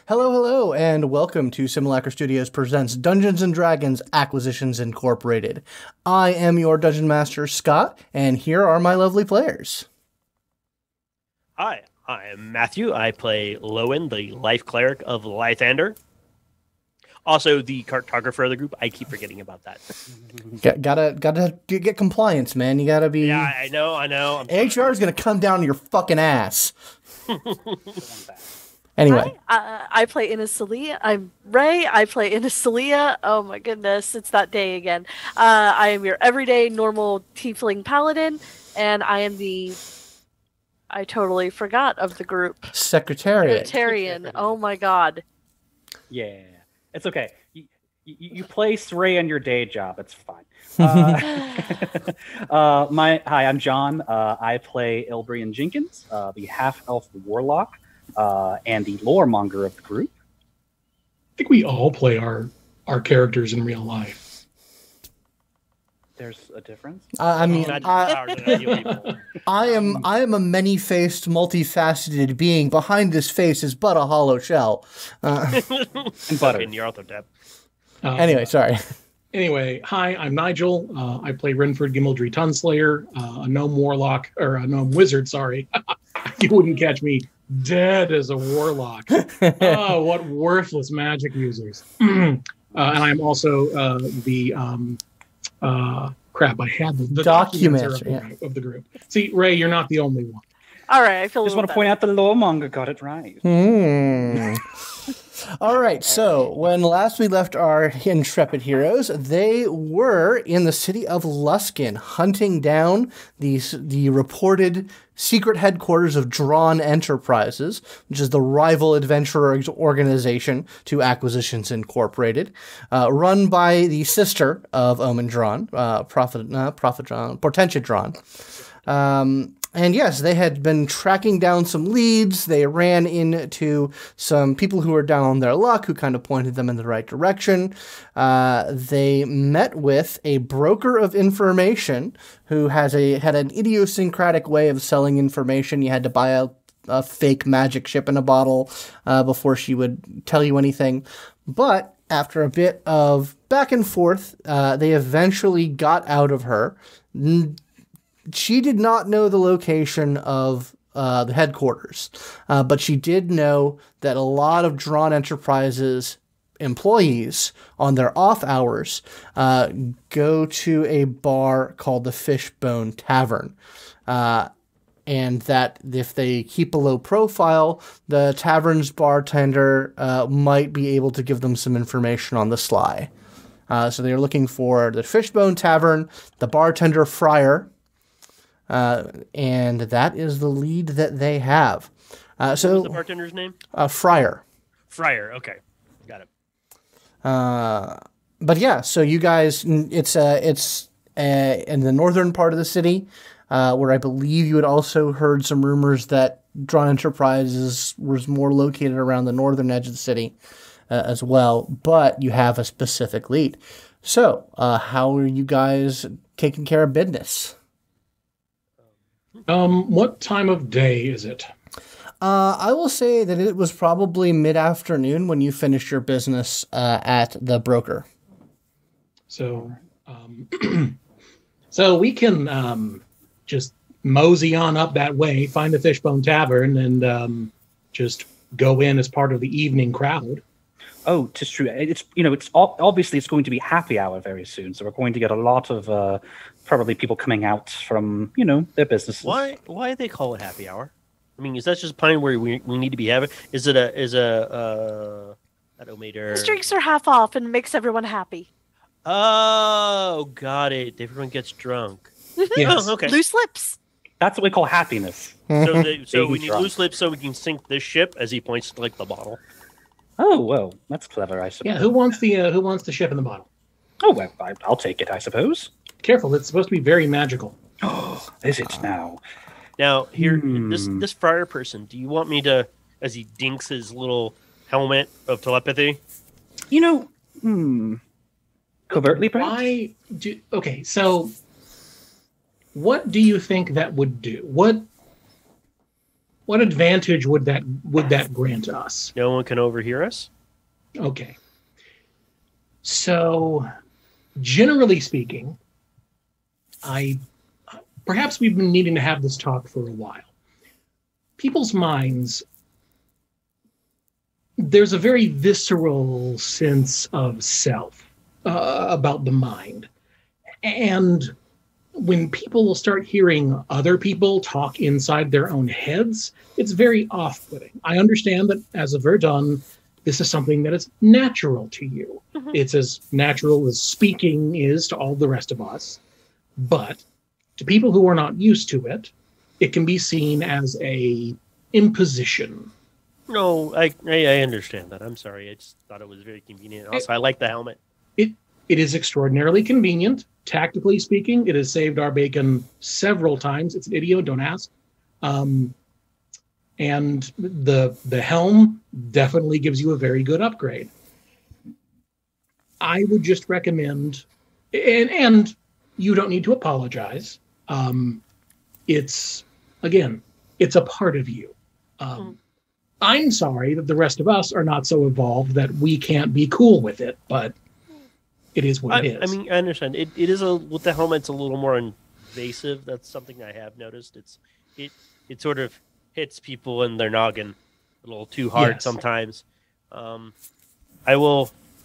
Hello, hello, and welcome to Simulacra Studios presents Dungeons & Dragons Acquisitions Incorporated. I am your Dungeon Master, Scott, and here are my lovely players. Hi, I am Matthew. I play Lowin, the Life Cleric of Lythander. Also, the Cartographer of the group. I keep forgetting about that. Gotta get compliance, man. You gotta be... Yeah, I know. HR is gonna come down your fucking ass. Anyway. Hi, I play Inisalia. I'm Ray. I play Inisalia. Oh my goodness, it's that day again. I am your everyday normal Tiefling Paladin, and I am the... I totally forgot of the group. Secretarian. Oh my god. Yeah, it's okay. You place Ray on your day job. It's fine. Hi, I'm John. I play Ilbreyan Jenkins, the half-elf warlock, and the Loremonger of the group. I think we all play our characters in real life. There's a difference. I am a many-faced, multifaceted being. Behind this face is but a hollow shell. And butter. In your author tab. Anyway, sorry. Anyway, hi, I'm Nigel. I play Rynford, Gimaldree, Tunslayer, a gnome warlock, or a gnome wizard, sorry. You wouldn't catch me dead as a warlock. Oh, what worthless magic users. And I'm also crap, I had the Documancer of the group. See, Ray, you're not the only one. All right, I feel. Just want to point out the Loremonger got it right. All right, so when last we left our intrepid heroes, they were in the city of Luskin, hunting down the reported secret headquarters of Dran Enterprises, which is the rival adventurer organization to Acquisitions Incorporated, run by the sister of Omen Dran, Portentia Dran. And yes, they had been tracking down some leads. They ran into some people who were down on their luck, who kind of pointed them in the right direction. They met with a broker of information who had an idiosyncratic way of selling information. You had to buy a fake magic ship in a bottle before she would tell you anything. But after a bit of back and forth, they eventually got out of her. She did not know the location of the headquarters, but she did know that a lot of Dran Enterprises employees on their off hours go to a bar called the Fishbone Tavern, and that if they keep a low profile, the tavern's bartender might be able to give them some information on the sly. So they're looking for the Fishbone Tavern, the bartender Friar, and that is the lead that they have. What was the bartender's name? Friar. Friar, okay. Got it. But yeah, so you guys, it's in the northern part of the city, where I believe you had also heard some rumors that Dran Enterprises was more located around the northern edge of the city as well, but you have a specific lead. So, how are you guys taking care of business? What time of day is it? I will say that it was probably mid-afternoon when you finished your business at the broker. So, so we can just mosey on up that way, find the Fishbone Tavern, and just go in as part of the evening crowd. Oh, it's true. It's obviously it's going to be happy hour very soon, so we're going to get a lot of probably people coming out from their businesses. Why do they call it happy hour? I mean, is that just a time where we need to be having? Is it a His drinks are half off and makes everyone happy. Oh, got it. Everyone gets drunk. Yes. Oh, okay. Loose lips. That's what we call happiness. So we need loose lips so we can sink this ship. As he points to the bottle. Oh, well, that's clever, I suppose. Yeah, who wants the ship in the bottle? Oh, well, I'll take it, I suppose. Careful, it's supposed to be very magical. Oh, is it now? Now, here, this friar person, do you want me to, as he dinks his little helmet of telepathy? Covertly, perhaps? Okay, so what do you think that would do? What advantage would that grant us? No one can overhear us. Okay. So, generally speaking, perhaps we've been needing to have this talk for a while. People's minds, there's a very visceral sense of self about the mind. And when people start hearing other people talk inside their own heads, it's very off-putting. I understand that as a Verdan, this is something that is natural to you. Mm-hmm. It's as natural as speaking is to all the rest of us. But to people who are not used to it, it can be seen as a imposition. No, I understand that. I'm sorry. I just thought it was very convenient. Also, I like the helmet. It is extraordinarily convenient. Tactically speaking, it has saved our bacon several times. It's an idiot, don't ask. And the helm definitely gives you a very good upgrade. I would just recommend, and you don't need to apologize. It's a part of you. I'm sorry that the rest of us are not so evolved that we can't be cool with it, but it is what it is. I mean, I understand. It is with the helmet's a little more invasive. That's something I have noticed. It sort of hits people in their noggin a little too hard sometimes.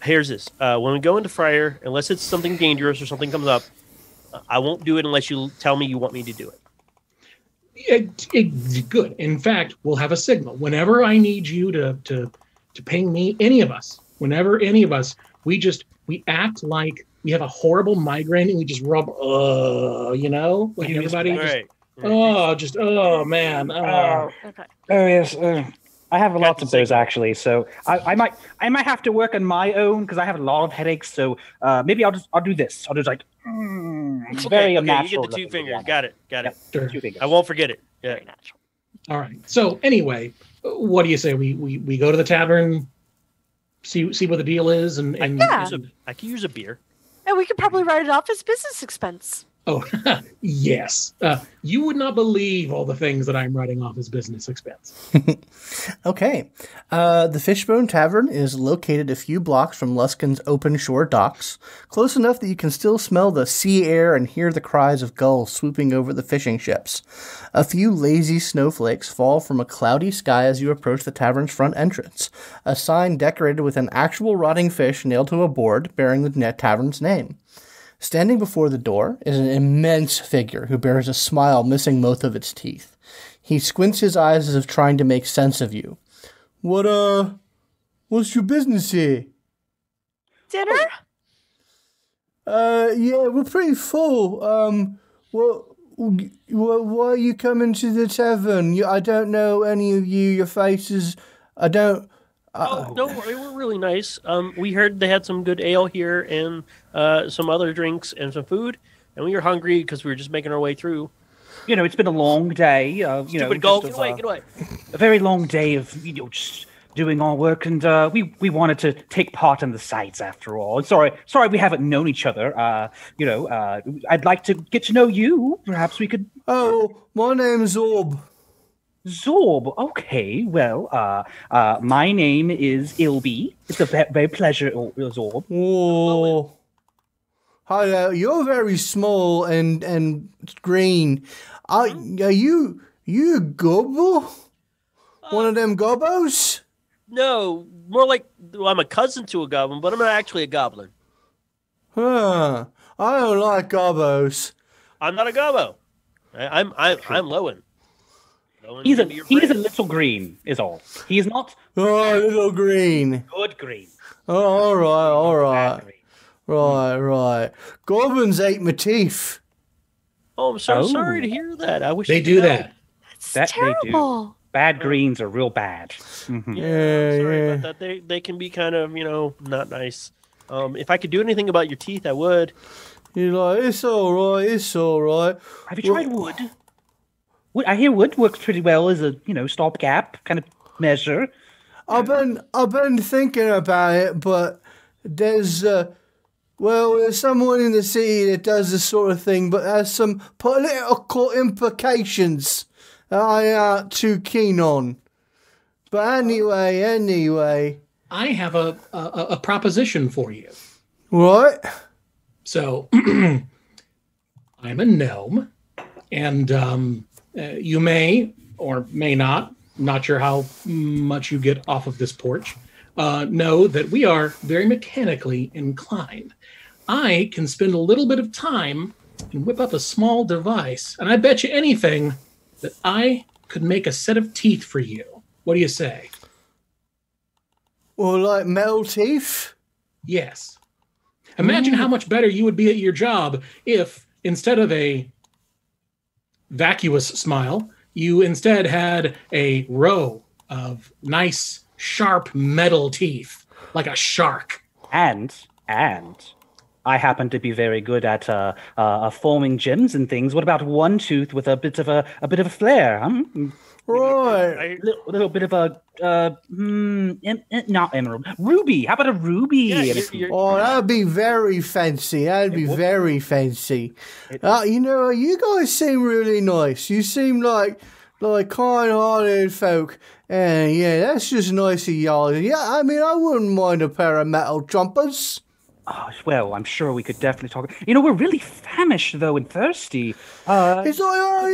Here's this. When we go into Friar, unless it's something dangerous or something comes up, I won't do it unless you tell me you want me to do it. Good. In fact, we'll have a signal. Whenever I need you to ping me, any of us, whenever any of us, we act like we have a horrible migraine and we just rub, like everybody. Right. Man. Okay. Oh yes, I have lots of those actually. So I might have to work on my own because I have a lot of headaches. So maybe I'll do this. I'll just like it's very unnatural. You get the 2 fingers. Got it. Yep. Sure. 2 fingers. I won't forget it. Yeah. Very natural. All right. So anyway, what do you say? We go to the tavern, see what the deal is, and I could use a beer. And we could probably write it off as business expense. Oh, yes. You would not believe all the things that I'm writing off as business expense. Okay. The Fishbone Tavern is located a few blocks from Luskin's open shore docks, close enough that you can still smell the sea air and hear the cries of gulls swooping over the fishing ships. A few lazy snowflakes fall from a cloudy sky as you approach the tavern's front entrance, a sign decorated with an actual rotting fish nailed to a board bearing the tavern's name. Standing before the door is an immense figure who bears a smile missing most of its teeth. He squints his eyes as if trying to make sense of you. What's your business here? Dinner? Yeah, we're pretty full. Why are you coming to the tavern? I don't know any of you. Your faces, I don't... don't worry, we're really nice. We heard they had some good ale here and some other drinks and some food, and we were hungry because we were just making our way through. It's been a long day. Stupid goal, get away. A very long day of just doing our work, and we wanted to take part in the sights after all. Sorry, we haven't known each other. I'd like to get to know you. Perhaps we could. Oh, my name's Zorb. Zorb. Okay, well, my name is Ilby. It's a very pleasure, Zorb. Oh, hi, you're very small and green. Are you a gobbo? One of them gobbos? No, more like I'm a cousin to a goblin, but I'm not actually a goblin. Huh? I don't like gobbos. I'm not a gobbo. I'm Lowin. He's a little green, is all. He's not. Oh, little green. Good green. Oh, all right. Right. Goblins ate my teeth. Oh, I'm so sorry to hear that. I wish they do that. That's terrible. They do. Bad greens are real bad. Mm-hmm. Yeah, sorry about that. They can be kind of, not nice. If I could do anything about your teeth, I would. You're like, it's all right. Have you tried wood? I hear wood works pretty well as a, stopgap kind of measure. I've been thinking about it, but there's someone in the city that does this sort of thing, but has some political implications. I aren't too keen on. But anyway. I have a proposition for you. What? So, I'm a gnome, and you may or may not sure how much you get off of this porch, know that we are very mechanically inclined. I can spend a little bit of time and whip up a small device, and I bet you anything that I could make a set of teeth for you. What do you say? Well, like metal teeth? Yes. Imagine how much better you would be at your job if, instead of a vacuous smile, you instead had a row of nice, sharp metal teeth, like a shark. And I happen to be very good at forming gems and things. What about one tooth with a bit of a flair? Right. A little bit of a not emerald, ruby. How about a ruby? Yeah, Oh, that'd be very fancy. That'd be very fancy. You guys seem really nice. You seem like kind-hearted folk. And yeah, that's just nice of y'all. Yeah, I mean, I wouldn't mind a pair of metal trumpets. Oh, well, I'm sure we could definitely talk. We're really famished, though, and thirsty. It's like, oh,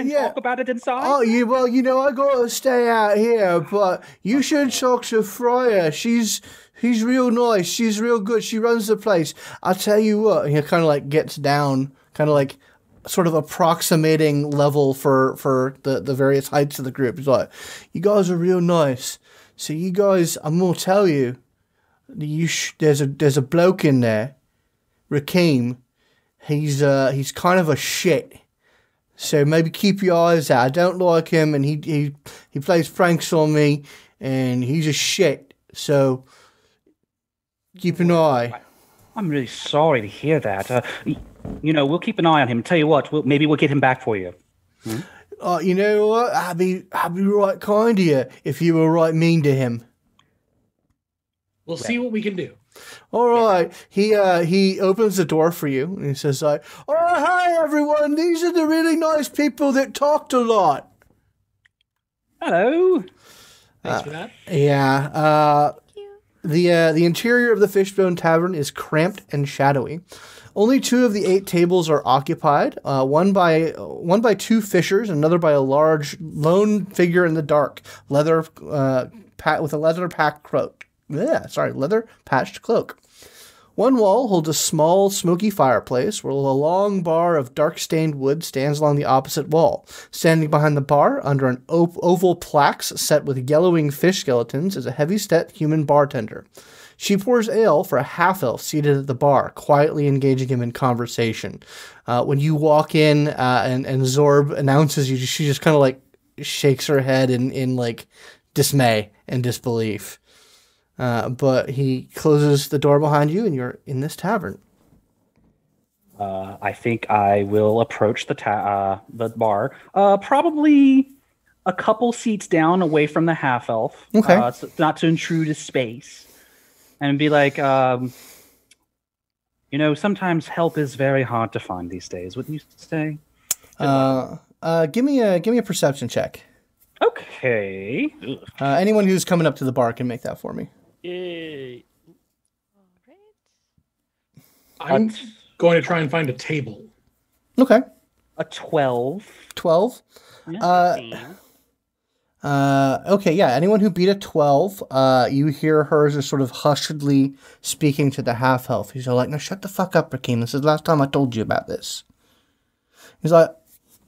yeah. Talk about it inside? Oh, yeah, well, I gotta stay out here, but you should talk to Freya. She's real nice. She's real good. She runs the place. I'll tell you what. He kind of, like, gets down, kind of, like, sort of approximating level for the various heights of the group. He's like, you guys are real nice. So you guys, I'm gonna tell you, there's a bloke in there, Rakeem. He's kind of a shit. So maybe keep your eyes out. I don't like him, and he plays pranks on me, and he's a shit. So keep an eye. I'm really sorry to hear that. We'll keep an eye on him. Tell you what, maybe we'll get him back for you. You know what? I'd be right kind to you if you were right mean to him. We'll see what we can do. All right. He opens the door for you, and he says, "Oh, hi, everyone. These are the really nice people that talked a lot." Hello. Thanks for that. Yeah. The interior of the Fishbone Tavern is cramped and shadowy. Only 2 of the 8 tables are occupied. One by 2 fishers, another by a large lone figure in the dark, with a leather patched cloak. One wall holds a small, smoky fireplace, while a long bar of dark-stained wood stands along the opposite wall. Standing behind the bar, under an oval plaques set with yellowing fish skeletons, is a heavy-set human bartender. She pours ale for a half-elf seated at the bar, quietly engaging him in conversation. When you walk in and Zorb announces you, she just kind of like shakes her head in like dismay and disbelief. But he closes the door behind you, and you're in this tavern. I think I will approach the bar, probably a couple seats down away from the half-elf, okay. Not to intrude his space, and be like, sometimes help is very hard to find these days. Wouldn't you say? Give me a perception check. Okay. Anyone who's coming up to the bar can make that for me. Yay. I'm going to try and find a table. Okay. A 12. 12? Yeah. Okay, yeah, anyone who beat a 12, you hear her just sort of hushedly speaking to the half-elf. He's like, "No, shut the fuck up, Rakeem. This is the last time I told you about this." He's like,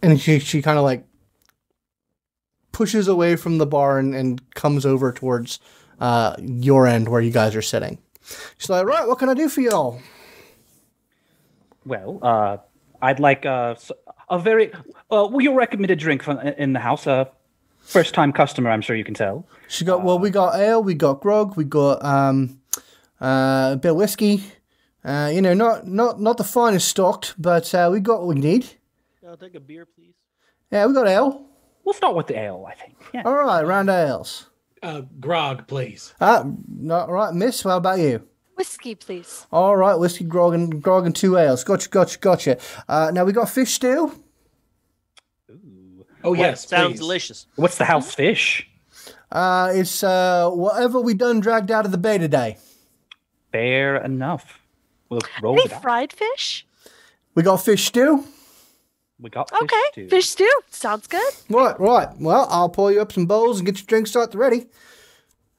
and she kind of like pushes away from the bar and comes over towards your end where you guys are sitting. She's like, "Right, what can I do for y'all?" Well, I'd like a very your recommended drink in the house. First time customer, I'm sure you can tell. She got we got ale, we got grog, we got a bit of whiskey. Not the finest stocked, but we got what we need. I'll take a beer, please. Yeah, we got ale. We'll start with the ale, I think. Yeah. All right, round ales. Grog, please. All right, miss. How about you? Whiskey, please. All right, whiskey, grog, and 2 ales. Gotcha. Now we got fish stew. Oh, yes, Sounds please. delicious. What's the house fish? It's whatever we done dragged out of the bay today. Fair enough. We'll roll Any it out. fried fish? We got fish stew. We got fish Okay, too. fish stew. Sounds good. Right. Well, I'll pour you up some bowls and get your drinks started ready.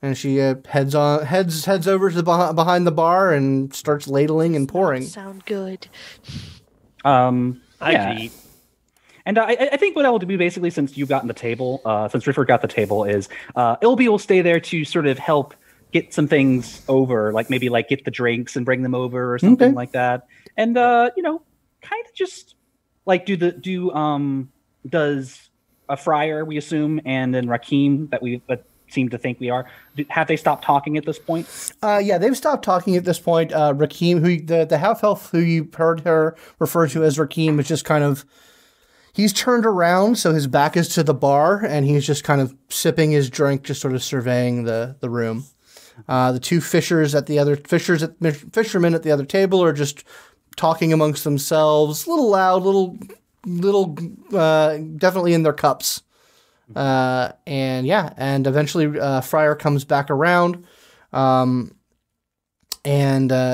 And she heads over to behind the bar and starts ladling and pouring. Sound good. I Yeah. could eat. And I think what I will do basically, since you've gotten the table, since Rynford got the table, is Ilby will stay there to sort of help get some things over, like maybe like get the drinks and bring them over or something like that. And kind of just like does a friar, we assume, and then Rakim that we seem to think we are. Have they stopped talking at this point? Yeah, they've stopped talking at this point. Rakim, who the half elf who you heard her refer to as Rakim, is just kind of. He's turned around, so his back is to the bar, and he's just kind of sipping his drink, just sort of surveying the room. The two fishermen at the other table are just talking amongst themselves, a little loud, little, definitely in their cups. And eventually Friar comes back around, and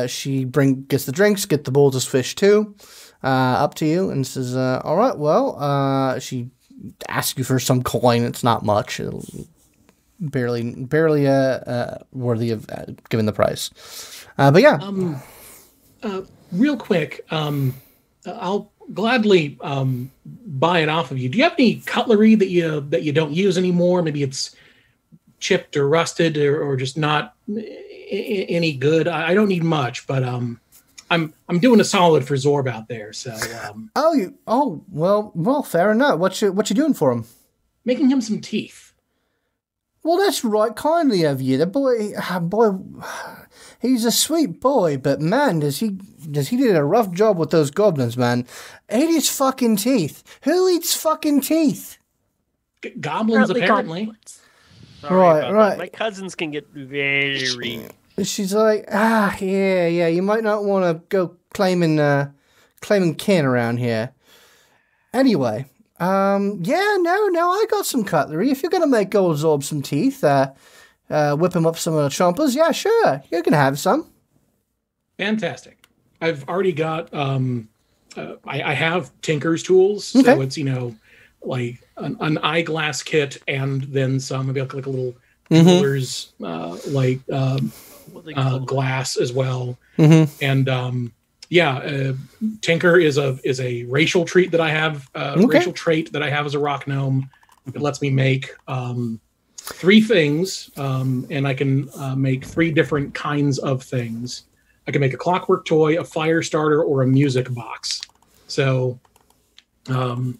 she gets the drinks, get the bowls of fish too. Up to you, and says, all right, well, she asks you for some coin. It's not much. It'll barely worthy of giving the price. But yeah. Real quick, I'll gladly buy it off of you. Do you have any cutlery that you don't use anymore? Maybe it's chipped or rusted or just not any good. I don't need much, but I'm doing a solid for Zorb out there. So well, fair enough. What you doing for him? Making him some teeth. Well, that's right, kindly of you. The boy, he's a sweet boy, but man, does he did a rough job with those goblins, man. Ate his fucking teeth. Who eats fucking teeth? Goblins, apparently. Goblins. Sorry about Right. that. My cousins can get very. She's like, yeah, you might not want to go claiming kin around here. Anyway, no, I got some cutlery. If you're going to make old Zorb some teeth, whip him up some chompers, yeah, sure, you can have some. Fantastic. I've already got, I have Tinker's tools, so it's, like an eyeglass kit and then some, maybe like a little jeweler's, glass as well. And Tinker is a racial trait that I have. Racial trait that I have as a rock gnome. It lets me make 3 things, and I can make 3 different kinds of things. I can make a clockwork toy, a fire starter, or a music box. So I'm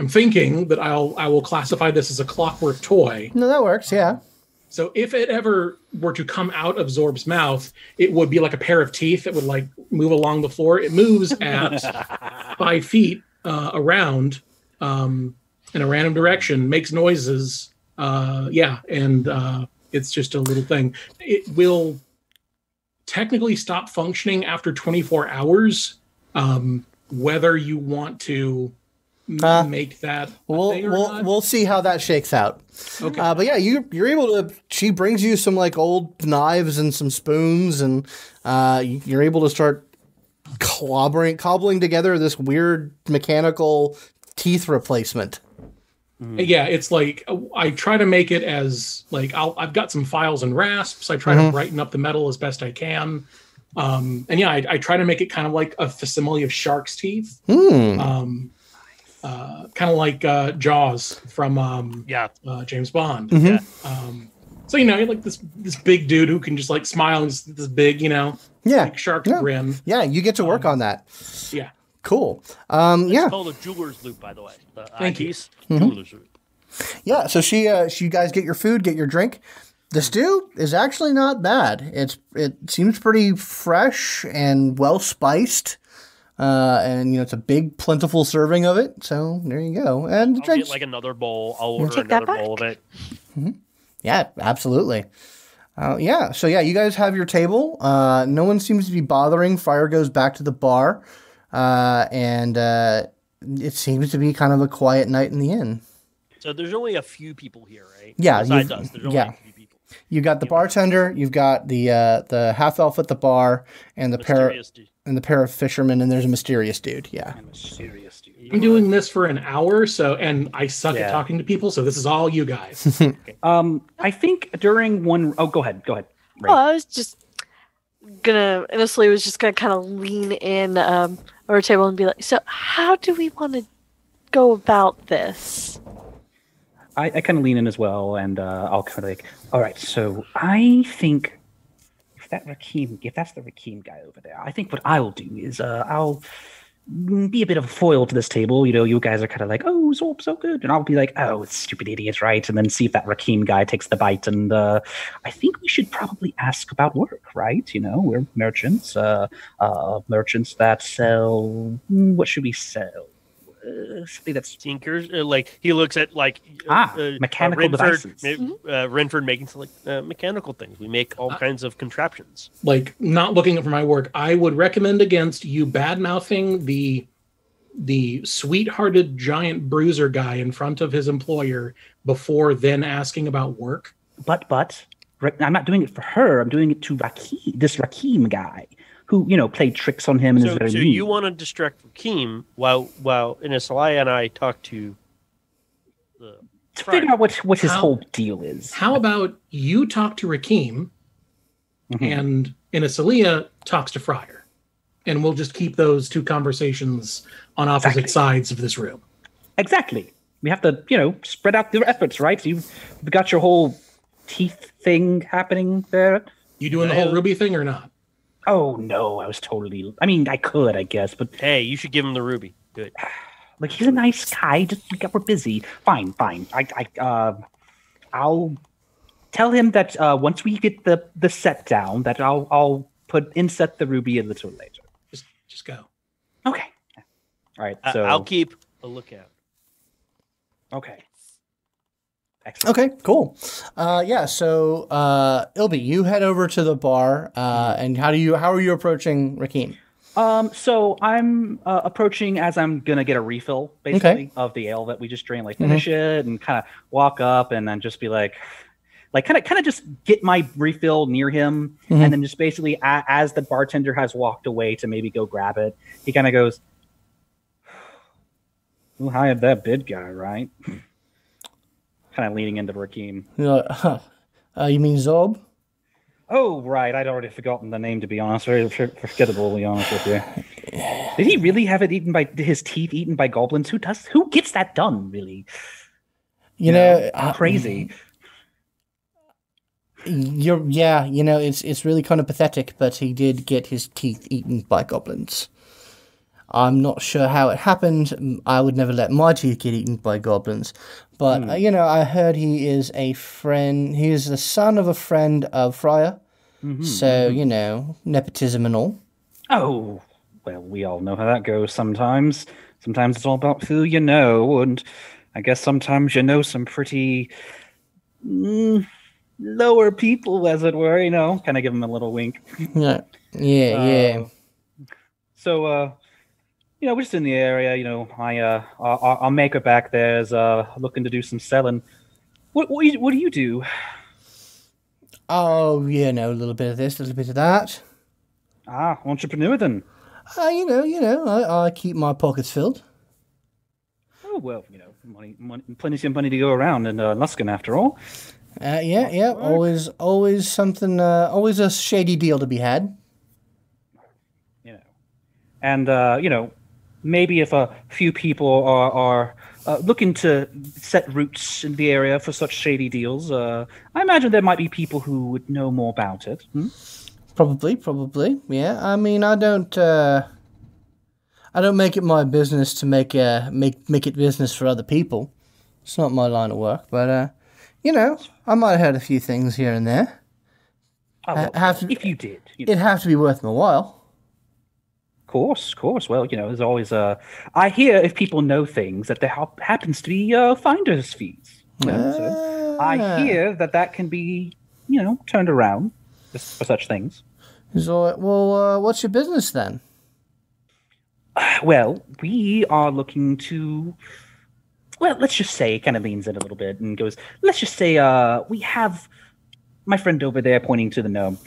thinking that I will classify this as a clockwork toy. No, that works, yeah. So if it ever were to come out of Zorb's mouth, it would be like a pair of teeth that would like move along the floor. It moves at 5 feet around in a random direction, makes noises. And it's just a little thing. It will technically stop functioning after 24 hours. Whether you want to make that we'll see how that shakes out. Okay. But yeah, you're able to. She brings you some like old knives and some spoons, and you're able to start cobbling together this weird mechanical teeth replacement. Yeah, it's like I try to make it as like I've got some files and rasps. I try to brighten up the metal as best I can. I try to make it kind of like a facsimile of shark's teeth. Kind of like Jaws from James Bond. Yeah. So like this big dude who can just like smile and this big like shark grin. Yeah, you get to work on that. Yeah. Cool. It's called a jeweler's loop, by the way. The Thank you. eyepiece, jeweler's loop. Yeah, so you guys get your food, get your drink. The stew is actually not bad. It seems pretty fresh and well spiced. And it's a big, plentiful serving of it. So there you go. And the I'll drinks. get like another bowl. I'll order Take that another bowl of it. Yeah, absolutely. So you guys have your table. No one seems to be bothering. Fire goes back to the bar. And it seems to be kind of a quiet night in the inn. So there's only a few people here, right? Yeah, Besides us, there's only yeah. a few people. You got the bartender, you've got the half elf at the bar, and the Mysterious dude. pair of fishermen, and there's a mysterious dude. Yeah. I'm a serious dude. I'm doing this for an hour, and I suck at talking to people, so this is all you guys. I think during one... Oh, go ahead. Ray. Oh, I was just Inisalia was just gonna kind of lean in over a table and be like, so how do we want to go about this? I kind of lean in as well, and I'll kind of like, all right, so I think if that's the Rakim guy over there, I think what I will do is I'll be a bit of a foil to this table. You know, you guys are kind of like, oh, so good. And I'll be like, oh, it's stupid idiot, right? And then see if that Rakim guy takes the bite. And I think we should probably ask about work, right? You know, we're merchants, merchants that sell, what should we sell? Something that's tinkers. Like he looks at mechanical devices. Rynford making some mechanical things. We make all kinds of contraptions. Like not looking for my work, I would recommend against you bad mouthing the sweethearted giant bruiser guy in front of his employer before then asking about work. But I'm not doing it for her. I'm doing it to this Rakim guy, who, you know, played tricks on him and is very mean. So you want to distract Rakim while Inisalia and I talk to the figure out what his whole deal is. How about you talk to Rakim and Inisalia talks to Friar, and we'll just keep those two conversations on opposite sides of this room. Exactly. We have to, you know, spread out their efforts, right? So you've got your whole teeth thing happening there. You doing the whole Ruby thing or not? Oh, no, I mean, I could, I guess, but... Hey, you should give him the ruby. Good. Like, he's a nice guy, just we're busy. Fine. I'll tell him that once we get the set down, that I'll inset the ruby a little later. Just go. Okay. All right, so... I'll keep a lookout. Okay. Excellent. Okay, cool. So Ilby, you head over to the bar, and how are you approaching Rakim? So I'm approaching as I'm gonna get a refill, basically, of the ale that we just drank. Like finish it and kind of walk up, and then just be like kind of just get my refill near him, and then just basically as the bartender has walked away to maybe go grab it, he kind of goes, "Who hired that bid guy, right?" Kind of leaning into Rakim. You mean Zob? Oh, right. I'd already forgotten the name, to be honest. Very forgettable, to be honest with you. Did he really have it his teeth eaten by goblins? Who gets that done, really? You know, crazy. It's really kind of pathetic, but he did get his teeth eaten by goblins. I'm not sure how it happened. I would never let my teeth get eaten by goblins. But, I heard he is a friend. He is the son of a friend of Friar. So, nepotism and all. Oh, well, we all know how that goes sometimes. Sometimes it's all about who you know. And I guess sometimes you know some pretty lower people, as it were, Kind of give them a little wink. Yeah. So, we're just in the area. Our maker back there is looking to do some selling. What do you do? Oh, a little bit of this, a little bit of that. Entrepreneur then. I keep my pockets filled. Oh well, money, plenty of money to go around in Luskin after all. Always something. Always a shady deal to be had. And maybe if a few people are looking to set roots in the area for such shady deals, I imagine there might be people who would know more about it. Probably. Yeah. I mean, I don't make it my business to make it business for other people. It's not my line of work, but I might have had a few things here and there. If you did, it'd have to be worth my while. Course. Well, there's always I hear if people know things that there happens to be finder's fees. So I hear that can be, turned around for such things. So, well, what's your business then? Well, we are looking to well, let's just say, kind of leans in a little bit and goes, let's just say we have my friend over there pointing to the gnome.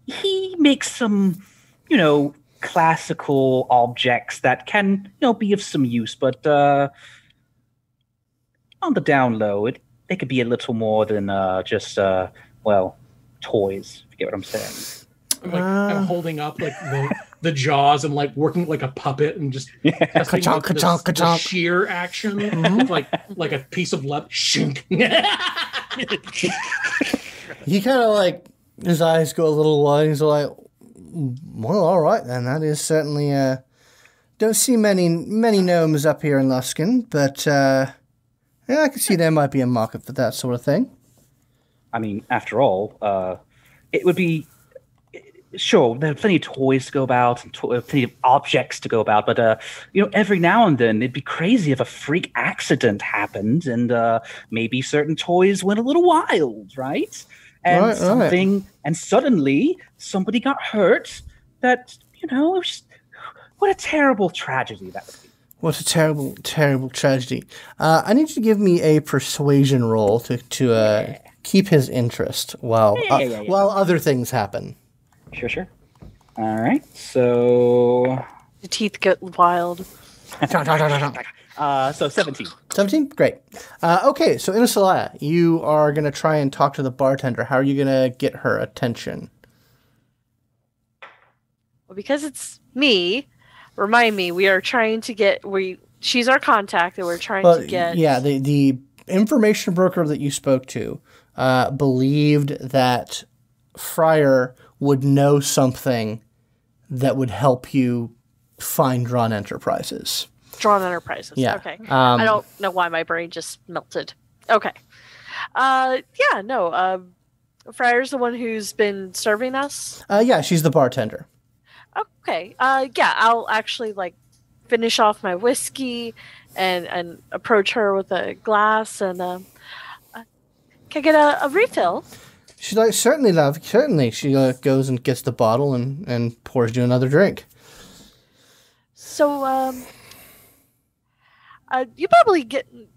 He makes some, classical objects that can, be of some use, but on the down low, they could be a little more than just, toys. If you get what I'm saying. I'm holding up like the jaws and like working like a puppet and just testing the sheer action, like a piece of leather. Shink. He kind of like his eyes go a little wide. He's like, "Well, all right then. That is certainly don't see many gnomes up here in Luskin, but yeah, I can see there might be a market for that sort of thing." I mean, after all, it would be. Sure, there are plenty of toys to go about and plenty of objects to go about, but every now and then it'd be crazy if a freak accident happened and maybe certain toys went a little wild, right? And and suddenly somebody got hurt. That it was just, what a terrible tragedy that would be. What a terrible, terrible tragedy. I need you to give me a persuasion roll to keep his interest while other things happen. Sure. All right, so... The teeth get wild. So 17. 17? Great. Okay, so Inisalia, you are going to try and talk to the bartender. How are you going to get her attention? Well, because it's me, remind me, we are trying to get... She's our contact, and we're trying to get... Yeah, the information broker that you spoke to believed that Friar would know something that would help you find Dran Enterprises. Dran Enterprises. Yeah. Okay. I don't know why my brain just melted. Okay. Friar's the one who's been serving us? Yeah, she's the bartender. Okay. I'll actually finish off my whiskey and approach her with a glass and can I get a refill? She's like, certainly, love, certainly. She goes and gets the bottle and pours you another drink. So, you probably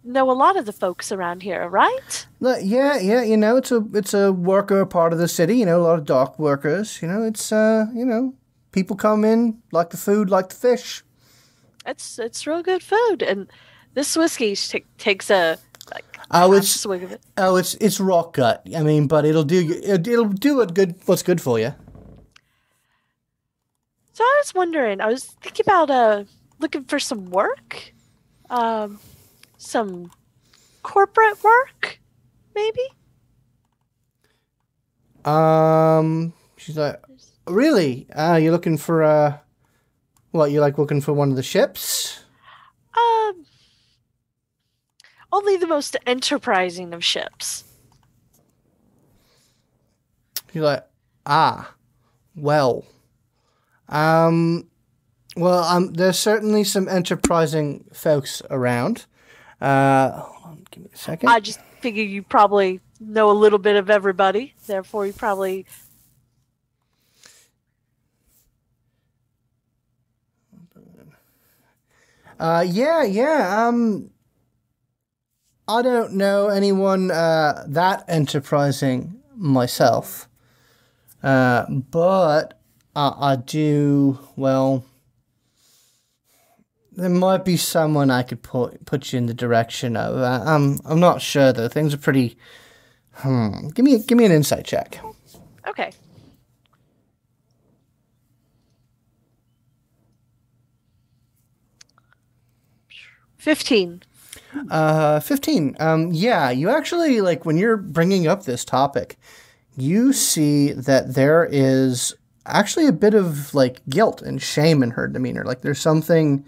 know a lot of the folks around here, right? Yeah. It's a worker part of the city. A lot of dock workers. It's people come in, like the food, like the fish. It's real good food, and this whiskey takes a. Swig of it. It's rock gut. I mean, but it'll do what's good for you. So I was wondering. I was thinking about looking for some work, some corporate work, maybe. She's like, really? You're looking for what? You looking for one of the ships? Only the most enterprising of ships. You're like, there's certainly some enterprising folks around. Hold on, give me a second. I just figure you probably know a little bit of everybody, therefore you probably... I don't know anyone that enterprising myself, but I do. Well, there might be someone I could put you in the direction of. I'm not sure though. Things are pretty. Give me an insight check. Okay. $15. 15. Yeah, you actually, when you're bringing up this topic, you see that there is actually a bit of, guilt and shame in her demeanor. There's something,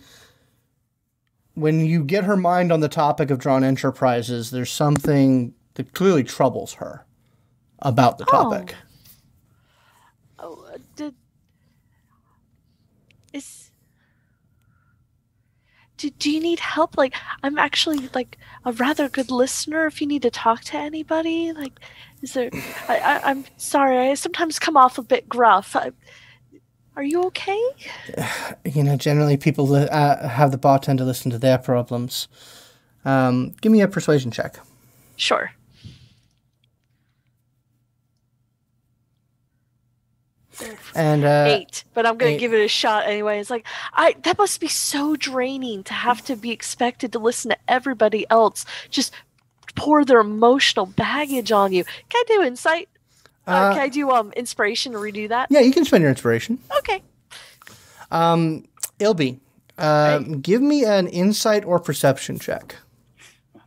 when you get her mind on the topic of Dran Enterprises, there's something that clearly troubles her about the topic. Do you need help? I'm actually a rather good listener. If you need to talk to anybody, is there? I'm sorry. I sometimes come off a bit gruff. Are you okay? Generally people have the bartender listen to their problems. Give me a persuasion check. Sure. And 8, but I'm gonna 8. give it a shot anyway. It's like that must be so draining to have to be expected to listen to everybody else just pour their emotional baggage on you. Can I do insight? Can I do inspiration to redo that? Yeah, you can spend your inspiration. Okay. Ilby, give me an insight or perception check.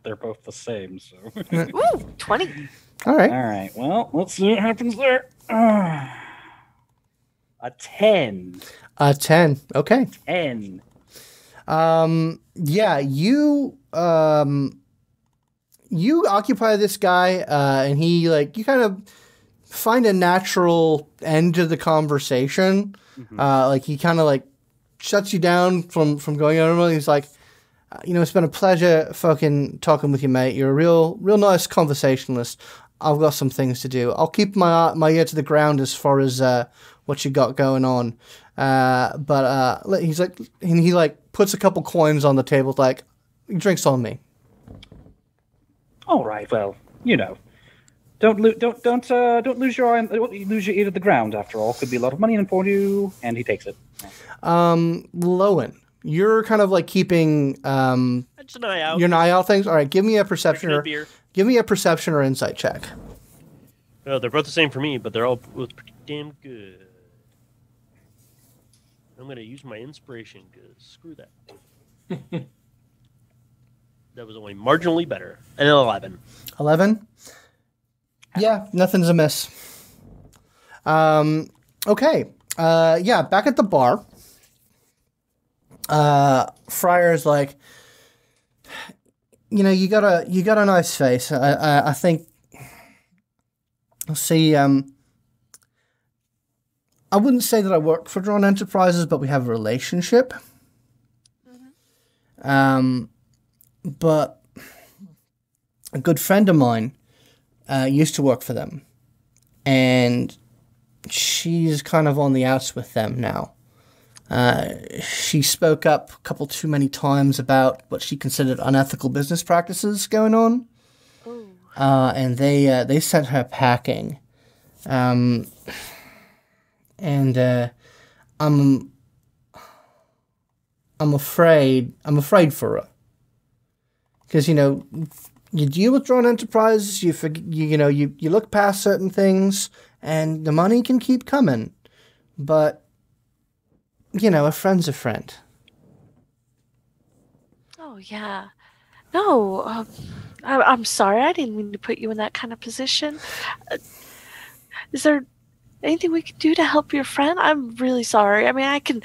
They're both the same, so. Ooh, 20. All right. All right. Well, let's see what happens there. A 10. A 10. Okay. 10. Yeah, you occupy this guy, and he you kind of find a natural end to the conversation. Mm-hmm. He kind of shuts you down from going on. He's like, it's been a pleasure fucking talking with you, mate. You're a real nice conversationalist. I've got some things to do. I'll keep my ear to the ground as far as what you got going on. But he's like, and he puts a couple coins on the table, drinks on me. All right. Well, don't lose your eye. Lose your ear to the ground. After all, could be a lot of money in it for you. And he takes it. Lowin, you're kind of keeping Just an eye out. your eye out things. All right, give me a perception or insight check. Well, they're both the same for me, but they're all both pretty damn good. I'm going to use my inspiration because screw that. That was only marginally better. An 11. 11? Yeah, nothing's amiss. Okay. Yeah, back at the bar. Friar's like, you got a nice face. I think. Let's see. I wouldn't say that I work for Dran Enterprises, but we have a relationship. Mm-hmm. But a good friend of mine used to work for them, and she's kind of on the outs with them now. She spoke up a couple too many times about what she considered unethical business practices going on. And they sent her packing. And I'm afraid for her. Because, you deal with Dran Enterprises, you look past certain things, and the money can keep coming. But, a friend's a friend. Oh, yeah. No, I'm sorry. I didn't mean to put you in that kind of position. Is there anything we can do to help your friend? I'm really sorry. I mean, I can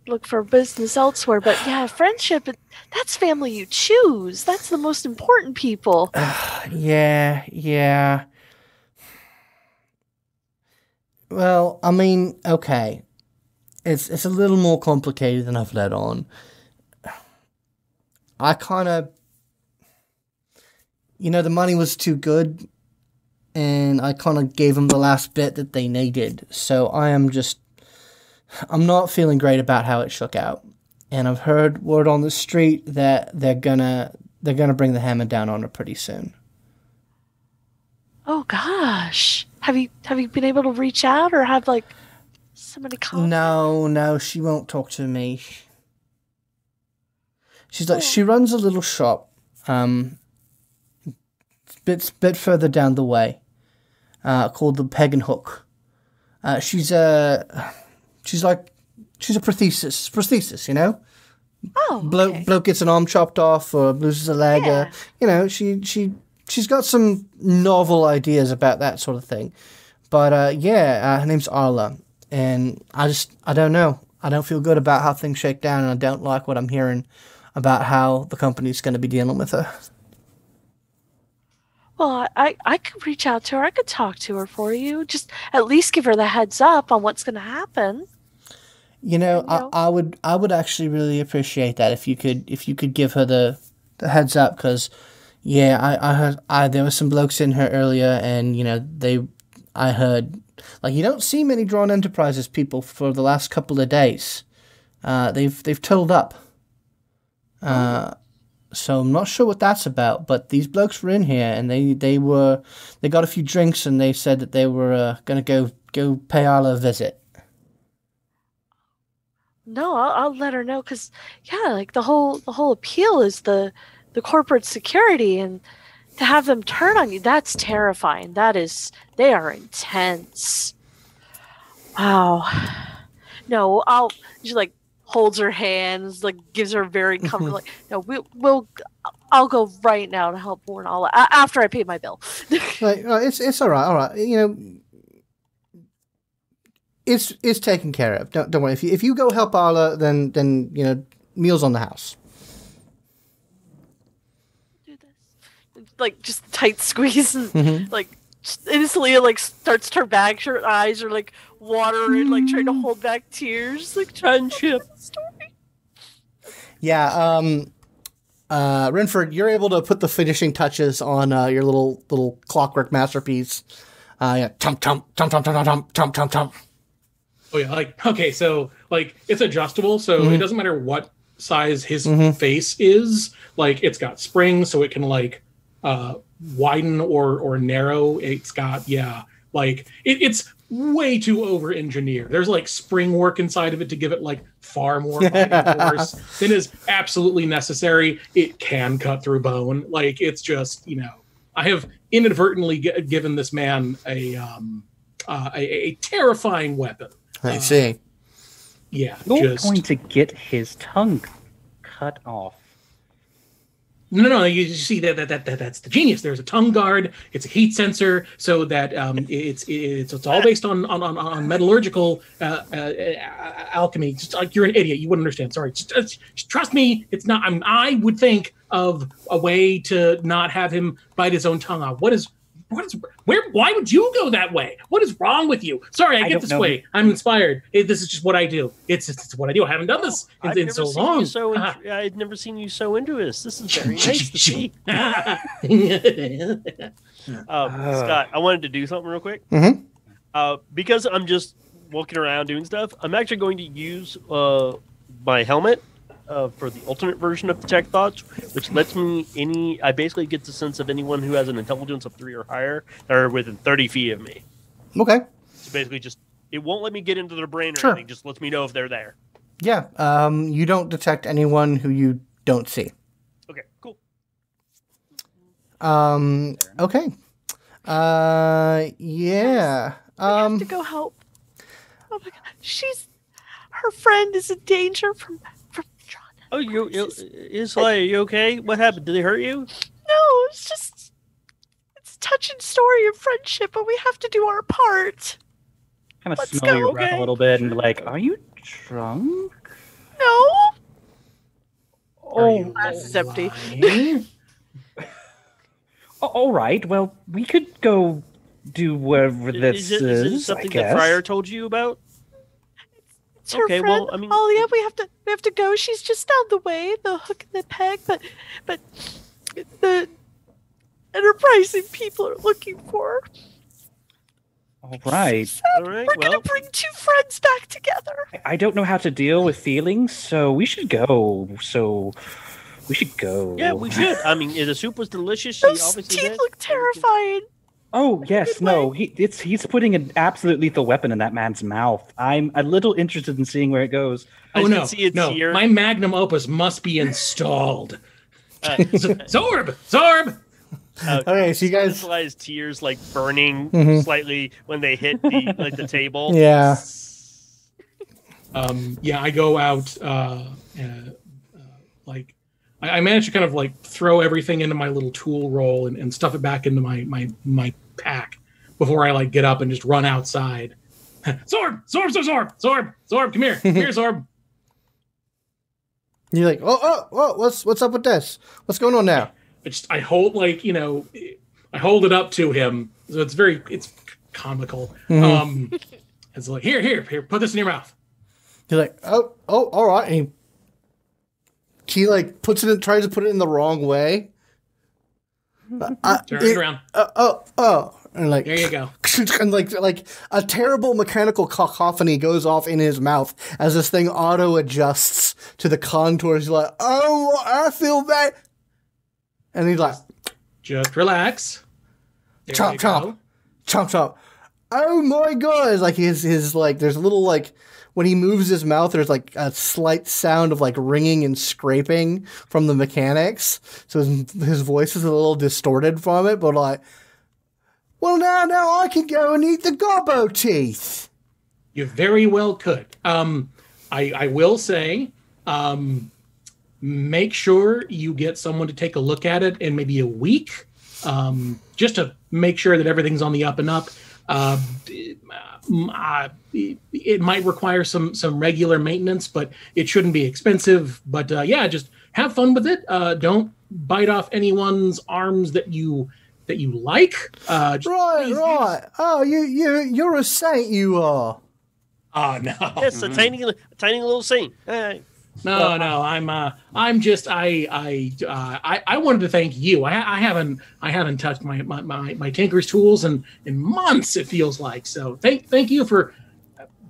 look for business elsewhere, but yeah, friendship, that's family you choose. That's the most important people. Yeah. Well, I mean, okay. It's a little more complicated than I've let on. I kind of, the money was too good, and I kind of gave them the last bit that they needed. So I'm not feeling great about how it shook out. And I've heard word on the street that they're gonna bring the hammer down on her pretty soon. Oh gosh. Have you been able to reach out or have somebody call? No, she won't talk to me. She's she runs a little shop, bit further down the way, called the Peg and Hook. She's a prosthesis, Oh, okay. Bloke gets an arm chopped off or loses a leg. Yeah. She's got some novel ideas about that sort of thing. But her name's Arla, and I don't know. I don't feel good about how things shake down, and I don't like what I'm hearing about how the company's going to be dealing with her. Well, I could reach out to her. I could talk to her for you. Just at least give her the heads up on what's going to happen. I would actually really appreciate that if you could give her the heads up, because I heard there were some blokes in here earlier, and I heard you don't see many Dran Enterprises people for the last couple of days. They've told up. So I'm not sure what that's about, but these blokes were in here and they got a few drinks and they said that they were gonna go pay Arla a visit. No, I'll let her know because yeah, like the whole appeal is the corporate security, and to have them turn on you, that's terrifying. They are intense. Wow. No, she like holds her hands, like gives her very comfortable. Like, no, I'll go right now to help warn all after I pay my bill. Like, it's all right. You know, it's taken care of. Don't worry. If you go help Arla, then you know, meals on the house. Do this. Like just tight squeeze and like Inisalia like starts to turn back. Her eyes are like watering, like trying to hold back tears, like trying to ship the story. Yeah. Rynford, you're able to put the finishing touches on your little clockwork masterpiece. Yeah. Tum tum tum tum tum tum tum tum tum. Oh yeah, like okay, so like it's adjustable, so it doesn't matter what size his face is. Like it's got springs, so it can like widen or narrow. It's got like it's way too over engineered. There's like spring work inside of it to give it like far more body force than is absolutely necessary. It can cut through bone. Like it's just, you know, I have inadvertently given this man a terrifying weapon. I see. Yeah, You're going to get his tongue cut off. No. You see that's the genius. There's a tongue guard. It's a heat sensor, so that it's all based on metallurgical alchemy. Just like you're an idiot, you wouldn't understand. Sorry, just trust me. It's not. I would think of a way to not have him bite his own tongue off. Why would you go that way? What is wrong with you? Sorry, I get this way. I'm inspired. This is just what I do. It's what I do. I haven't done this in so long. I've never seen you so into this. This is very nice to see. Scott, I wanted to do something real quick. Because I'm just walking around doing stuff, I'm actually going to use my helmet for the alternate version of Detect Thoughts, which lets me I basically get the sense of anyone who has an intelligence of 3 or higher that are within 30 feet of me. Okay. So basically it won't let me get into their brain or anything, just lets me know if they're there. Yeah. You don't detect anyone who you don't see. Okay, cool. Okay. Yeah. We have to go help. Oh my god. Her friend is in danger from Oh, Inisalia, are you okay? What happened? Did they hurt you? No, it's a touching story of friendship, but we have to do our part. Kind of smell your breath a little bit and be like, "Are you drunk?" No. Oh, glass is empty. All right. Well, we could go do wherever this is. Is it something that Friar told you about? It's her friend. Well, I mean, oh yeah, we have to go. She's just down the way, the hook and the peg, but the enterprising people are looking for her. All right. We're gonna bring 2 friends back together. I don't know how to deal with feelings, so we should go. Yeah, we should. I mean, the soup was delicious. Those teeth look terrifying. Oh, yes, no. He's putting an absolute lethal weapon in that man's mouth. I'm a little interested in seeing where it goes. Oh, no. My magnum opus must be installed. Zorb! Okay, so you guys... Centralized tears, like, burning slightly when they hit the table. Yeah. I go out, I managed to kind of, like, throw everything into my little tool roll and stuff it back into my pack before I, like, get up and just run outside. Zorb, come here, Zorb. You're like, oh, what's up with this? What's going on now? I hold, like, you know, I hold it up to him, so it's comical. It's like, here, put this in your mouth. You're like, oh, all right. And he like tries to put it in the wrong way. Turn it around. And like, there you go. And like a terrible mechanical cacophony goes off in his mouth as this thing auto adjusts to the contours. He's like, oh, I feel bad. And he's like, just relax. There chomp, you chomp, go. chomp, chomp. Oh my god! It's like his like, there's a little like, when he moves his mouth, there's like a slight sound of like ringing and scraping from the mechanics. So his voice is a little distorted from it, but like, well, now I can go and eat the gobbo teeth. You very well could. I will say, make sure you get someone to take a look at it in maybe a week, just to make sure that everything's on the up and up. It might require some regular maintenance, but it shouldn't be expensive. But yeah, just have fun with it. Don't bite off anyone's arms that you like. Right. Oh, you're a saint, you are. Oh no. Yes, a tiny little saint. No, I'm just I wanted to thank you. I haven't touched my tinker's tools in months, it feels like. So thank you for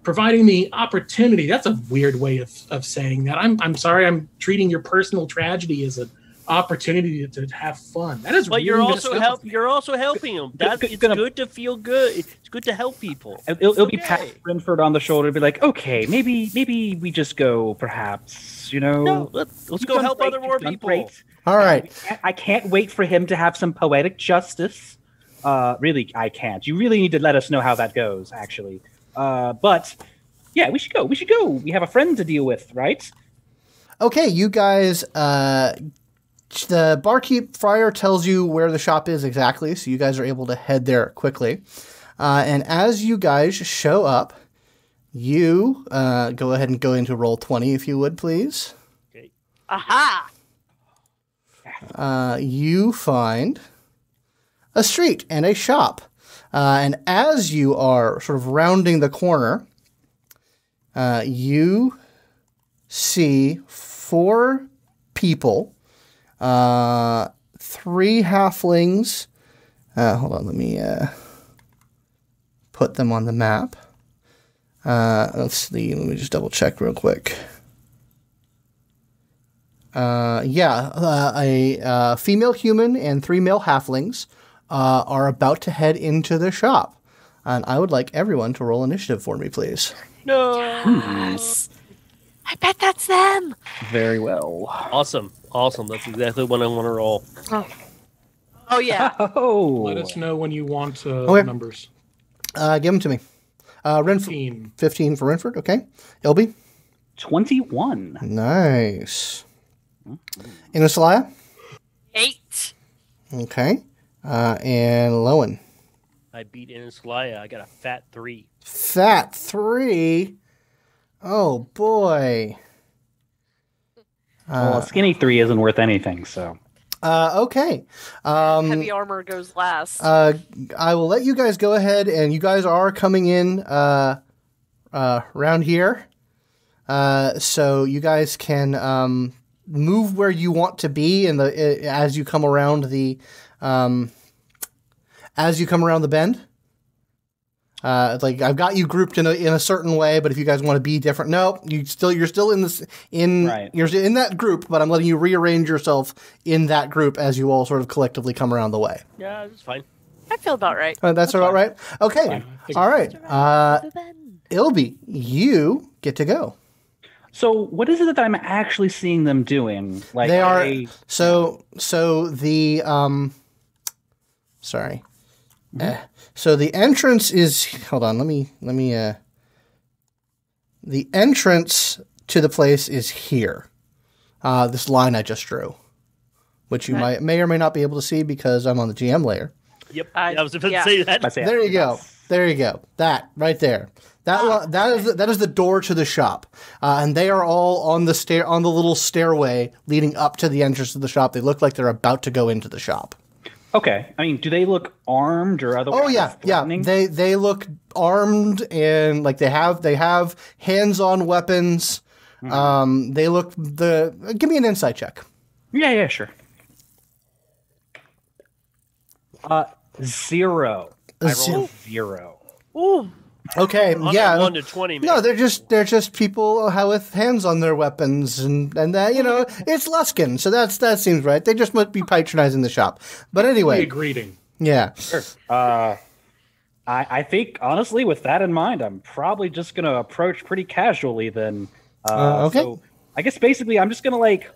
providing the opportunity. That's a weird way of saying that. I'm sorry. I'm treating your personal tragedy as an opportunity to have fun. That is. But really you're also helping them. It's good to feel good. It's good to help people. It'll be pat Rynford on the shoulder and be like, okay, maybe we just go, perhaps, No, let's go help more people. Great. All right. I can't wait for him to have some poetic justice. Really, I can't. You really need to let us know how that goes, actually. But yeah, we should go. We have a friend to deal with, right? Okay, you guys. The barkeep friar tells you where the shop is exactly, so you guys are able to head there quickly. And as you guys show up, you go ahead and go into roll 20, if you would, please. Okay. Aha! You find a street and a shop. And as you are sort of rounding the corner, you see 4 people. 3 halflings. Hold on, let me put them on the map. Let's see. Let me just double check real quick. A female human and 3 male halflings are about to head into the shop, and I would like everyone to roll initiative for me, please. No. Yes. I bet that's them. Very well. Awesome. That's exactly what I want to roll. Oh yeah. Oh. Let us know when you want numbers. Give them to me. Rynford, 15 for Rynford. Okay. Ilby? 21. Nice. Inisalia? 8. Okay. And Lowin? I beat Inisalia. I got a fat 3. Fat 3? Oh, boy. Well, a skinny 3 isn't worth anything, so. Okay. Heavy armor goes last. I will let you guys go ahead, and you guys are coming in around here. So you guys can move where you want to be as you come around the bend. Like I've got you grouped in a certain way, but if you guys want to be different, no, you're still in you're in that group, but I'm letting you rearrange yourself in that group as you all sort of collectively come around the way. Yeah, that's fine. I feel about right. That's about right. Okay, all right. Ilby, you get to go. So what is it that I'm actually seeing them doing? Like they are so the sorry. So the entrance is, hold on, let me the entrance to the place is here. This line I just drew, which you may or may not be able to see because I'm on the GM layer. Yep, I was about to say that. There you go. There you go. That right there. That is the door to the shop, and they are all on the little stairway leading up to the entrance of the shop. They look like they're about to go into the shop. Okay. I mean, do they look armed or otherwise? Oh yeah. They look armed and like they have hands-on weapons. Mm-hmm. They look give me an insight check. Yeah, sure. 0. I rolled 0. Ooh. Okay, On yeah. a 1 to 20, man. No, they're just people with hands on their weapons, and that, it's Luskin, so that seems right. They just must be patronizing the shop. But anyway, a greeting. yeah. Sure. I think, honestly, with that in mind, I'm probably just going to approach pretty casually then. Okay. So I guess basically I'm just going to,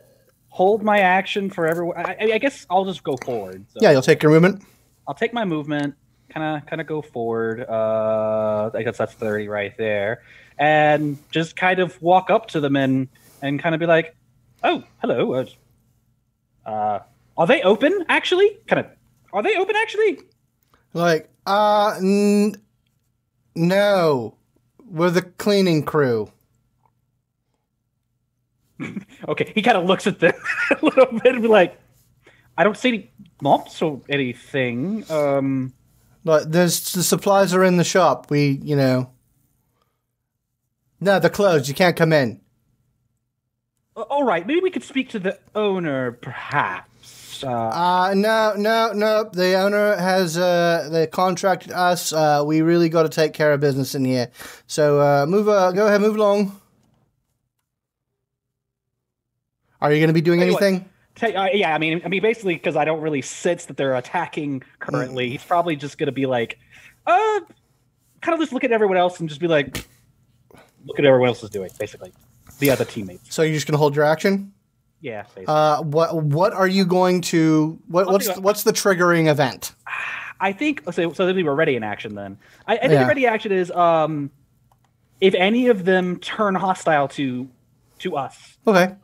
hold my action for everyone. I guess I'll just go forward. So Yeah, you'll take your movement. I'll take my movement, kind of go forward. I guess that's 30 right there. And just kind of walk up to them and kind of be like, oh, hello. Are they open, actually? Are they open, actually? Like, no. We're the cleaning crew. Okay, he kind of looks at them a little bit and be like, I don't see any mops or anything. Like, the supplies are in the shop. No, they're closed. You can't come in. All right, maybe we could speak to the owner, perhaps. No. The owner has they contracted us. We really got to take care of business in here. So go ahead, move along. Are you going to be doing anything? Yeah, I mean, basically, because I don't really sense that they're attacking currently. He's probably just going to be like, kind of just look at everyone else and just be like, look at everyone else is doing, basically, the other teammates. So you're just going to hold your action? Yeah. Basically. What are you going to? What's the triggering event? I think so. Then we're ready in action. Then I think the ready action is if any of them turn hostile to us. Okay.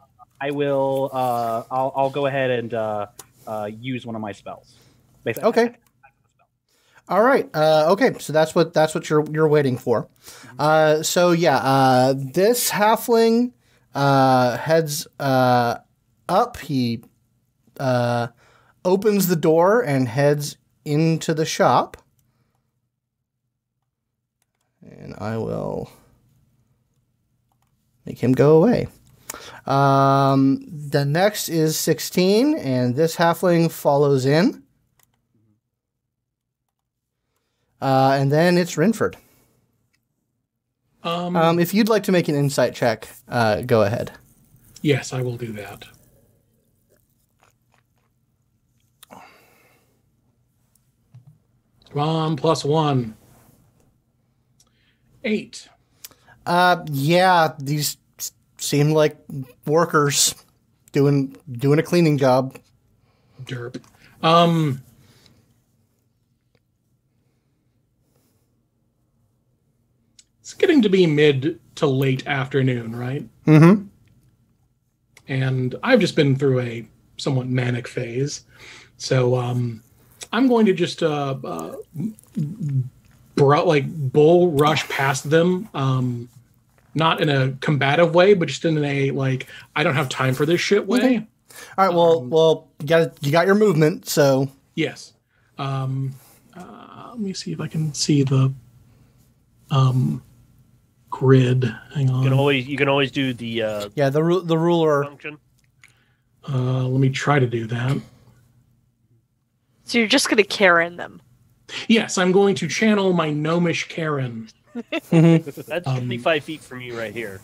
I will. I'll go ahead and use one of my spells. Basically. Okay. All right. Okay. So that's what you're waiting for. This halfling heads up. He opens the door and heads into the shop. And I will make him go away. The next is 16, and this halfling follows in. And then it's Rynford. If you'd like to make an insight check, go ahead. Yes, I will do that. Come on, +1. 8. Yeah, these seem like workers doing a cleaning job. Derp. It's getting to be mid to late afternoon, right? Mm-hmm. And I've just been through a somewhat manic phase. So I'm going to just bull rush past them. Not in a combative way, but just in a I don't have time for this shit way. Okay. All right. Well, you got your movement, so yes. Let me see if I can see the grid. Hang on. You can always do the the ruler function. Let me try to do that. So you're just going to Karen them. Yes, I'm going to channel my gnomish Karen. That's 55 feet from you right here.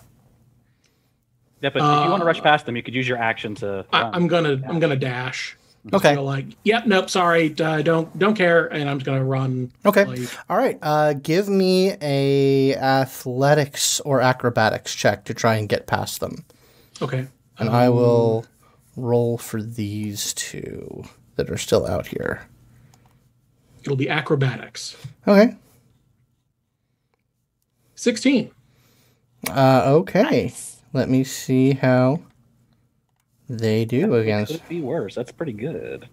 Yeah, but if you want to rush past them, you could use your action to. I'm gonna dash. Okay. Yep, nope, sorry, don't care, and I'm just gonna run. Okay. All right. Give me a athletics or acrobatics check to try and get past them. Okay. And I will roll for these two that are still out here. It'll be acrobatics. Okay. 16. Okay. Nice. Let me see how they do against. Could be worse. That's pretty good.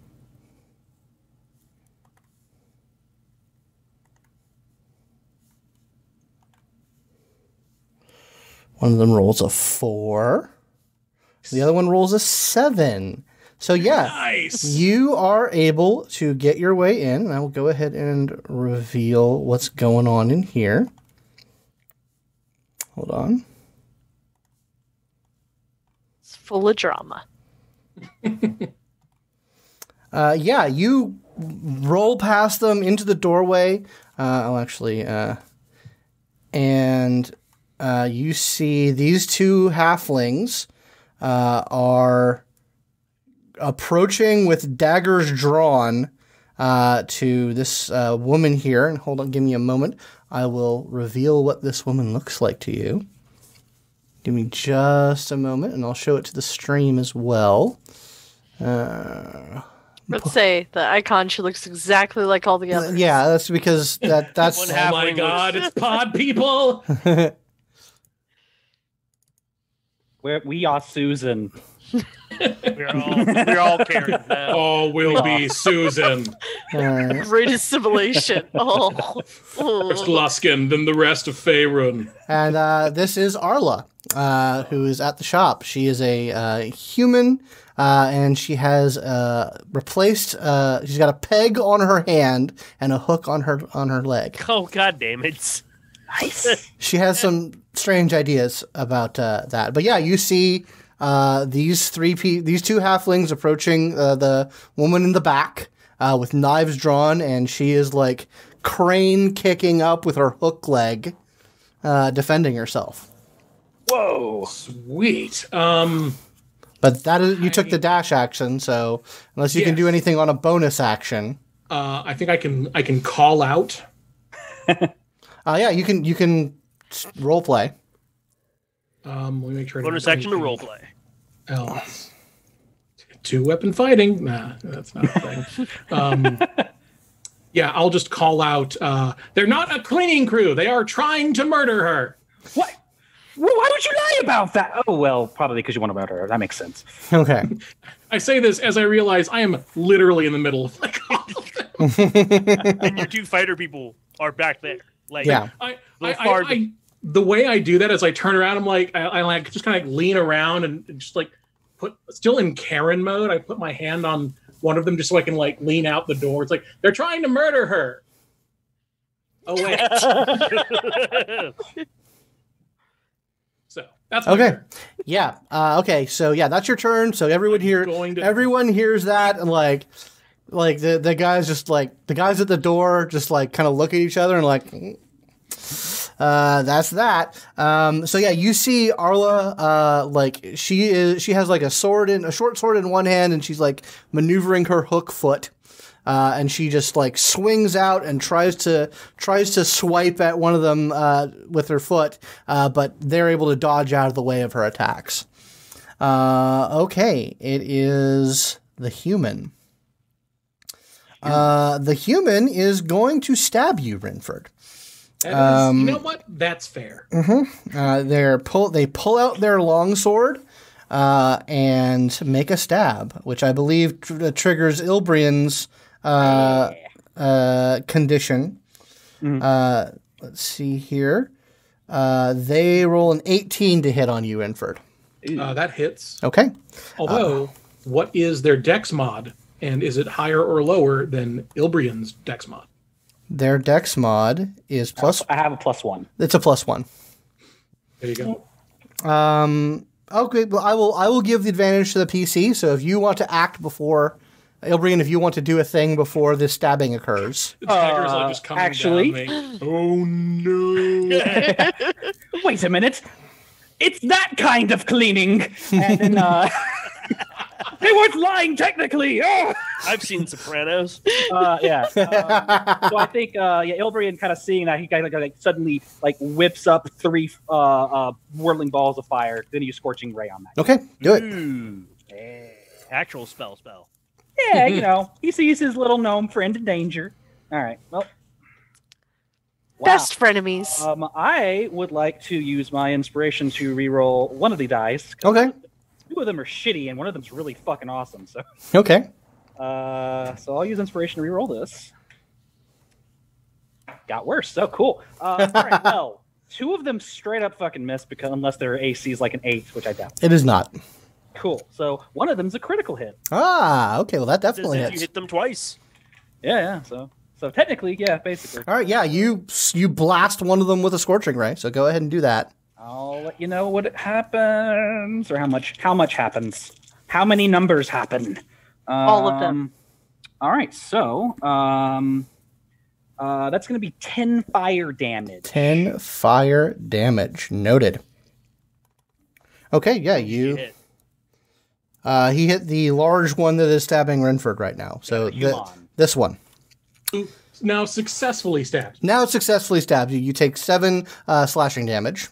One of them rolls a 4. The other one rolls a 7. So yeah, Nice. You are able to get your way in. And I will go ahead and reveal what's going on in here. Hold on. It's full of drama. You roll past them into the doorway. I'll actually and you see these two halflings are approaching with daggers drawn to this woman here. And hold on, give me a moment. I will reveal what this woman looks like to you. Give me just a moment, and I'll show it to the stream as well. Let's say the icon, she looks exactly like all the others. Yeah, that's because that's... Oh my god, it's pod people! We are Susan. We're all Karen now. Oh, we'll be Susan. Great assimilation. Oh. First Luskin, then the rest of Faerun. And this is Arla, who is at the shop. She is a human, and she has replaced. She's got a peg on her hand and a hook on her leg. Oh, god damn it! Nice. She has some strange ideas about that, but yeah, you see these two halflings approaching the woman in the back with knives drawn, and she is like crane kicking up with her hook leg, defending herself. Whoa, sweet. But that is, you took the dash action, so unless you can do anything on a bonus action, I think I can call out. yeah, you can role play. Let me make sure. Bonus action to role play. Oh, 2-weapon fighting. Nah, that's not a thing. Yeah, I'll just call out. They're not a cleaning crew. They are trying to murder her. What? Well, why would you lie about that? Oh, well, probably because you want to murder her. That makes sense. Okay. I say this as I realize I am literally in the middle of like all of them. And your two fighter people are back there. Like, Yeah. The way I do that is I turn around. I'm like, I like just kind of lean around and just like still in Karen mode. I put my hand on one of them just so I can like lean out the door. It's like they're trying to murder her. Oh wait. So that's my Okay. turn. Yeah. Okay. So yeah, that's your turn. So everyone hears that, and like the guys just like the guys at the door just like kind of look at each other and like. That's that. So yeah, you see Arla, like she has like a short sword in one hand, and she's like maneuvering her hook foot, and she just like swings out and tries to swipe at one of them with her foot, but they're able to dodge out of the way of her attacks. Okay, it is the human. The human is going to stab you, Rynford. You know what? That's fair. Mm-hmm. They pull out their longsword and make a stab, which I believe triggers Ilbreyan's condition. Mm-hmm. Let's see here. They roll an 18 to hit on you, Rynford. That hits. Okay. Although, what is their dex mod? And is it higher or lower than Ilbreyan's dex mod? Their dex mod is plus. I have a +1. It's a +1. There you go. Okay, well, I will give the advantage to the PC. So if you want to act before Ilbreyan, if you want to do a thing before this stabbing occurs, The tigers are just coming actually? down me. Oh no! Wait a minute. It's that kind of cleaning. And then, they weren't lying technically. Oh! I've seen Sopranos. Yeah. So I think Ilbreyan kind of seeing that, he kind of like suddenly like whips up 3 whirling balls of fire. Then you scorching ray on that. okay, do it. Ooh. Actual spell. Yeah, you know, he sees his little gnome friend in danger. All right. Well. Wow. Best frenemies. I would like to use my inspiration to re-roll one of the dice. Okay. 2 of them are shitty, and one of them's really fucking awesome. So, Okay. so I'll use inspiration to re-roll this. Got worse. So cool. All right. Well, 2 of them straight up fucking miss because unless their AC is like an 8, which I doubt. It is not. Cool. So one of them's a critical hit. Ah, okay. Well, that definitely You hits. hit them twice. Yeah. So technically, yeah, basically. All right. Yeah, you blast one of them with a scorching ray. So go ahead and do that. I'll let you know what happens, or how much happens. How many numbers happen? All of them. All right, so That's going to be 10 fire damage. 10 fire damage. Noted. Okay, yeah, you... Hit. He hit the large one that is stabbing Rynford right now. So this one. Now successfully stabbed. Now it successfully stabs you. You take 7 slashing damage.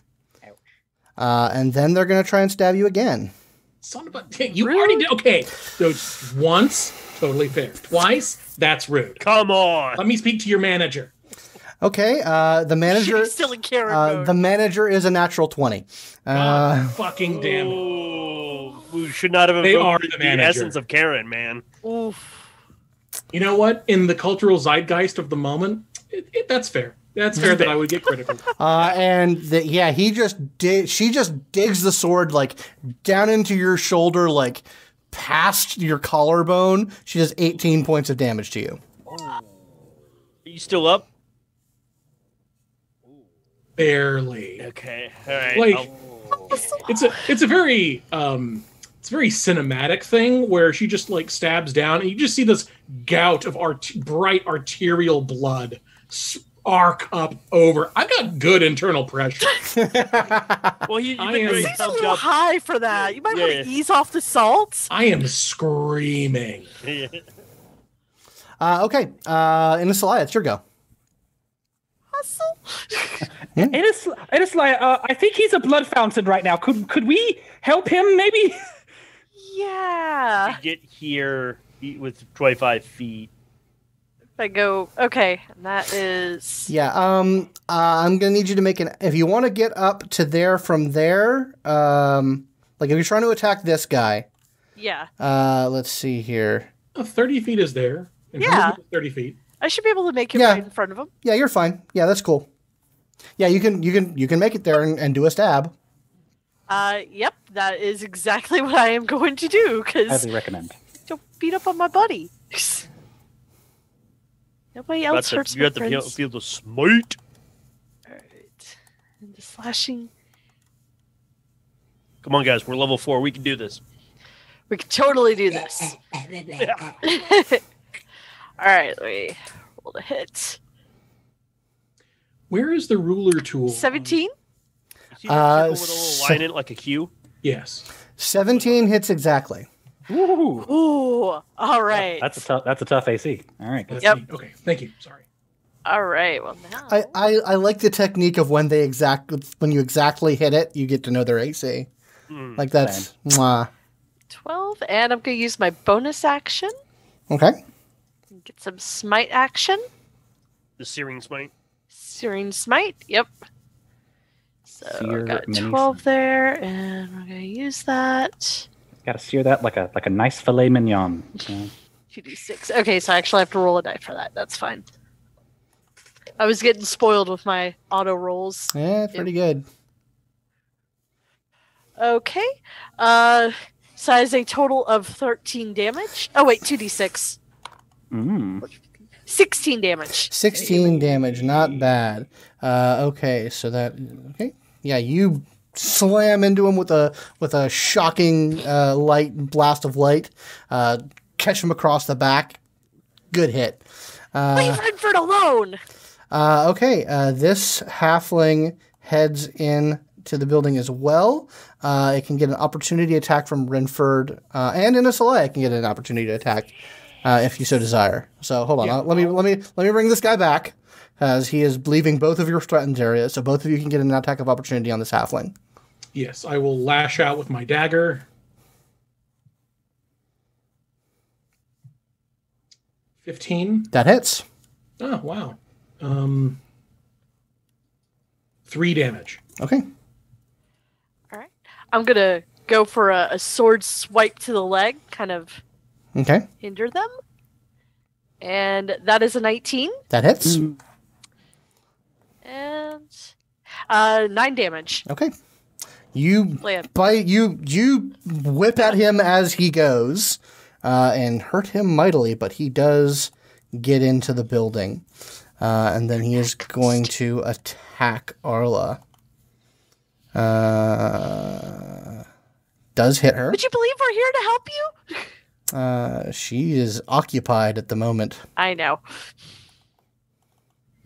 And then they're going to try and stab you again. Son of a... You already did... Okay, so once, totally fair. Twice, that's rude. Come on. Let me speak to your manager. Okay, the manager... She's still in Karen mode. the manager is a natural 20. God fucking damn it. Ooh, we should not have They are invoked the the manager. essence of Karen, man. Oof. You know what? In the cultural zeitgeist of the moment, that's fair. That's fair that I would get critical. He just she just digs the sword like down into your shoulder, like past your collarbone. She does 18 points of damage to you. Are you still up? Barely. Okay. All right. Like, it's a very cinematic thing where she just like stabs down and you just see this gout of bright arterial blood arc up over. I got good internal pressure. Well, you've I been am- very Seems a pumped little up. high for that. You might want Yeah. to ease off the salt. I am screaming. Okay, Inisalia, it's your go. Hustle. Inisalia, I think he's a blood fountain right now. Could we help him, maybe? Yeah. Get here with 25 feet. If I go, okay, and that is... Yeah, I'm gonna need you to make if you want to get up to there from there, like if you're trying to attack this guy, Yeah. let's see here. 30 feet is there. And Yeah. 30 feet. I should be able to make it Yeah. right in front of him. Yeah, you're fine. Yeah, that's cool. Yeah, you can make it there and do a stab. Yep, that is exactly what I am going to do, because Highly recommend. don't beat up on my buddy. Nobody else hurts You my have to friends. feel the smite. Alright. And the slashing. Come on, guys. We're level 4. We can do this. We can totally do this. Alright, let me roll the hit. Where is the ruler tool? 17? You see that circle with a little line in it like a Q? Yes. 17 hits exactly. Ooh, Ooh, alright. that's a tough AC. All right. That's Yep. neat. Okay, thank you. Sorry. Alright, well now... I like the technique of when you exactly hit it, you get to know their AC. Like that's mwah. 12, and I'm going to use my bonus action. Okay. Get some smite action. The searing smite. Searing smite, yep. So Sear I got mini 12 there, and we're going to use that. Got to sear that like a nice filet mignon. Yeah. 2d6. Okay, so I actually have to roll a die for that. That's fine. I was getting spoiled with my auto rolls. Yeah, it's pretty good. Okay. So that is a total of 13 damage. Oh, wait, 2d6. 16 damage. 16 damage, not bad. Okay, so okay. Yeah, you slam into him with a shocking light blast of light. Catch him across the back. Good hit. Leave Rynford alone! Okay, this halfling heads in to the building as well. It can get an opportunity attack from Rynford, and Inisalia can get an opportunity to attack if you so desire. So hold on, Yeah. let me bring this guy back, as he is leaving both of your threatened areas, so both of you can get an attack of opportunity on this halfling. Yes, I will lash out with my dagger. 15. That hits. Oh, wow. 3 damage. Okay. All right. I'm going to go for a sword swipe to the leg, kind of Okay. hinder them. And that is a 19. That hits. And 9 damage. Okay. You Land. you whip at him as he goes, and hurt him mightily, but he does get into the building, and then he is going to attack Arla. Does hit her. Would you believe we're here to help you? She is occupied at the moment. I know.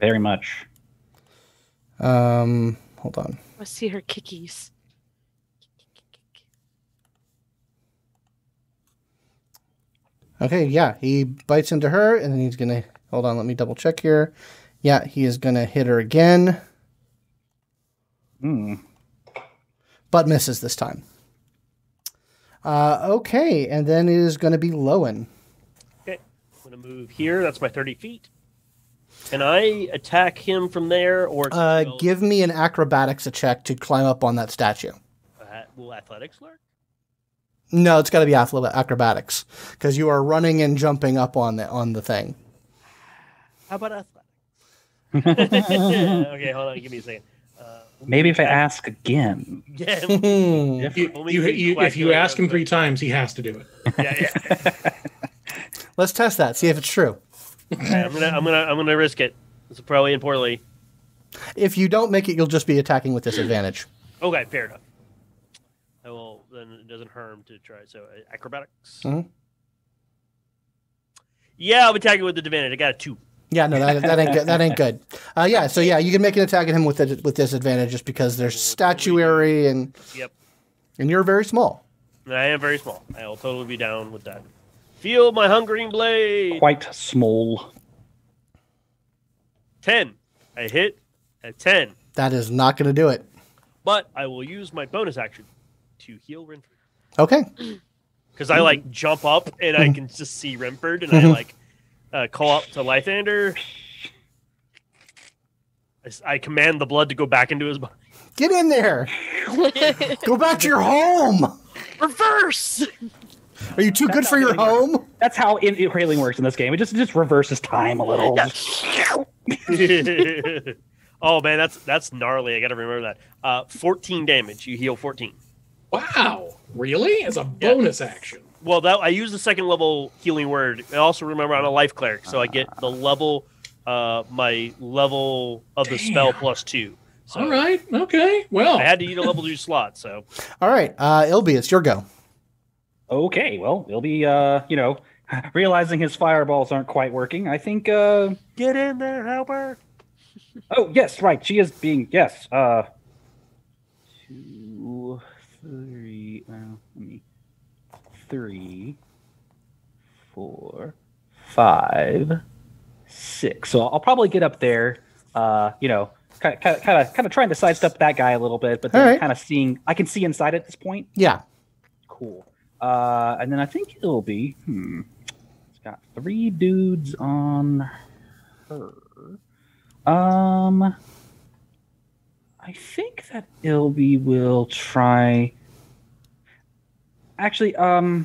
Very much. Hold on. Let's see her kickies. Okay, yeah, he bites into her, and then he's gonna... Hold on, let me double check here. Yeah, he is gonna hit her again. But misses this time. Okay, and then it is gonna be Lowin. Okay, I'm gonna move here. That's my 30 feet. Can I attack him from there, or give me an acrobatics check to climb up on that statue. Will athletics work? No, it's got to be acrobatics because you are running and jumping up on the thing. How about athletics? Okay, hold on. Give me a second. Maybe if I ask again. Yeah. If you ask him 3 times, he has to do it. Yeah. Let's test that. See if it's true. Okay, I'm gonna risk it. It's probably and poorly. If you don't make it, you'll just be attacking with disadvantage. Okay, fair enough. I will. Then it doesn't harm to try. So acrobatics. Mm-hmm. Yeah, I'll be attacking with the advantage. I got a 2. Yeah, no, that ain't good. That ain't good. Yeah, so yeah, you can make an attack at him with disadvantage just because there's statuary and you're very small. I am very small. I'll totally be down with that. Feel my hungering blade. Quite small. 10. I hit at 10. That is not going to do it. But I will use my bonus action to heal Rynford. Okay. Because I jump up and I can just see Rynford and I call up to Lythander. I command the blood to go back into his body. Get in there. Go back to your home. Reverse. Are you too good for your home? That's how healing works in this game. It just reverses time a little. Oh man, that's gnarly. I got to remember that. 14 damage. You heal 14. Wow, really? As a bonus action? Well, I use the second level healing word. I also remember I'm a life cleric, so I get the level, my level of the spell +2. So all right. Okay. Well, I had to eat a level 2 slot. So all right, Ilby, it's your go. Okay, well, he'll be, realizing his fireballs aren't quite working. I think, get in there, helper. Oh, yes, right. She is being, yes. 2, 3, 3, 4, 5, 6. So I'll probably get up there, kind of trying to sidestep that guy a little bit, but then kind of seeing, I can see inside at this point. Yeah. Cool. And then I think it'll be, it's got 3 dudes on her. I think that Ilby will try. Actually, I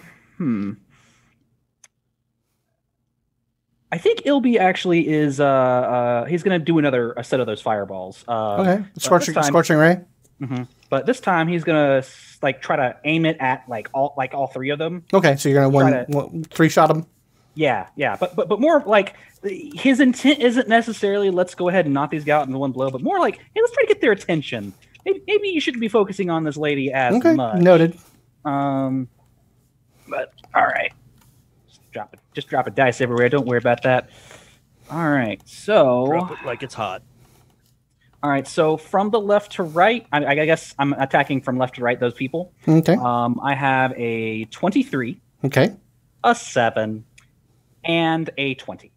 think Ilby actually is. He's going to do a set of those fireballs. Okay, scorching ray. Mm-hmm. But this time he's going to try to aim it at all 3 of them. Okay, so you're going to 3-shot them. Yeah, but more like his intent isn't necessarily let's go ahead and knock these out in one blow, but more like, hey, let's try to get their attention. Maybe you shouldn't be focusing on this lady as much. Noted. But all right, just drop a dice everywhere. Don't worry about that. All right, so drop it like it's hot. All right, so from the left to right, I guess I'm attacking from left to right. Those people. Okay. I have a 23. Okay. A 7. And a 20.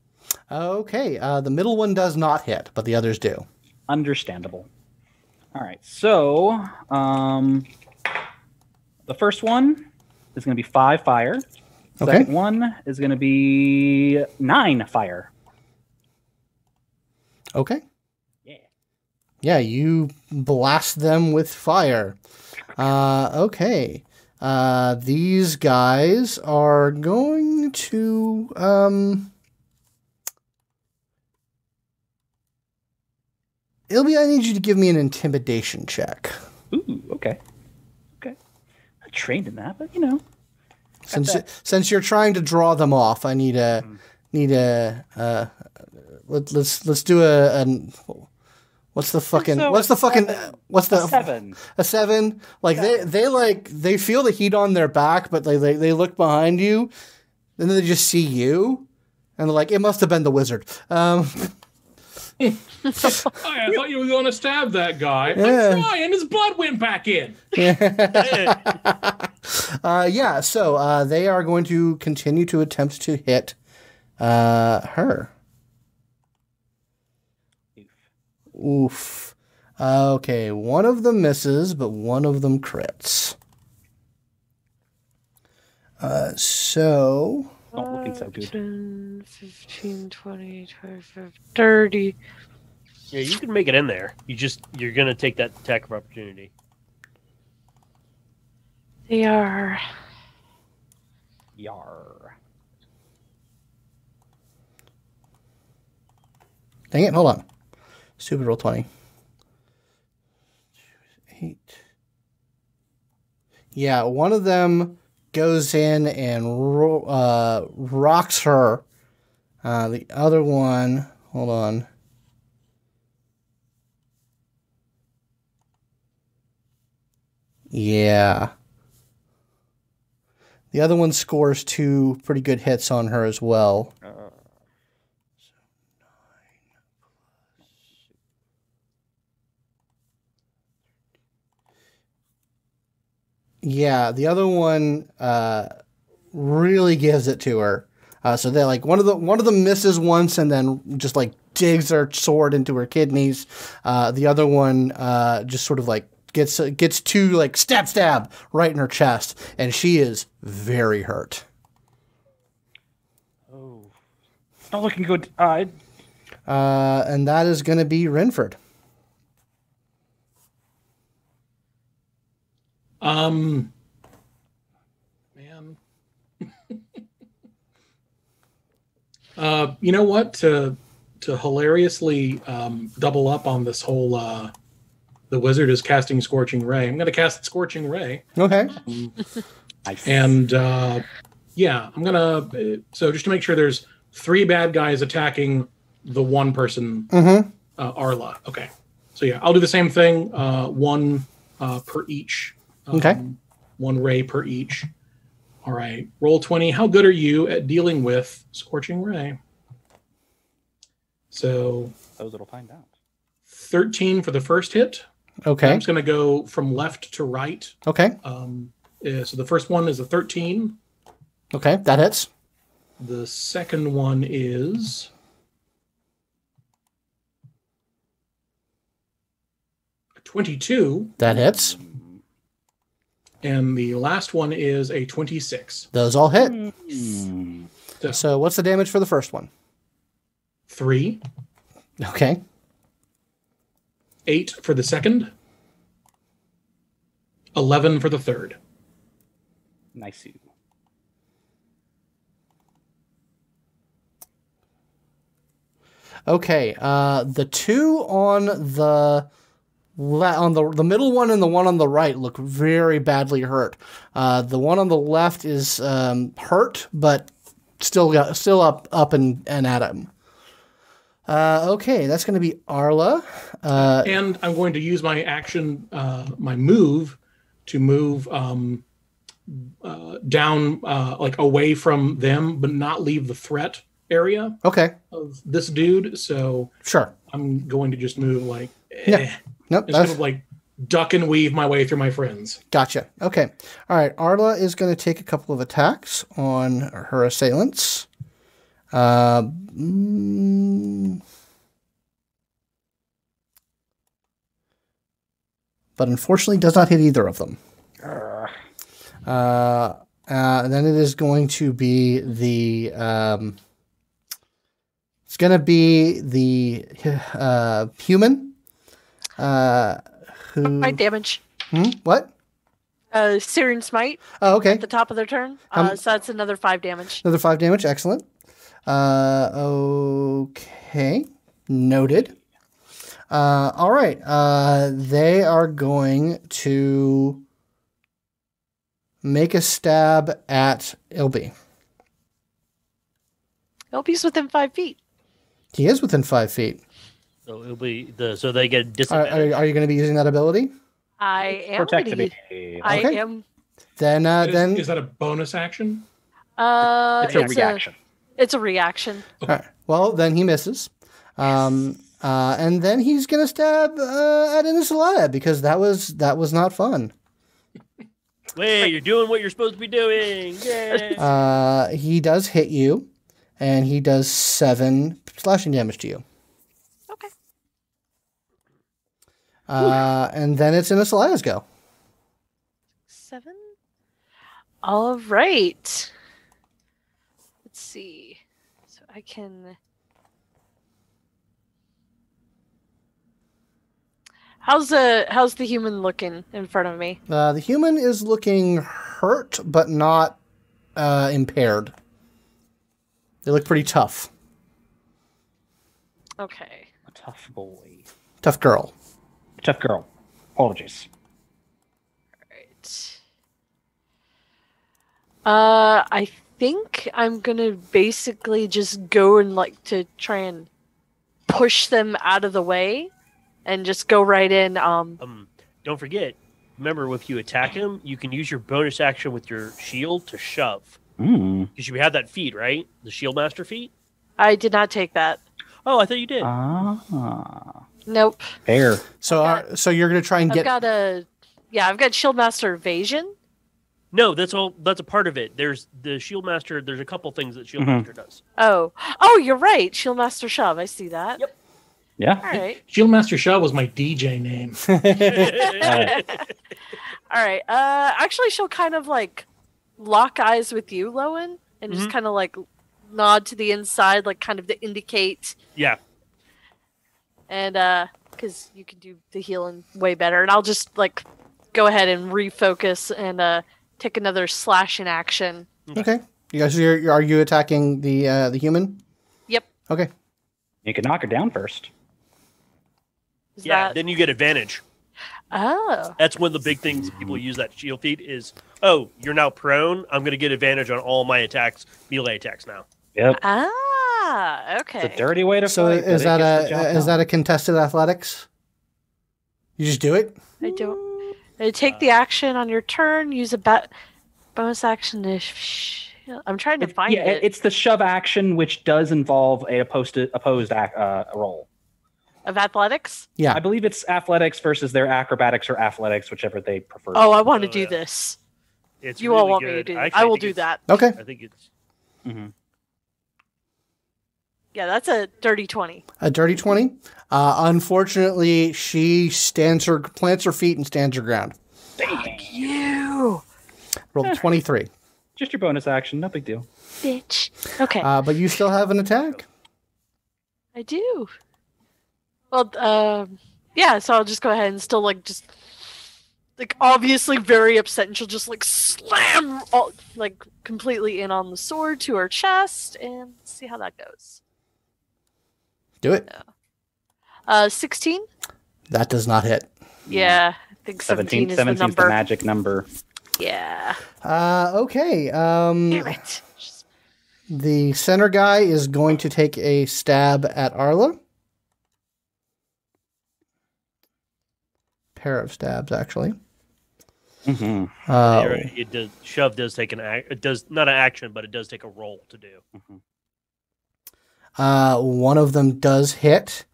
Okay, the middle one does not hit, but the others do. Understandable. All right, so the first one is going to be 5 fire. The second one is going to be 9 fire. Okay. Yeah, you blast them with fire. Okay. These guys are going to Ilby, I need you to give me an intimidation check. Ooh, okay. Not trained in that, but Since you're trying to draw them off, I need a let's do a what's the 7. A 7? Like 7. They feel the heat on their back, but they look behind you, and then they just see you, and they're like, it must have been the wizard. I thought you were going to stab that guy. Yeah. I'm trying. His blood went back in. Yeah, so they are going to continue to attempt to hit her. Oof. Okay, one of them misses, but one of them crits. So... Not looking so good. 10, 15, 20, 25, 30. Yeah, you can make it in there. You're gonna take that attack of opportunity. They are... Yar. Dang it, hold on. Stupid roll 20. 8. Yeah, one of them goes in and rocks her. The other one, hold on. Yeah. The other one scores 2 pretty good hits on her as well. Yeah, the other one really gives it to her. So they like one of them misses once and then just like digs their sword into her kidneys. The other one just sort of like gets 2 like stab right in her chest, and she is very hurt. Oh, it's not looking good. And that is going to be Rynford. Man. You know what? To hilariously double up on this whole the wizard is casting Scorching Ray. I'm going to cast Scorching Ray. Okay. Nice. And yeah, I'm going to... So just to make sure, there's 3 bad guys attacking the one person, Arla. Okay. So yeah, I'll do the same thing. 1 per each. Okay. 1 ray per each. All right. Roll 20. How good are you at dealing with Scorching Ray? So... Those that'll find out. 13 for the first hit. Okay. I'm just going to go from left to right. Okay. So the first one is a 13. Okay, that hits. The second one is a 22. That hits. And the last one is a 26. Those all hit. So So what's the damage for the first one? 3. Okay. 8 for the second. 11 for the third. Nice. Okay. The 2 on the middle one and the one on the right look very badly hurt. The one on the left is hurt, but still up and at him. Okay, that's going to be Arla. And I'm going to use my action, my move, to move down, like away from them, but not leave the threat area of this dude. So Sure. I'm going to just move like, Nope. instead of like duck and weave my way through my friends. Gotcha. Okay. All right. Arla is going to take a couple of attacks on her assailants. But unfortunately does not hit either of them. And then it is going to be the human who 5 damage. What? Searing Smite Oh, okay. at the top of their turn. So that's another 5 damage. Another 5 damage. Excellent. Okay. Noted. All right. They are going to make a stab at Ilby. Ilby's within 5 feet. He is within 5 feet. So it'll be so they get disadvantage. Are you going to be using that ability? I am. Protected. I Okay. am. Then Is that a bonus action? It's a reaction. It's a reaction. all right. Well, then he misses. And then he's gonna stab at Inisalia because that was not fun. Wait, you're doing what you're supposed to be doing. Yay! He does hit you, and he does 7 slashing damage to you. Okay. And then it's Inisalia's go. 7. All right. Let's see. So I can. How's the human looking in front of me? The human is looking hurt, but not impaired. They look pretty tough. Okay. A tough boy. Tough girl. Tough girl. Apologies. Right. I think I'm gonna basically just go and like to try and push them out of the way, and just go right in. Don't forget. Remember, if you attack him, you can use your bonus action with your shield to shove. Because you have that feat, right? The shield master feat. I did not take that. Oh, I thought you did. Nope. Fair. So you're gonna try and get. I've got shield master evasion. No, that's all. That's a part of it. There's the shield master. There's a couple things that shield master does. Oh, you're right. Shield master shove. I see that. Yep. Yeah. All right. Shieldmaster Shaw was my DJ name. All right. Actually, she'll kind of like lock eyes with you, Lowin, and just kind of like nod to the inside, like kind of to indicate. Yeah. And because you can do the healing way better, and I'll just like go ahead and refocus and take another slash in action. Okay. You guys, are you attacking the human? Yep. Okay. You can knock her down first. Then you get advantage. Oh. That's one of the big things people use that shield feat is, you're now prone. I'm going to get advantage on all my attacks, melee attacks now. Yep. Okay. It's a dirty way to So fight. is that a contested athletics? You just do it? I don't. I take the action on your turn. Use a bonus action to. I'm trying to find it. It's the shove action, which does involve a opposed roll. Of athletics? Yeah. I believe it's athletics versus their acrobatics or athletics, whichever they prefer. Oh, I want to do this. It's you really all want good. me to do Actually, I will do that. Okay. I think it's... Yeah, that's a dirty 20. A dirty 20. Unfortunately, she plants her feet and stands her ground. You Rolled 23. Just your bonus action, no big deal. bitch. Okay. But you still have an attack. I do. Well, yeah, so I'll just go ahead and still, obviously very upset, and she'll just, slam, completely in on the sword to her chest, and see how that goes. Do it. 16? That does not hit. Yeah, I think 17 is the 17's number. the magic number. Yeah. Okay. Damn it. The center guy is going to take a stab at Arla. Pair of stabs, actually. It does. Shove does take it does not an action, but it does take a roll to do. One of them does hit,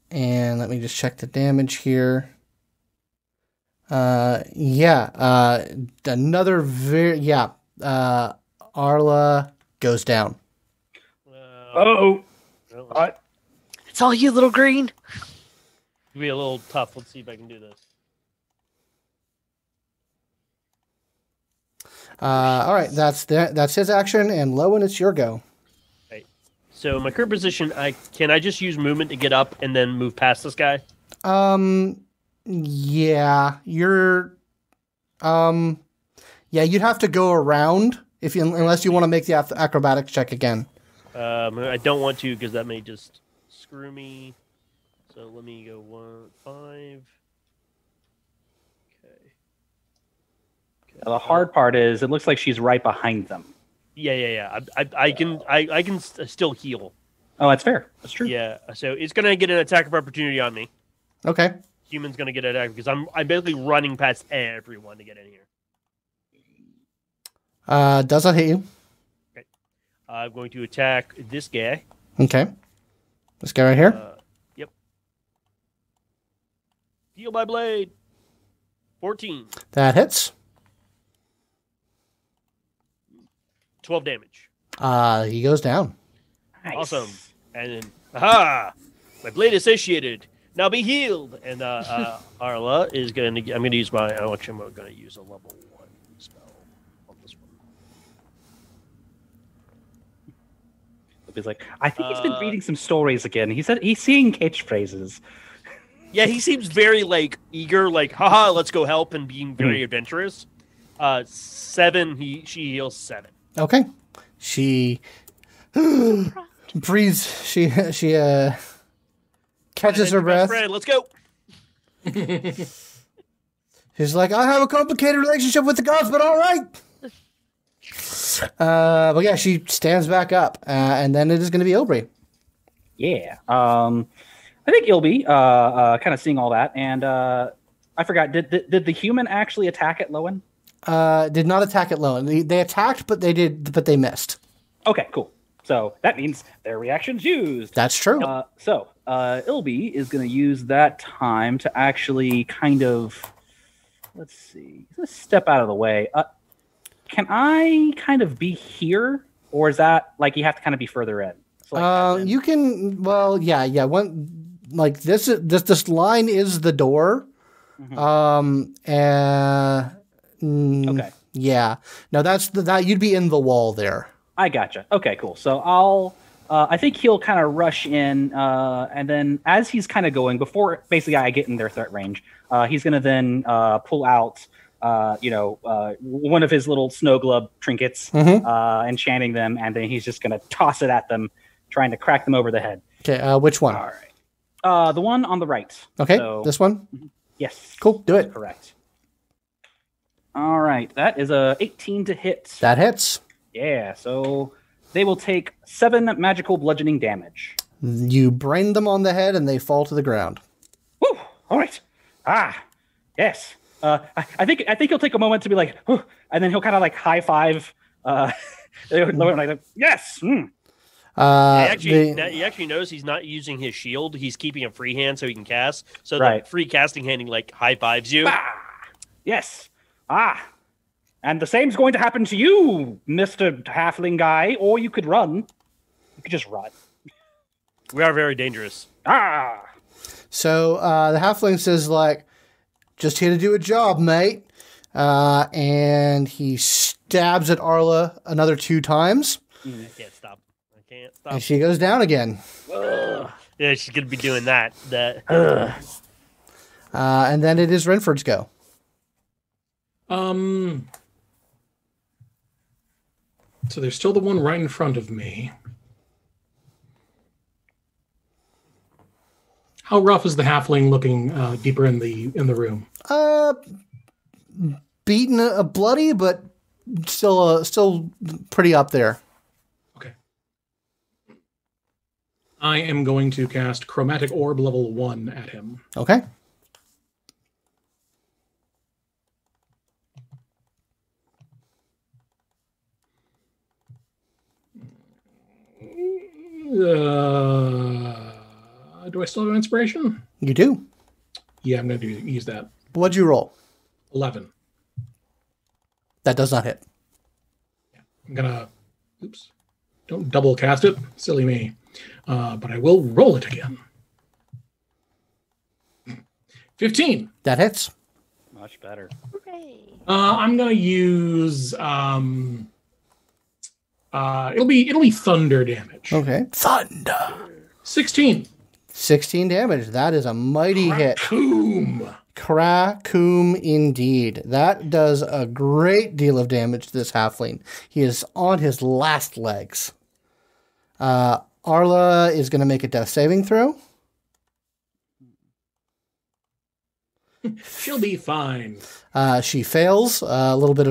and let me just check the damage here. Arla goes down. It's all you, little green. It'll be a little tough. Let's see if I can do this. All right, that's his action, and Lowin, it's your go. Right. So my current position, can I just use movement to get up and then move past this guy? Yeah, you'd have to go around unless you want to make the acrobatics check again. I don't want to because that may just screw me. So let me go 5. Okay. Now, the hard part is it looks like she's right behind them. Yeah. I can still heal. Oh, that's fair. That's true. Yeah. So it's gonna get an attack of opportunity on me. Okay. Human's gonna get an attack because I'm basically running past everyone to get in here. Does not hit you. Okay. I'm going to attack this guy. Okay. This guy right here? Heal my blade. 14. That hits. 12 damage. He goes down. Nice. Awesome. And then, aha! My blade is satiated. Now be healed. And Arla is going to. I'm going to use my. Actually, I'm going to use a level 1 spell on this one. He's like, I think he's been reading some stories again. He said he's seeing catchphrases. Yeah, he seems very eager, haha, let's go help, and being very adventurous. 7. She heals 7. Okay. She breathes. She catches her breath. Friend, let's go. She's like, I have a complicated relationship with the gods, but all right. But yeah, she stands back up, and then it is going to be Ilbreyan. Yeah. I think Ilby, kind of seeing all that, and I forgot. Did the human actually attack at Lowin? Did not attack at Lowin. They attacked, but they missed. Okay, cool. So that means their reaction's used. That's true. So Ilby is going to use that time to actually kind of, let's see, he's going to step out of the way. Can I kind of be here, or is that you have to kind of be further in? So, you can. Well, yeah. This line is the door. Mm-hmm. Okay. Yeah. No, that you'd be in the wall there. I gotcha. Okay, cool. So I think he'll kind of rush in, and then as he's kind of going, before basically I get in their threat range, he's going to then pull out, one of his little snow globe trinkets, enchanting them, and then he's just going to toss it at them, trying to crack them over the head. Okay, which one? All right. The one on the right. Okay, so, this one? Yes. Cool, do it. Correct. All right, that is a 18 to hit. That hits. Yeah, so they will take 7 magical bludgeoning damage. You brain them on the head and they fall to the ground. Woo! All right. Yes. I think he'll take a moment to be like, whew, and then he'll kind of high five. Yes. Mm. He actually knows he's not using his shield. He's keeping a free hand so he can cast. So the free casting handing high fives you. Yes. And the same's going to happen to you, Mr. Halfling guy, or you could run. You could just run. We are very dangerous. So the halfling says, just here to do a job, mate. And he stabs at Arla another 2 times. I can't stop. And she goes down again. Yeah, she's going to be doing that. And then it is Rynford's go. So there's still the one right in front of me. How rough is the halfling looking deeper in the room? Beaten, bloody, but still pretty up there. Okay. I am going to cast Chromatic Orb level 1 at him. Okay. Do I still have inspiration? You do. Yeah, I'm going to use that. What'd you roll? 11. That does not hit. Yeah, I'm going to... Oops. Don't double cast it. Silly me. But I will roll it again. 15. That hits. Much better. I'm going to use... it'll be thunder damage. Okay. Thunder. 16. 16 damage. That is a mighty hit. Krakoom indeed. That does a great deal of damage to this halfling. He is on his last legs. Arla is going to make a death saving throw. She'll be fine. She fails. A little bit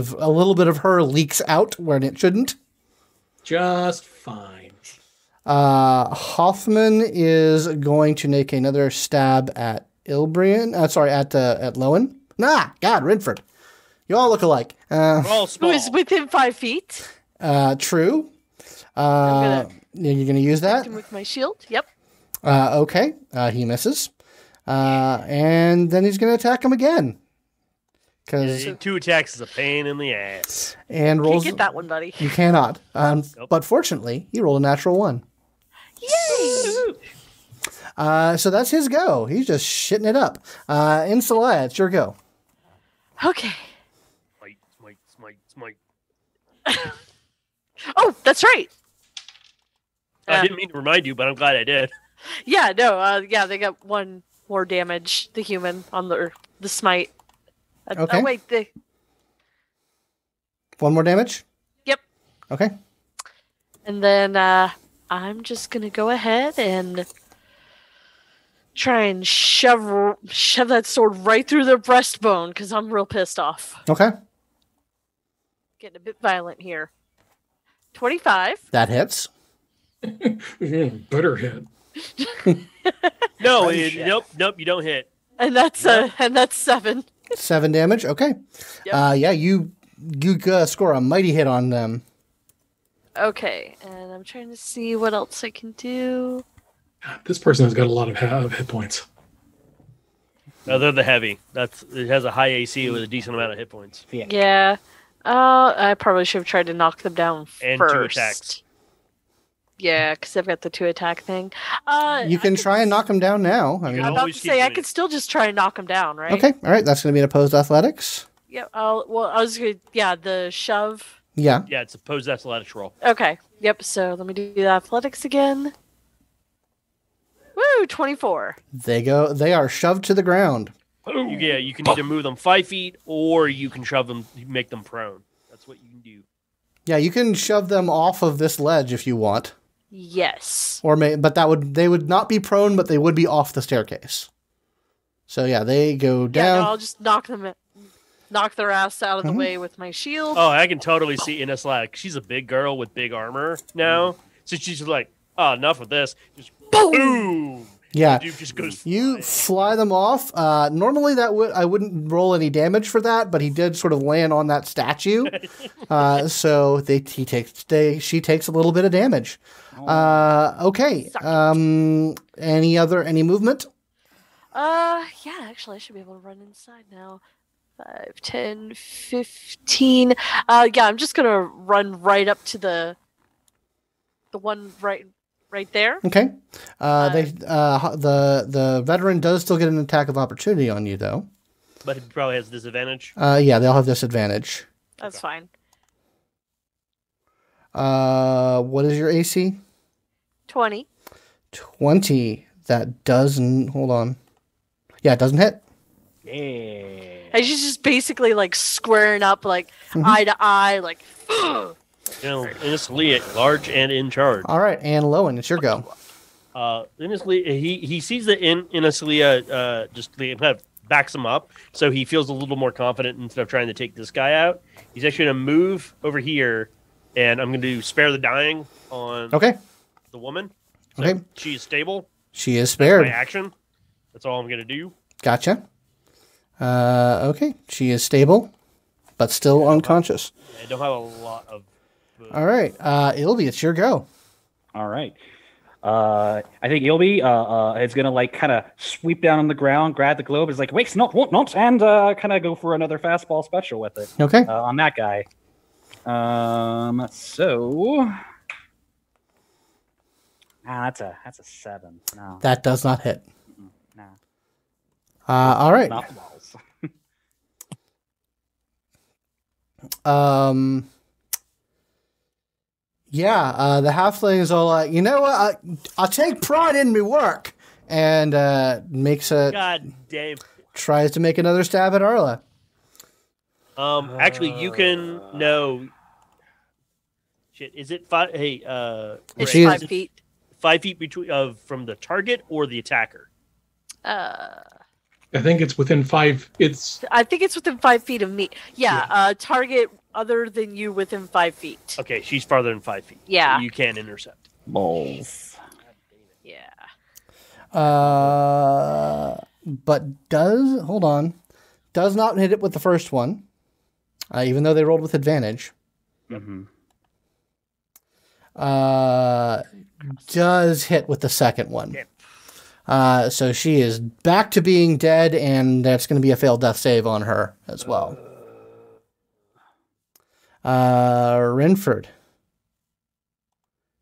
of her leaks out when it shouldn't. Just fine. Hoffman is going to make another stab at Ilbreyan. At Lowin. God, Rynford. You all look alike. Who is within 5 feet? True. You're going to use that? With my shield. Yep. Okay. He misses. And then he's going to attack him again. Because 2 attacks is a pain in the ass. And rolls. Can't get that one, buddy. You cannot. Nope. But fortunately, he rolled a natural 1. Yay! So that's his go. He's just shitting it up. Inisalia, it's your go. Okay. Smite. Oh, that's right. I didn't mean to remind you, but I'm glad I did. Yeah, no, they got 1 more damage, the human, on the smite. Okay. Wait, 1 more damage? Yep. Okay. And then I'm just going to go ahead and try and shove that sword right through their breastbone, because I'm real pissed off. Okay. Getting a bit violent here. 25. That hits. Better hit. No, nope, you don't hit. And that's 7. 7 damage. Okay. Yep. Yeah, you score a mighty hit on them. Okay, and I'm trying to see what else I can do. This person has got a lot of hit points. No, they're the heavy. It has a high AC with a decent amount of hit points. Yeah. I probably should have tried to knock them down And first. 2 attacks. Yeah, because I've got the 2 attack thing. You can try and knock him down now. I You mean, can I'm about always to keep say I doing could it. still just try and knock him down, right? okay. All right. That's going to be an opposed athletics. Yep. I was gonna. Yeah, the shove. Yeah. Yeah, it's a opposed athletics roll. Okay. Yep. So let me do the athletics again. Woo! 24. They are shoved to the ground. You can either move them 5 feet or you can shove them, make them prone. That's what you can do. Yeah, you can shove them off of this ledge if you want. Yes. But they would not be prone, but they would be off the staircase. So yeah, they go down. Yeah. No, I'll just knock their ass out of the way with my shield. Oh, I can totally see Inisalia. She's a big girl with big armor now. So she's just like, oh, enough of this. Just boom! Yeah. Dude just goes You fly them off. Normally I wouldn't roll any damage for that, but he did sort of land on that statue. So she takes a little bit of damage. Okay. Any movement? Yeah, actually I should be able to run inside now. 5, 10, 15. Yeah, I'm just gonna run right up to the one right there. Okay. The veteran does still get an attack of opportunity on you, though. But it probably has disadvantage. Yeah, they'll have disadvantage. That's fine. What is your AC? 20. 20. That doesn't. Hold on. Yeah, it doesn't hit. Yeah. And she's just basically like squaring up, like eye to eye, like. Inisalia, large and in charge. All right, and Lowin, it's your go. Inisalia, he sees that Inisalia just kind of backs him up, so he feels a little more confident instead of trying to take this guy out. He's actually going to move over here, and I'm going to spare the dying on the woman. So Okay. She is stable. She is spared. My action. That's all I'm going to do. Gotcha. Okay, she is stable, but still unconscious. I don't have a lot of... All right, Ilby, it's your go. All right. I think Ilby is going to like kind of sweep down on the ground, grab the globe, is like, wait, not, and kind of go for another fastball special with it. Okay. On that guy. So... that's a 7. No. That does not hit. No. All right. Not the walls. Yeah, the halfling is all like, you know what? I take pride in me work, and makes a God damn. tries to make another stab at Arla. Actually, you can know. Shit, is it 5? Hey, It's She is- 5 feet. 5 feet between from the target or the attacker? I think it's within 5. I think it's within 5 feet of me. Yeah, target other than you within 5 feet. Okay, she's farther than 5 feet. Yeah. So you can intercept. Balls. Yeah. But does not hit it with the first one, even though they rolled with advantage. Mm-hmm. Does hit with the second one. Yep. So she is back to being dead, and that's going to be a failed death save on her as well. Rynford.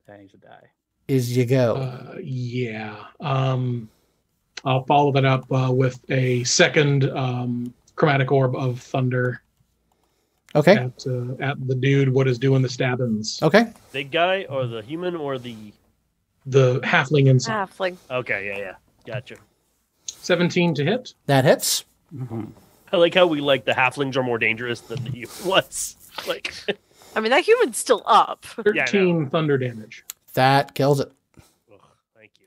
I need to die. Is you go. Yeah. I'll follow that up with a second chromatic orb of thunder. Okay. At the dude what is doing the stabbings. Okay. Big guy or the human or the halfling inside. Halfling. Okay, yeah. Gotcha. 17 to hit. That hits. Mm-hmm. I like how we like the halflings are more dangerous than the human was. Like I mean, that human's still up. 13 thunder damage. That kills it. ugh, thank you.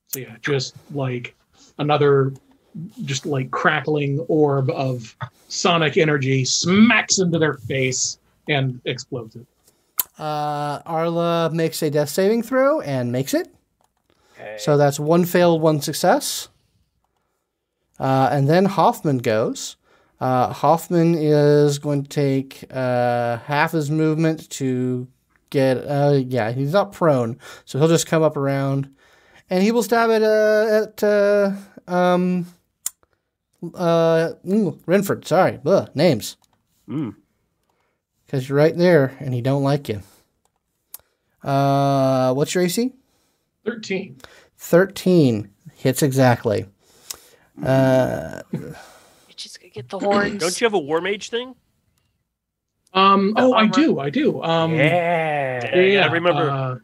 So yeah, just like another just like crackling orb of sonic energy smacks into their face and explodes it. Arla makes a death saving throw and makes it. Okay. So that's 1 failed, 1 success. And then Hoffman goes. Hoffman is going to take half his movement to get... yeah, he's not prone, so he'll just come up around. And he will stab at Rynford. Sorry. Ugh, names. Because you're right there, and he don't like you. What's your AC? 13. 13. Hits exactly. You just gotta get the horns. Don't you have a war mage thing? I armor. do. Yeah. Yeah, I remember.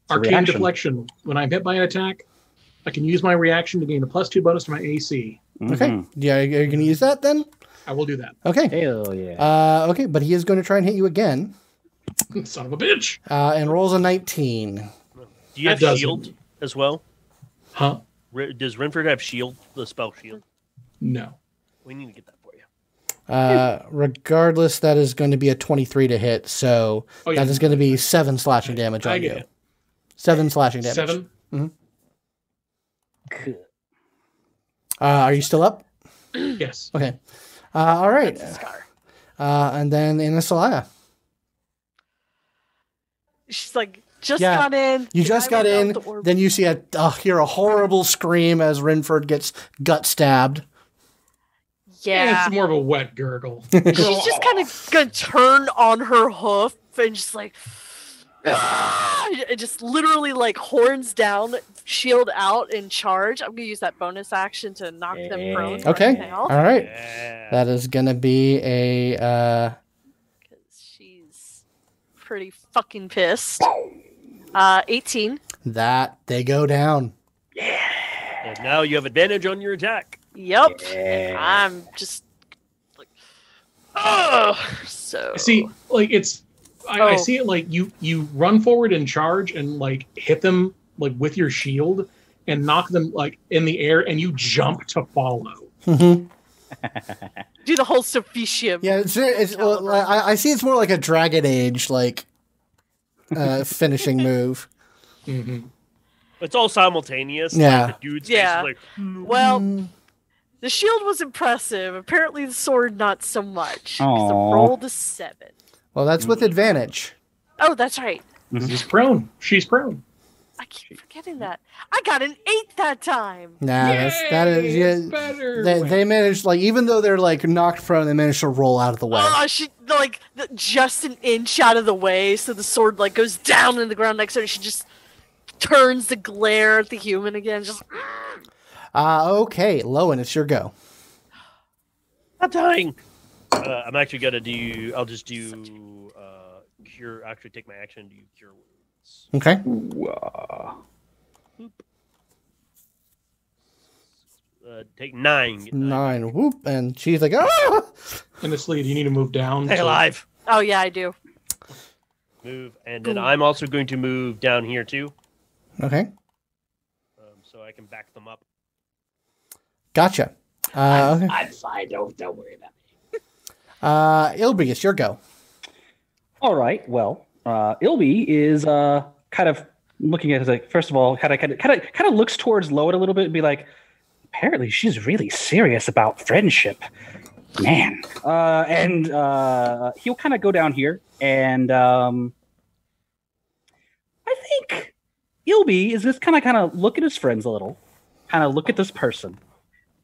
Arcane reaction. deflection. When I'm hit by an attack, I can use my reaction to gain a +2 bonus to my AC. Okay. Yeah, are you going to use that then? I will do that. Okay. Hell yeah. Okay, but he is going to try and hit you again. Son of a bitch. And rolls a 19. Do you have That doesn't. shield as well? Huh? Does Rynford have shield? The spell shield? No. We need to get that for you. Regardless, that is going to be a 23 to hit, so that is going to be 7 slashing damage I on get you. it. 7 slashing damage. 7? Are you still up? Yes. Okay. All right. Scar. And then Inisalia. She's like, just Yeah, got in. You just got in, then you see hear a horrible scream as Rynford gets gut stabbed. Yeah. It's more of a wet gurgle. She's just kind of gonna turn on her hoof and just like, it just literally like horns down, shield out, and charge. I'm gonna use that bonus action to knock them prone. Okay. Right now. All right. Yeah. That is going to be a... 'Cause she's pretty fucking pissed. 18. that they go down. And now you have advantage on your attack. Yep. Yeah. I'm just like, oh. So See, like I Oh. see it like you run forward and charge and like hit them like with your shield and knock them like in the air and you jump to follow. Mhm. do the whole Sophicia. Yeah, it's I see it's more like a Dragon Age like finishing move. Mm-hmm. It's all simultaneous. Yeah. Like the dude's Yeah. face is like, Well, the shield was impressive. Apparently, the sword not so much. 'Cause I Aw. rolled a 7. Well, that's with advantage. Oh, that's right. She's prone. She's prone. I keep forgetting that. I got an 8 that time. Nah, that is yeah, better. they managed like even though they're like knocked prone, they managed to roll out of the way. Oh, she like just an inch out of the way, so the sword like goes down in the ground next to her. And she just turns to glare at the human again. Just Okay, Lowin, it's your go. I'm dying. I'm actually gonna do. I'll just do cure. Actually, take my action and do cure wounds. Okay. Take 9. 9. Whoop, and she's like, ah! In this lead, you need to move down. Stay alive. oh yeah, I do. Move, and then I'm also going to move down here too, Okay, so I can back them up. gotcha. Okay. I'm fine. Don't worry about me. Ilbreyan, it's your go. All right. Well, Ilby is kind of looking at it like, first of all, kind of looks towards Lowin a little bit and be like, apparently she's really serious about friendship, man. And he'll kind of go down here and I think Ilby is just kind of look at his friends a little, kind of look at this person,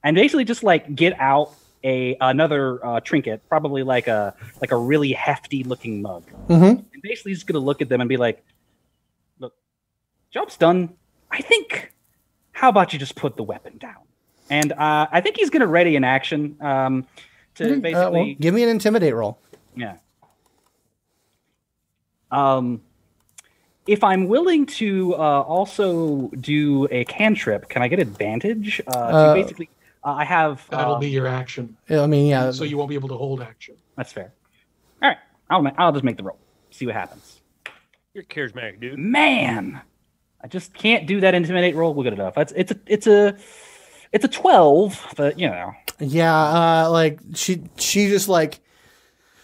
and basically just like get out another trinket, probably like a really hefty looking mug. And basically he's gonna look at them and be like, "Look, job's done. I think. How about you just put the weapon down?" And I think he's gonna ready an action to basically well, give me an intimidate roll. Yeah. If I'm willing to also do a cantrip, can I get advantage? Basically, I have. That'll be your action. I mean, yeah. So you won't be able to hold action. That's fair. All right, I'll just make the roll. See what happens. You're charismatic, dude. Man, I just can't do that intimidate roll good enough. It's a 12, but you know. Yeah, like she just like.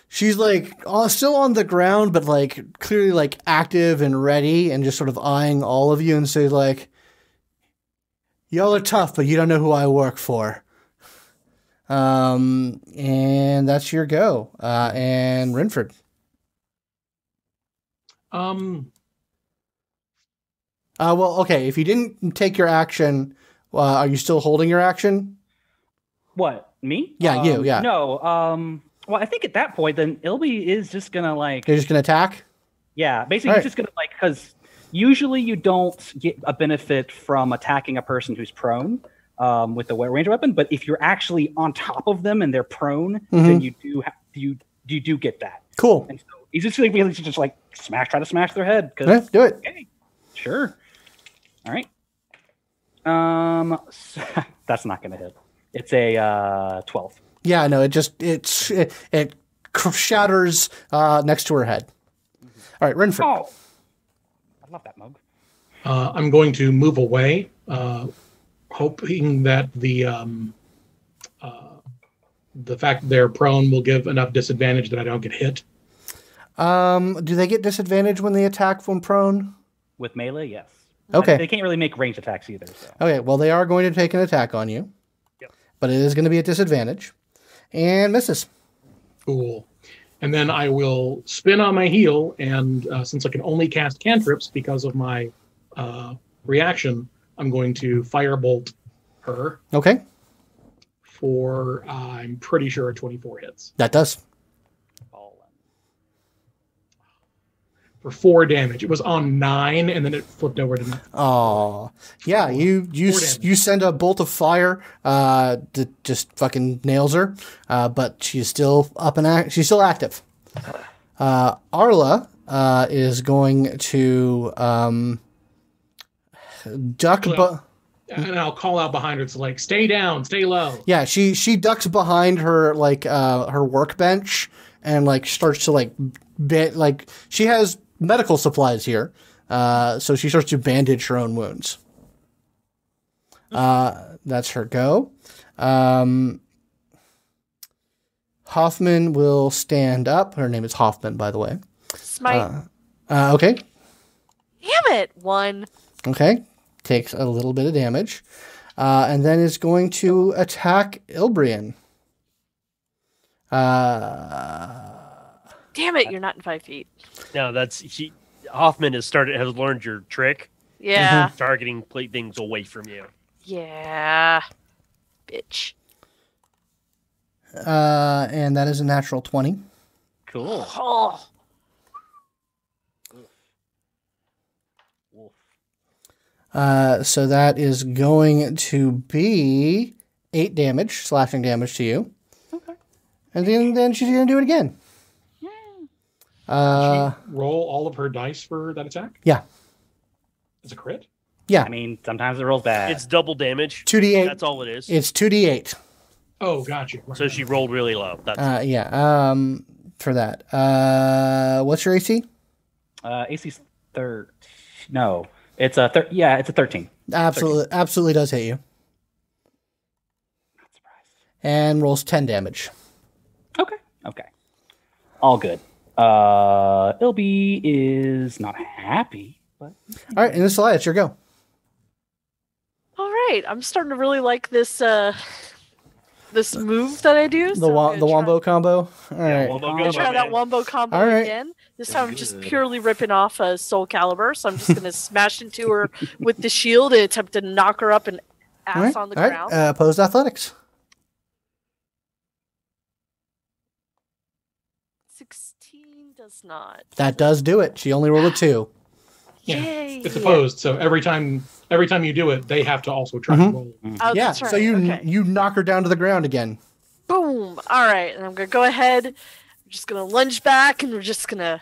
She's like still on the ground, but like clearly like active and ready, and just sort of eyeing all of you and say like, "Y'all are tough, but you don't know who I work for." And that's your go. And Rynford. Well, okay. If you didn't take your action, are you still holding your action? What, me? Yeah, you. Yeah. No. Well, I think at that point, then Ilby is just gonna like. You're just gonna attack. Yeah, basically, he's just gonna like, because usually you don't get a benefit from attacking a person who's prone with the range weapon, but if you're actually on top of them and they're prone, then you do get that. Cool. And so he's just like really just like try to smash their head. Cause, do it. Okay, sure. All right. That's not gonna hit. It's a 12. Yeah, no, it shatters next to her head. All right, Rynford. Oh, I love that mug. I'm going to move away, hoping that the fact that they're prone will give enough disadvantage that I don't get hit. Do they get disadvantage when they attack from prone? With melee, yes. Okay. They can't really make ranged attacks either. So. Okay, well, they are going to take an attack on you. Yep. But it is going to be at disadvantage. And misses. Cool. And then I will spin on my heel, and since I can only cast cantrips because of my reaction, I'm going to firebolt her. Okay. For, I'm pretty sure, 24 hits. That does. For 4 damage. It was on 9, and then it flipped over to 9. Oh, yeah. You send a bolt of fire that just fucking nails her, but she's still up and she's still active. Arla is going to duck. And I'll call out behind her. It's like, stay down, stay low. Yeah, she ducks behind her her workbench and like starts to like she has medical supplies here, so she starts to bandage her own wounds. That's her go. Hoffman will stand up. Her name is Hoffman, by the way. Smite. Okay. Damn it! 1. Okay. Takes a little bit of damage. And then is going to attack Ilbreyan. Damn it, you're not in 5 feet. No, Hoffman has learned your trick. Yeah. Targeting things away from you. Yeah. Bitch. And that is a natural 20. Cool. Oh. So that is going to be 8 damage, slashing damage to you. Okay. And then she's going to do it again. Did she roll all of her dice for that attack? Yeah. It's a crit? Yeah. I mean, sometimes it rolls bad. It's double damage. 2d8. That's all it is. It's 2d8. Oh, gotcha. Right. So she rolled really low. Yeah. For that. What's your AC? AC's 13. No. It's a it's a 13. Absolutely does hit you. Not surprised. And rolls 10 damage. Okay. All good. Ilby is not happy, but all right, Inisalia, it's your go. All right, I'm starting to really like this this move that I do. The wombo combo. All right. I'm gonna try that wombo combo again. This time I'm just purely ripping off a Soul Calibur, so I'm just going to smash into her with the shield and attempt to knock her up and ass on the ground. Opposed athletics. 16 does not. That does do it. She only rolled a 2. Yeah, Yay. it's opposed. So every time you do it, they have to also try to roll. Oh, Yeah, that's right. so you knock her down to the ground again. Boom. All right, and I'm going to go ahead. I'm just going to lunge back, and we're just going to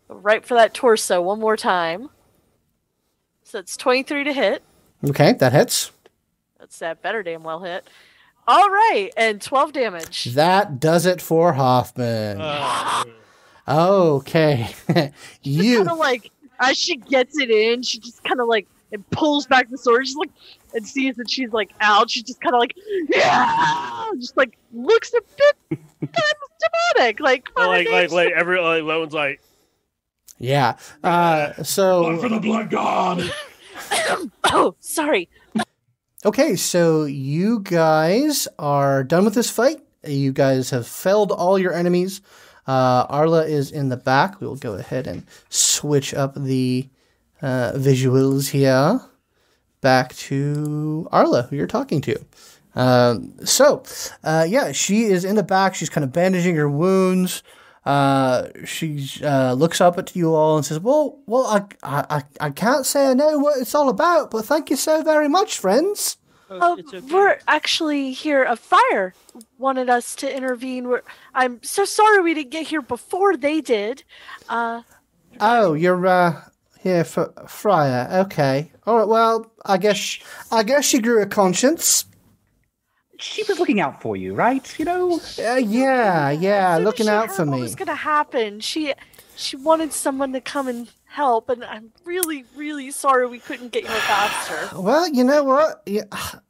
go right for that torso one more time. So it's 23 to hit. Okay, that hits. That's that better damn well hit. All right, and 12 damage. That does it for Hoffman. Okay. You Kind of like, as she gets it in, she just kind of like, and pulls back the sword. She's like, and sees that she's like out. She's just kind of like, yeah, just like looks a bit kind of demonic. Like Lowin's like, yeah. So Blood for the blood god. oh, sorry. okay, so you guys are done with this fight. You guys have felled all your enemies. Arla is in the back. We will go ahead and switch up the visuals here. Back to Arla, who you're talking to. Yeah, she is in the back. She's kind of bandaging her wounds. She looks up at you all and says, well, I can't say I know what it's all about, but thank you so very much, friends. it's okay. We're actually here. A fire wanted us to intervene. I'm so sorry we didn't get here before they did. Oh, you're here for Friar. Okay. All right. Well, I guess she grew a conscience. She was looking out for you, right? You know? Yeah, As looking soon as out she for heard me. what was going to happen? She wanted someone to come and help, and I'm really, really sorry we couldn't get here faster. Well, you know what? Yeah,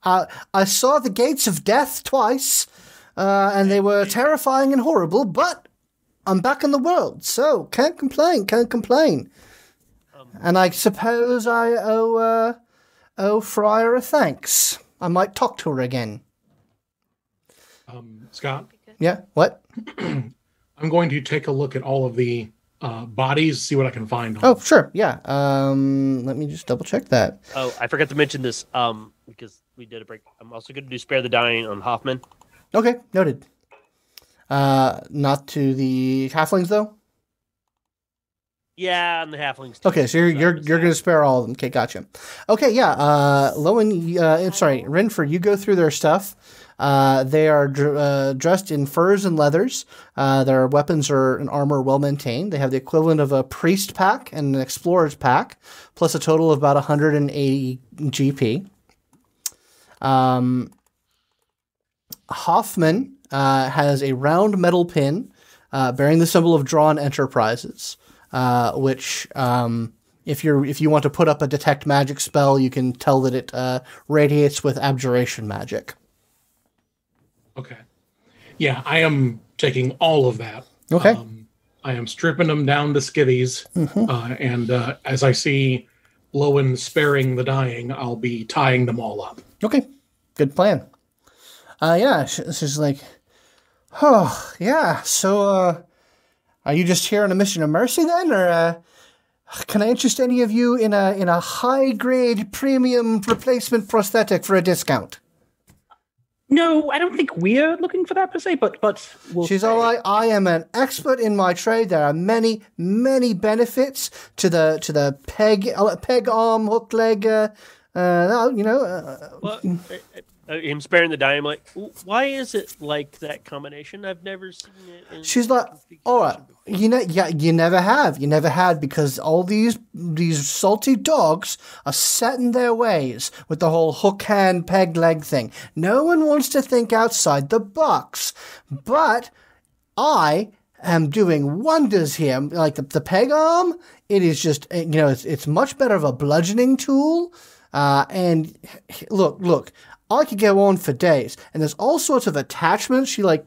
I saw the gates of death twice, and they were terrifying and horrible, but I'm back in the world, so can't complain. And I suppose I owe Friar a thanks. I might talk to her again. Scott, Yeah, what? I'm going to take a look at all of the bodies, see what I can find. Oh, sure, yeah. Let me just double check that. Oh, I forgot to mention this because we did a break. I'm also going to do Spare the Dying on Hoffman. Okay, noted. Not to the halflings, though? Yeah, and the halflings too. Okay, so you're going to spare all of them. Okay, gotcha. Okay, yeah. Lowin, Rynford, you go through their stuff. They are dressed in furs and leathers. Their weapons and armor well maintained. They have the equivalent of a priest pack and an explorer's pack, plus a total of about 180 GP. Hoffman has a round metal pin bearing the symbol of Dran Enterprises. Which, if you want to put up a detect magic spell, you can tell that it radiates with abjuration magic. Okay. Yeah, I am taking all of that. Okay. I am stripping them down to skivvies, and as I see Lowin sparing the dying, I'll be tying them all up. Okay, good plan. Yeah, she's like, oh yeah. So, are you just here on a mission of mercy then, or can I interest any of you in a high grade premium replacement prosthetic for a discount? No, I don't think we're looking for that per se, but we'll She's all like, I am an expert in my trade. There are many benefits to the peg arm, hook leg. Well, him sparing the dying. I'm like, why is it like that combination? I've never seen it. She's like, all right, you never had because all these salty dogs are set in their ways with the whole hook hand peg leg thing. No one wants to think outside the box, but I am doing wonders here. Like the peg arm, it is just it's much better of a bludgeoning tool. And look. I could go on for days, and there's all sorts of attachments. She thumps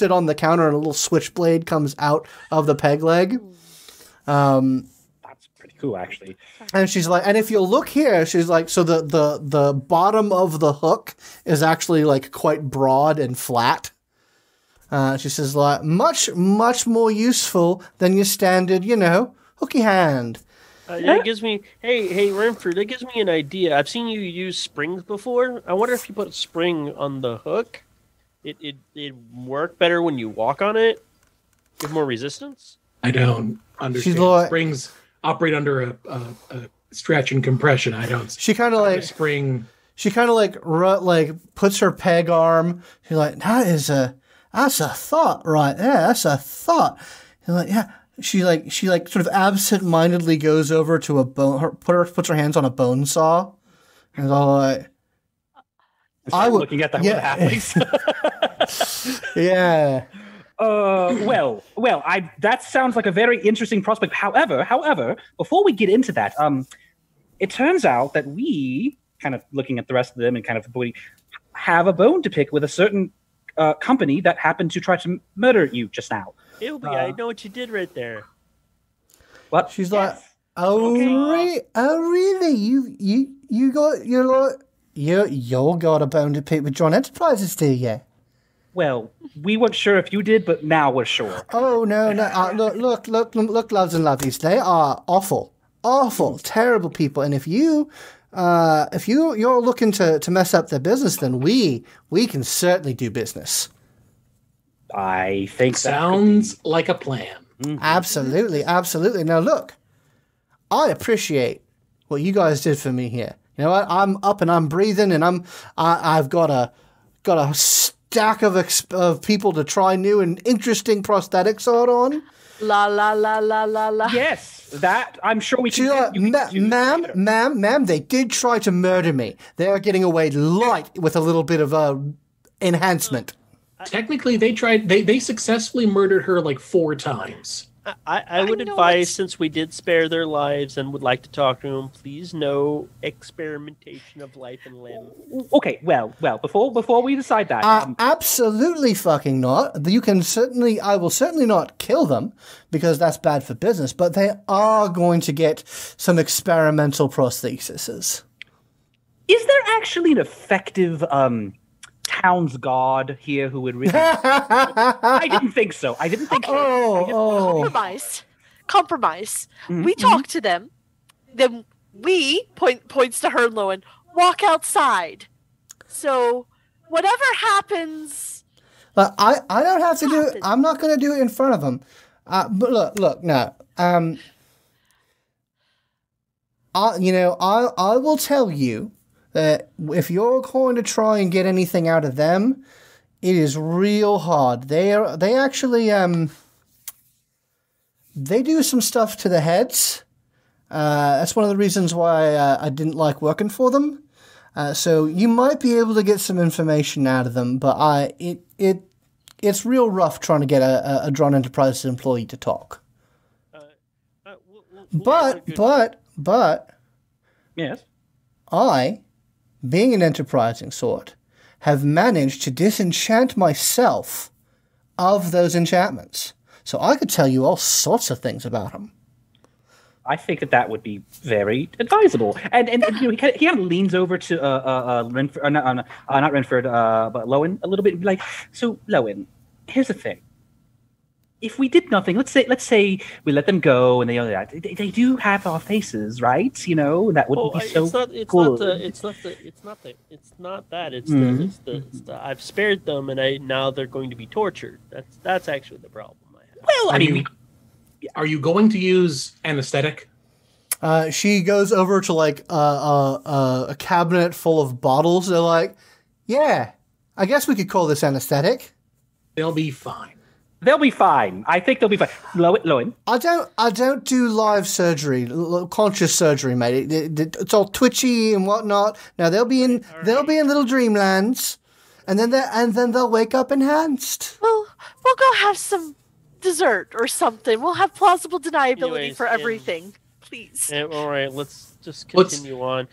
it on the counter, and a little switchblade comes out of the peg leg. That's pretty cool, actually. And she's like, and if you look here, she's like, so the bottom of the hook is actually like quite broad and flat. She says, like, much more useful than your standard, hooky hand. That gives me, hey, Rynford, that gives me an idea. I've seen you use springs before. I wonder if you put a spring on the hook, it work better when you walk on it. Give more resistance. I don't understand. Springs operate under a stretch and compression. I don't. She kind of like spring. She kind of like puts her peg arm. She's like, that's a thought right there. That's a thought. She's like, yeah. She sort of absent-mindedly goes over to a bone. Puts her hands on a bone saw, and is all like, I was looking at that with halflings. Yeah. That sounds like a very interesting prospect. However, before we get into that, it turns out that we, kind of looking at the rest of them and kind of have a bone to pick with a certain company that happened to try to murder you just now. I know what you did right there. What? She's like, really? You got a bone to pick with John Enterprises, do you? Well, we weren't sure if you did, but now we're sure. Oh no! Look, loves and lovelies. They are awful, terrible people. And if you're looking to mess up their business, then we can certainly do business. I think sounds like a plan. Mm-hmm. Absolutely. Now look, I appreciate what you guys did for me here. You know what? I'm up and I'm breathing, and I've got a stack of people to try new and interesting prosthetics on. La la la la la la. Yes, that I'm sure we can. Ma'am, they did try to murder me. They are getting away light with a little bit of enhancement. Technically, they successfully murdered her like 4 times. I would advise, since we did spare their lives and would like to talk to them, please no experimentation of life and limb. Okay, well, before we decide that, absolutely fucking not. I will certainly not kill them because that's bad for business. But they are going to get some experimental prostheses. Is there actually an effective town's guard here who would really... I didn't think so. Compromise. Mm-hmm. We talk to them, then we points to her and Lowin, walk outside. So whatever happens... But I don't have to do it. I'm not going to do it in front of them. But look, no. I will tell you that if you're going to try and get anything out of them, it is real hard. They actually they do some stuff to the heads. That's one of the reasons why I didn't like working for them. So you might be able to get some information out of them, but it's real rough trying to get a Dran Enterprises employee to talk. But yes, being an enterprising sort, have managed to disenchant myself of those enchantments. So I could tell you all sorts of things about them. I think that would be very advisable. And he kind of leans over to Rynford, not Rynford, but Lowin a little bit, and be like, so Lowin, here's the thing. If we did nothing, let's say we let them go, and they do have our faces, right? That wouldn't be so cool. It's not that. It's the I've spared them, and now they're going to be tortured. That's actually the problem I have. Well, are you going to use anesthetic? She goes over to like a cabinet full of bottles. They're like, yeah, I guess we could call this anesthetic. They'll be fine. They'll be fine. I think they'll be fine. Lowin. I don't do live surgery, conscious surgery, mate. It's all twitchy and whatnot. Now they'll be in little dreamlands, and then they'll wake up enhanced. We'll go have some dessert or something. We'll have plausible deniability for everything. Please. All right, let's just continue on.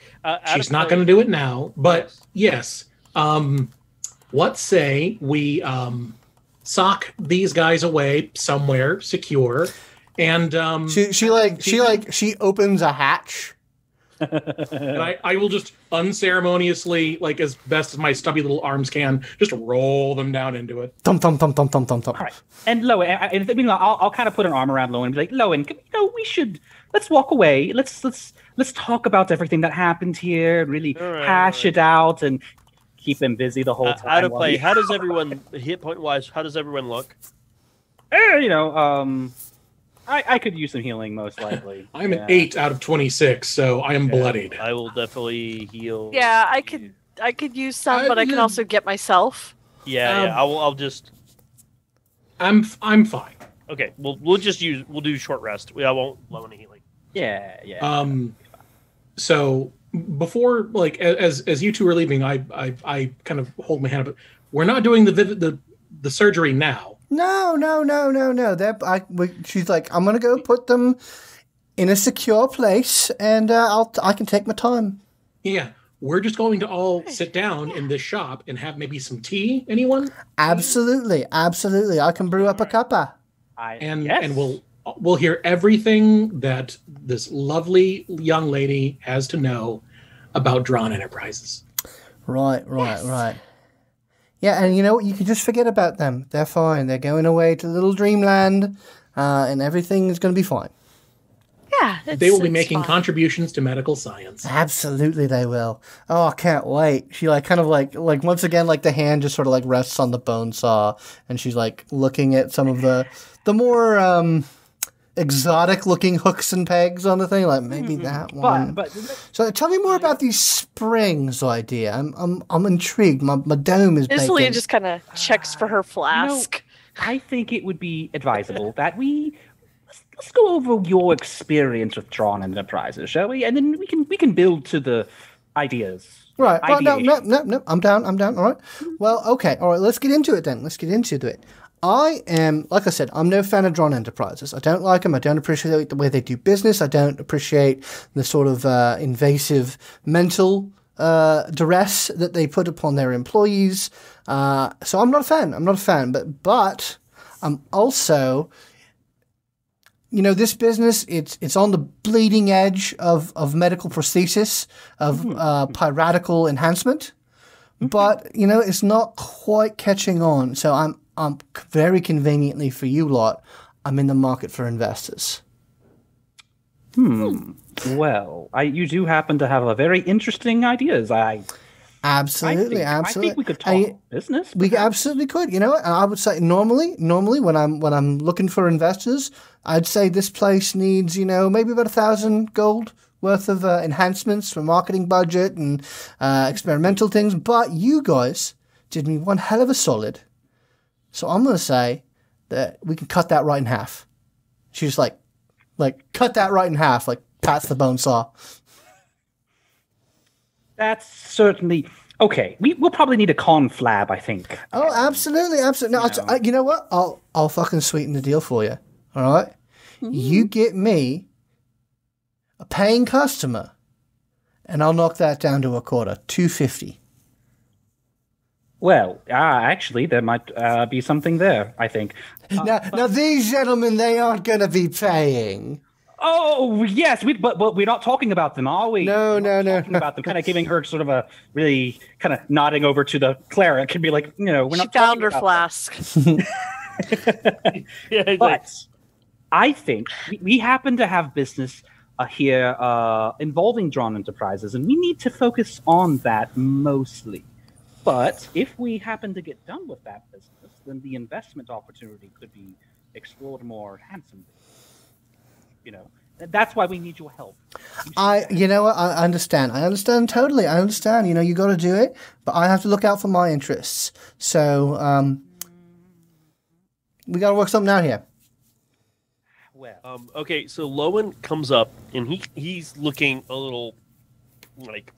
She's not going to do it now, but yes. Let's say we sock these guys away somewhere secure, and she opens a hatch, And I will just unceremoniously, like as best as my stubby little arms can, just roll them down into it. Thump, thump, thump, thump, thump, thump, thump. All right. And Lowin, I'll kind of put an arm around Lowin and be like, Lowin, let's walk away. Let's talk about everything that happened here and really hash it out and keep him busy the whole time. Out of play. How does everyone, hit point wise, how does everyone look? I could use some healing most likely. I'm an 8 out of 26, so I am bloodied. I will definitely heal. Yeah, I could use some, but I can also get myself. Yeah, I'll just. I'm fine. Okay, we'll do short rest. I won't low any healing. Yeah. So before, like, as you two are leaving, I kind of hold my hand up. We're not doing the surgery now. No. She's like, I'm gonna go put them in a secure place, and I can take my time. Yeah, we're just going to all sit down in this shop and have maybe some tea. Anyone? Absolutely. I can brew up a cuppa. And we'll hear everything that this lovely young lady has to know about Dran Enterprises. Right. Yeah, and you know what? You can just forget about them. They're fine. They're going away to little dreamland, and everything is going to be fine. Yeah, they will be making contributions to medical science. Absolutely, they will. Oh, I can't wait. She kind of once again, like the hand just sort of like rests on the bone saw, and she's like looking at some of the more exotic looking hooks and pegs on the thing, like maybe that one. So tell me more about these springs idea. I'm intrigued. My dome is baking. Inisalia just kind of checks for her flask. I think it would be advisable that let's go over your experience with Dran Enterprises, shall we? And then we can build to the ideas. Right. Well, no. I'm down. All right. Well, okay. All right. Let's get into it then. I am, like I said, I'm no fan of Dran Enterprises. I don't like them. I don't appreciate the way they do business. I don't appreciate the sort of invasive mental duress that they put upon their employees. So I'm not a fan. But I'm also, this business, it's on the bleeding edge of medical prosthesis, of piratical enhancement. But, it's not quite catching on. So I'm very conveniently for you lot, I'm in the market for investors. Well, you do happen to have a very interesting ideas. Absolutely. I think we could talk business. We absolutely could. You know what? I would say normally when I'm looking for investors, I'd say this place needs, maybe about 1,000 gold worth of enhancements for marketing budget and experimental things. But you guys did me one hell of a solid. So I'm going to say that we can cut that right in half. She's like cut that right in half, like pats the bone saw. That's certainly okay. We'll probably need a conflab, I think. Oh, absolutely. No, you know what? I'll fucking sweeten the deal for you. All right? Mm-hmm. You get me a paying customer, and I'll knock that down to a quarter, 250. Well, actually, there might be something there, I think. Now, these gentlemen, they aren't going to be paying. Oh, yes, but we're not talking about them, are we? No. Talking about them, kind of giving her sort of a really kind of nodding over to the cleric and be like, we're not. She found her flask. Yeah, but I think we happen to have business here involving Dran Enterprises, and we need to focus on that mostly. But if we happen to get done with that business, then the investment opportunity could be explored more handsomely. That's why we need your help. I understand. I understand totally. I understand. You got to do it, but I have to look out for my interests. So we got to work something out here. Well, okay. So Lowin comes up and he's looking a little like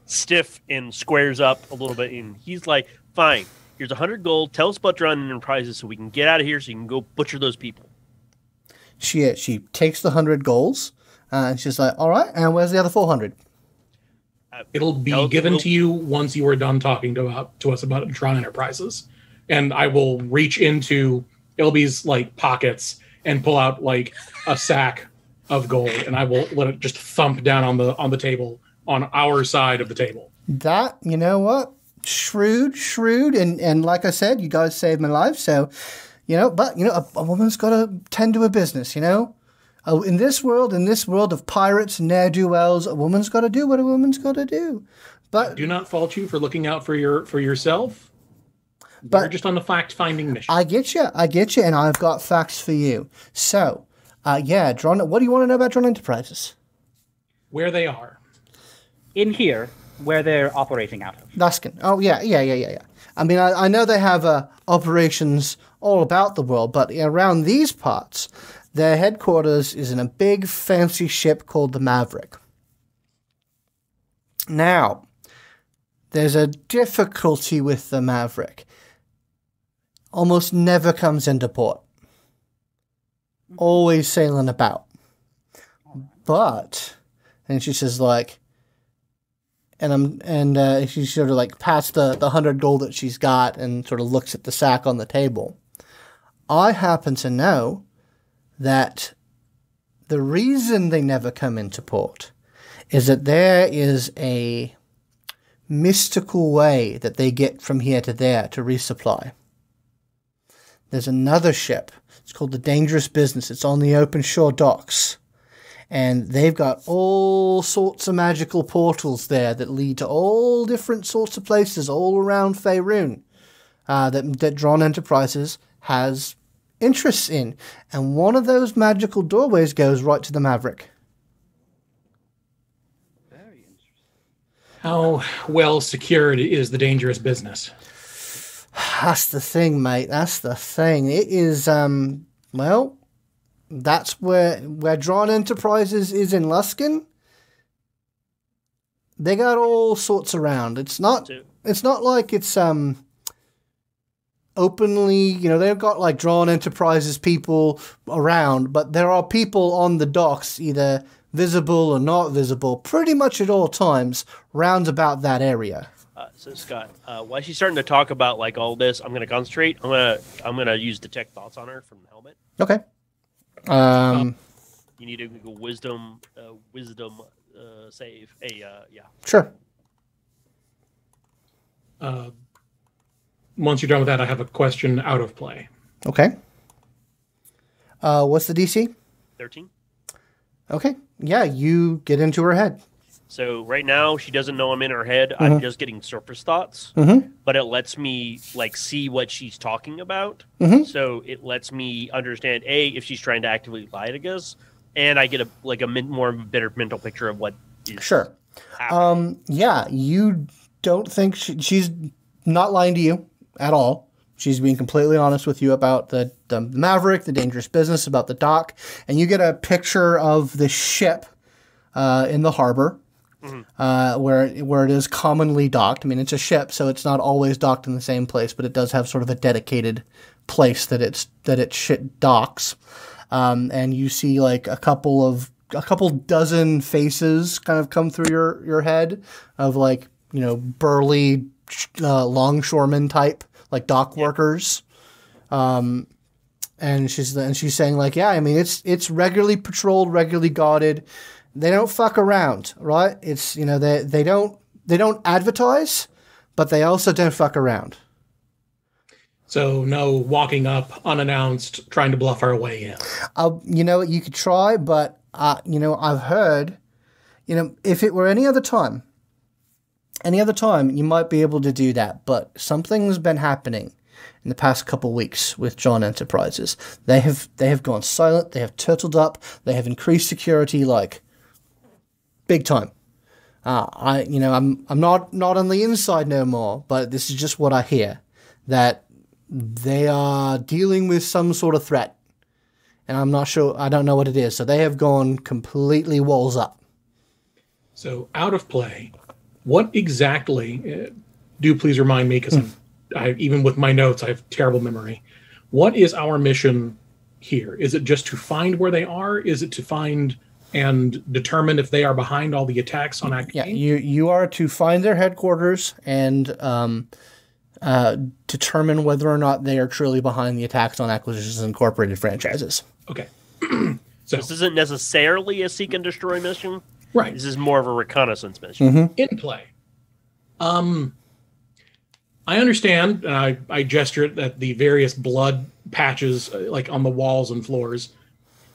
stiff and squares up a little bit, and he's like, "Fine, here's 100 gold. Tell us about Dran Enterprises so we can get out of here, so you can go butcher those people." She takes the 100 golds, and she's like, "All right, and where's the other 400?" It'll be given to you once you are done talking to us about Dran Enterprises, and I will reach into Ilby's pockets and pull out a sack of gold, and I will let it just thump down on the table on our side of the table. That, you know what? Shrewd, and like I said, you guys saved my life, so, but, a woman's got to tend to a business, in this world of pirates and ne'er-do-wells, a woman's got to do what a woman's got to do. But I do not fault you for looking out for yourself. But you're just on the fact-finding mission. I get you, and I've got facts for you. So, Dran, what do you want to know about Dran Enterprises? Where they are. In here, where they're operating out of. Luskin. Oh, yeah. I mean, I know they have operations all about the world, but around these parts, their headquarters is in a big, fancy ship called the Maverick. Now, there's a difficulty with the Maverick. Almost never comes into port. Always sailing about. But, and she says and she sort of pats the 100 gold that she's got and sort of looks at the sack on the table. I happen to know that the reason they never come into port is that there is a mystical way that they get from here to there to resupply. There's another ship. It's called the Dangerous Business. It's on the open shore docks. And they've got all sorts of magical portals there that lead to all different sorts of places all around Faerun that Dran Enterprises has interests in. And one of those magical doorways goes right to the Maverick. Very interesting. How well secured is the Dangerous Business? That's the thing, mate. That's the thing. It is, that's where Dran Enterprises is in Luskin. They got all sorts around. It's not like it's openly, they've got Dran Enterprises people around, but there are people on the docks, either visible or not visible, pretty much at all times, round about that area. So Scott, while she's starting to talk about all this, I'm going to concentrate. I'm gonna use detect thoughts on her from the helmet. Okay. You need a wisdom save. Sure. Once you're done with that, I have a question out of play. Okay. What's the DC? 13. Okay. Yeah, you get into her head. So right now she doesn't know I'm in her head. I'm just getting surface thoughts, but it lets me see what she's talking about. So it lets me understand if she's trying to actively lie to us, and I get a better mental picture of what is happening. Yeah, you don't think she's not lying to you at all. She's being completely honest with you about the Maverick, the Dangerous Business, about the dock, and you get a picture of the ship in the harbor. Where it is commonly docked. I mean, it's a ship, so it's not always docked in the same place, but it does have sort of a dedicated place that it docks. And you see a couple dozen faces kind of come through your head of burly longshoremen type, dock workers. And she's saying I mean, it's regularly patrolled, regularly guarded. They don't fuck around, right? It's, they don't advertise, but they also don't fuck around. So no walking up unannounced, trying to bluff our way in. You could try, but, I've heard, if it were any other time, you might be able to do that. But something's been happening in the past couple weeks with Dran Enterprises. They have gone silent. They have turtled up. They have increased security, big time. I'm not on the inside no more, but this is just what I hear, that they are dealing with some sort of threat, and I'm not sure. I don't know what it is. So they have gone completely walls up. So out of play, what exactly? Do please remind me, because even with my notes, I have terrible memory. What is our mission here? Is it just to find where they are? Is it to find and determine if they are behind all the attacks on AcqInc? Yeah, you are to find their headquarters and determine whether or not they are truly behind the attacks on Acquisitions Incorporated franchises. Okay. So this isn't necessarily a seek and destroy mission. right. This is more of a reconnaissance mission. In play. I understand, and I gesture at the various blood patches like on the walls and floors,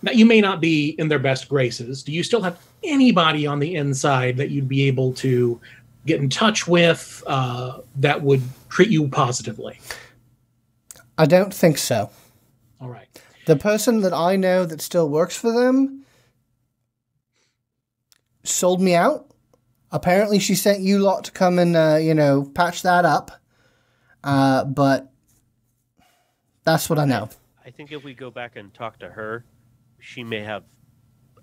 that you may not be in their best graces. Do you still have anybody on the inside that you'd be able to get in touch with that would treat you positively? I don't think so. All right. The person that I know that still works for them sold me out. Apparently she sent you lot to come and, patch that up. But that's what I know. I think if we go back and talk to her, she may have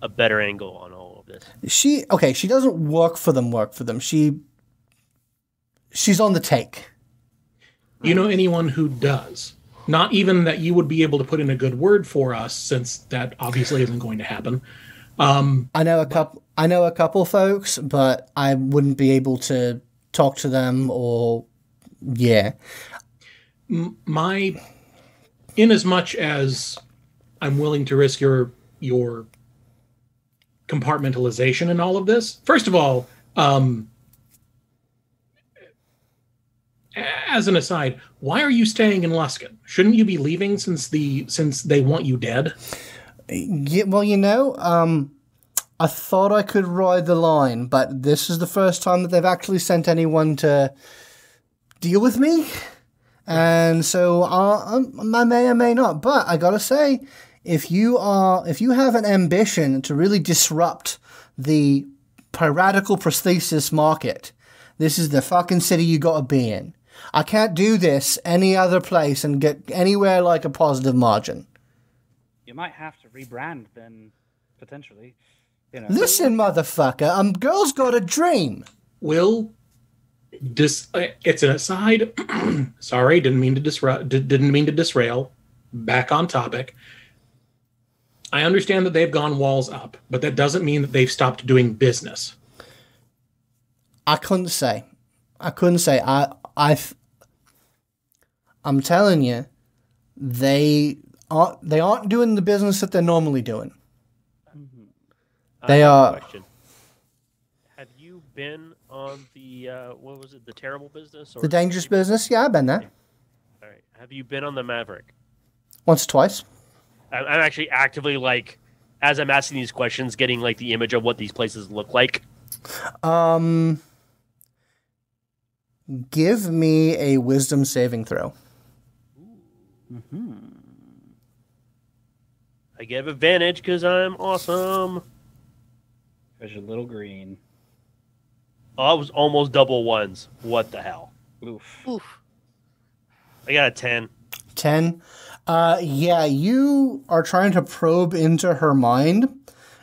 a better angle on all of this. She doesn't work for them. She's on the take. You know anyone who does? Not even that you would be able to put in a good word for us, since that obviously isn't going to happen. I know a couple folks, but I wouldn't be able to talk to them or In as much as I'm willing to risk your compartmentalization in all of this, first of all, as an aside, why are you staying in Luskin? Shouldn't you be leaving since they want you dead? Yeah, well, I thought I could ride the line, but this is the first time that they've actually sent anyone to deal with me. And so I may or may not, but I gotta say, if you have an ambition to really disrupt the piratical prosthesis market, this is the fucking city you gotta be in. I can't do this any other place and get anywhere like a positive margin. You might have to rebrand then, potentially. Listen, motherfucker, girl's got a dream. Will, it's an aside. Sorry, didn't mean to disrail. Back on topic. I understand that they've gone walls up, but that doesn't mean that they've stopped doing business. I couldn't say. I'm telling you, they aren't doing the business that they're normally doing. They are. Question. Have you been on the what was it? The terrible business? Or The dangerous business? Yeah, I've been there. All right. Have you been on the Maverick? Once or twice. I'm actually actively, like, as I'm asking these questions, getting like the image of what these places look like. Give me a wisdom saving throw. I get advantage because I'm awesome. Because you're little green. Oh, I was almost double ones. What the hell? Oof. I got a 10. 10. Yeah, you are trying to probe into her mind,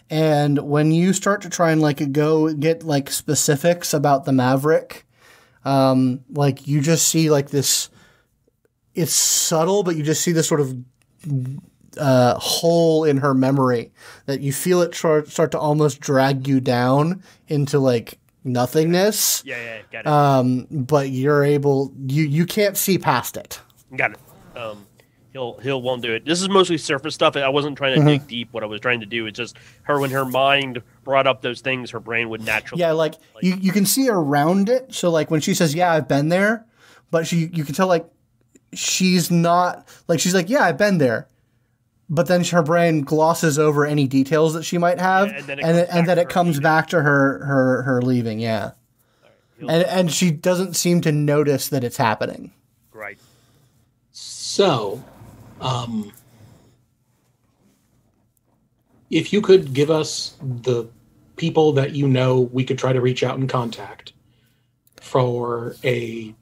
and when you start to try and go get specifics about the Maverick, you just see this. It's subtle, but you just see this sort of hole in her memory that you feel it start to almost drag you down into nothingness. Yeah, got it. But you're able. You can't see past it. Got it. He'll won't do it. This is mostly surface stuff. I wasn't trying to dig deep. What I was trying to do is just when her mind brought up those things, her brain would naturally. Yeah, you can see around it. So when she says, "Yeah, I've been there," but you can tell she's not she's yeah, I've been there, but then her brain glosses over any details that she might have, and then it comes back to her leaving. Yeah, right. And she doesn't seem to notice that it's happening. Right. So, if you could give us the people that we could try to reach out and contact for a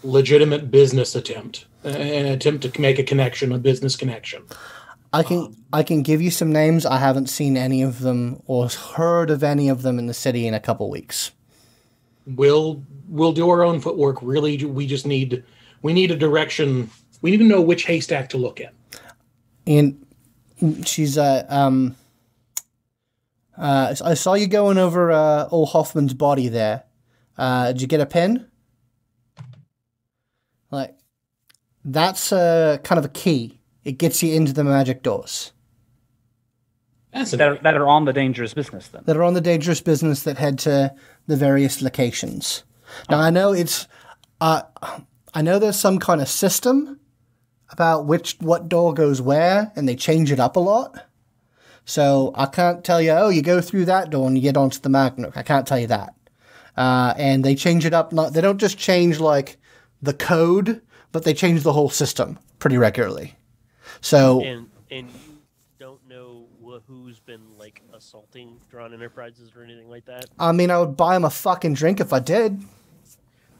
legitimate business attempt, an attempt to make a business connection. I can give you some names. I haven't seen any of them or heard of any of them in the city in a couple weeks. We'll do our own footwork. Really, we need a direction. We need to know which haystack to look at. And she's I saw you going over old Hoffman's body there. Did you get a pin? That's kind of a key. It gets you into the magic doors. Fascinating. that are on the dangerous business then. That are on the dangerous business that head to the various locations. Now, I know I know there's some kind of system about what door goes where, and they change it up a lot. So I can't tell you, you go through that door and you get onto the Magnook. I can't tell you that. And they change it up. They don't just change, like, the code, but they change the whole system pretty regularly. So... And you don't know who's been, like, assaulting Dran Enterprises or anything like that? I mean, I would buy him a fucking drink if I did.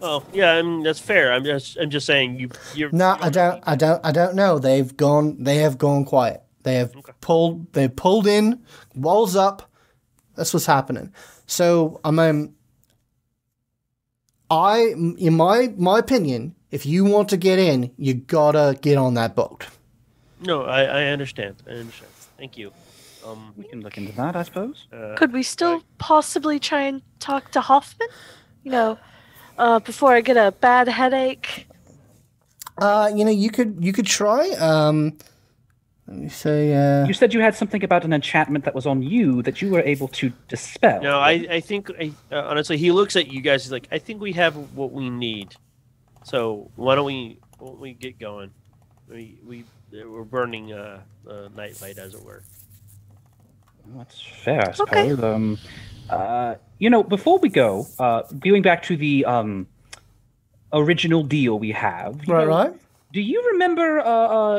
Oh, yeah, I mean, that's fair. I'm just saying you're... No, I don't know. They have gone quiet. They have pulled in, walls up. That's what's happening. So, I mean, in my opinion, if you want to get in, you gotta get on that boat. No, I understand. Thank you. We can look into that, I suppose. Could we still possibly try and talk to Hoffman? Before I get a bad headache. You could try. Let me say. You said you had something about an enchantment that was on you that you were able to dispel. No, I think honestly, he looks at you guys. He's like, I think we have what we need. So why don't we get going? We're burning nightlight, as it were. Well, that's fair, I suppose. Okay. Before we go, going back to the original deal we have. Right. Do you remember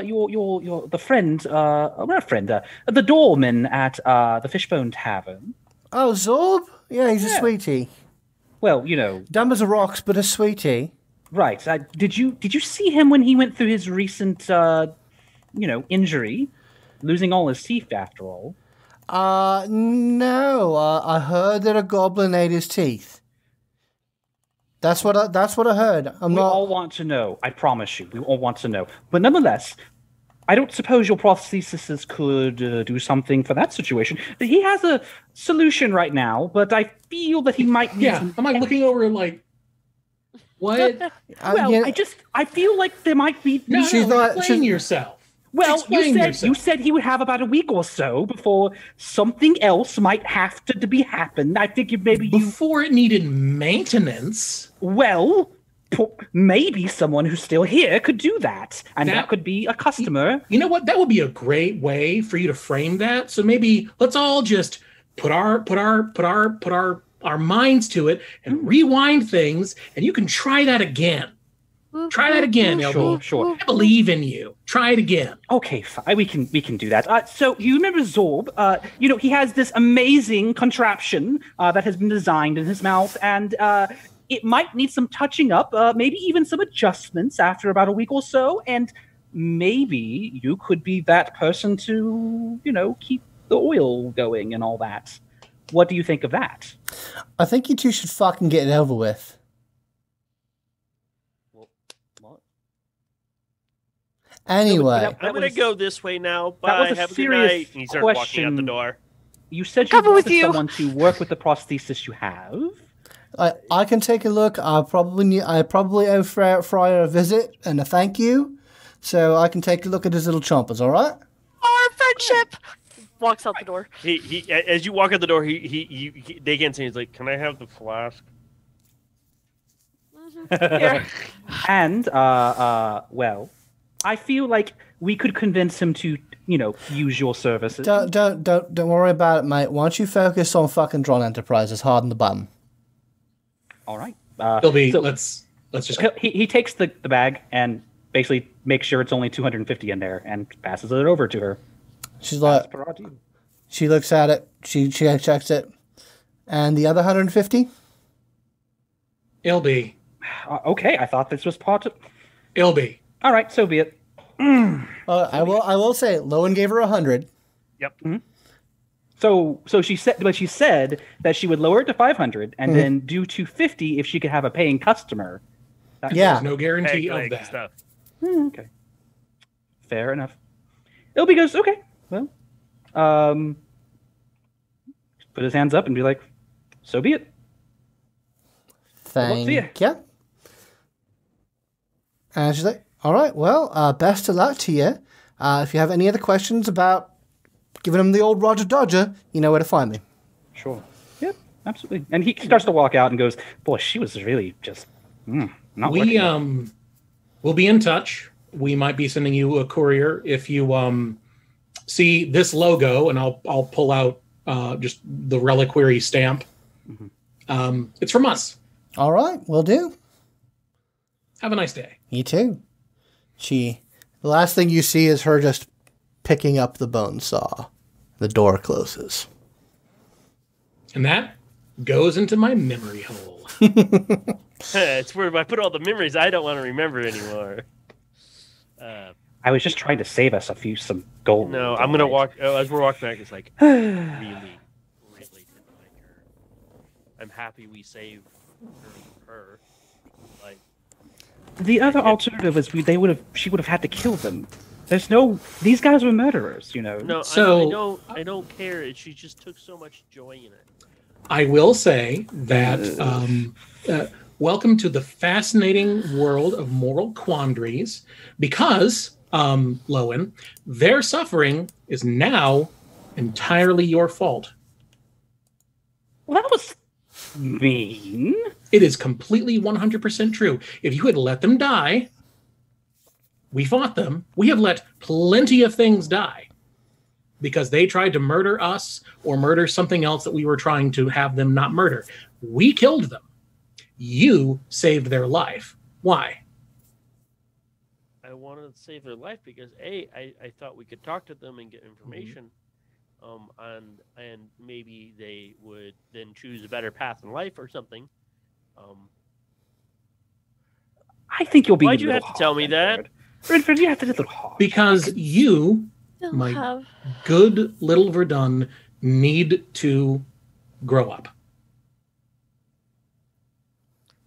the friend, not friend, the doorman at the Fishbone Tavern? Oh, Zorb? Yeah, he's a sweetie. Well, dumb as a rocks, but a sweetie. Right. Did you see him when he went through his recent, injury, losing all his teeth after all? No. I heard that a goblin ate his teeth. That's what I heard. We all want to know. I promise you, we all want to know. But nonetheless, I don't suppose your prosthesis could do something for that situation. He has a solution right now, but I feel that he might need. Yeah, am I looking over like what? I feel like there might be. No, explain yourself. Well, you said he would have about a week or so before something else might have to happen. I figured maybe before it needed maintenance. Well, maybe someone who's still here could do that, and that could be a customer. You know what? That would be a great way for you to frame that. So maybe let's all just put our minds to it and rewind things, and you can try that again. Try that again, Elbow. Sure. I believe in you. Try it again. Okay, fine. We can do that. So you remember Zorb? He has this amazing contraption that has been designed in his mouth, and it might need some touching up, maybe even some adjustments after about a week or so. And maybe you could be that person to, keep the oil going and all that. What do you think of that? I think you two should fucking get it over with. Anyway, I'm going to go this way now. Bye. Have a good night. And he starts walking out the door. You said you wanted someone to work with the prosthesis you have. I can take a look. I probably owe Friar a visit and a thank you, so I can take a look at his little chompers. All right? Our friendship. Walks out the door. He as you walk out the door, they can't see. He's like, "Can I have the flask?" Yeah. And well, I feel like we could convince him to, use your services. Don't worry about it, mate. Why don't you focus on fucking Dran Enterprises, hard in the bum. All right. Let's just. He takes the bag and basically makes sure it's only 250 in there and passes it over to her. She's like, she looks at it. She checks it, and the other 150. It'll be. Okay, I thought this was part of. It'll be. All right, so be it. I will say, Lowin gave her 100. Yep. Mm-hmm. So she said that she would lower it to 500 and then do 250 if she could have a paying customer. There's no guarantee of that. Stuff. Okay. Fair enough. Ilby goes, okay, well, put his hands up and be like, so be it. Thank you. And she's like, all right, well, best of luck to you. If you have any other questions about giving him the old Roger Dodger, you know where to find me. Sure. Yep, absolutely. And he starts to walk out and goes, boy, she was really just not working. We'll be in touch. We might be sending you a courier if you see this logo, and I'll pull out just the reliquary stamp. Mm-hmm. It's from us. All right, will do. Have a nice day. You too. The last thing you see is her just picking up the bone saw. The door closes. And that goes into my memory hole. It's where I put all the memories I don't want to remember anymore. I was just trying to save us some gold. No, I'm going to walk, as we're walking back, it's like, really didn't like her. I'm happy we saved her. Like, the other alternative is she would have had to kill them. These guys were murderers, you know. No, so, I don't care. She just took so much joy in it. I will say that welcome to the fascinating world of moral quandaries, because, Lowin, their suffering is now entirely your fault. Well, that was mean. It is completely 100% true. If you had let them die, we fought them. We have let plenty of things die because they tried to murder us or murder something else that we were trying to have them not murder. We killed them. You saved their life. Why? I wanted to save their life because I thought we could talk to them and get information, and maybe they would then choose a better path in life or something. I think you'll be. Why'd you have to tell me that? Rynford, you have to do a little hard. Because you, my good little Verdan, need to grow up.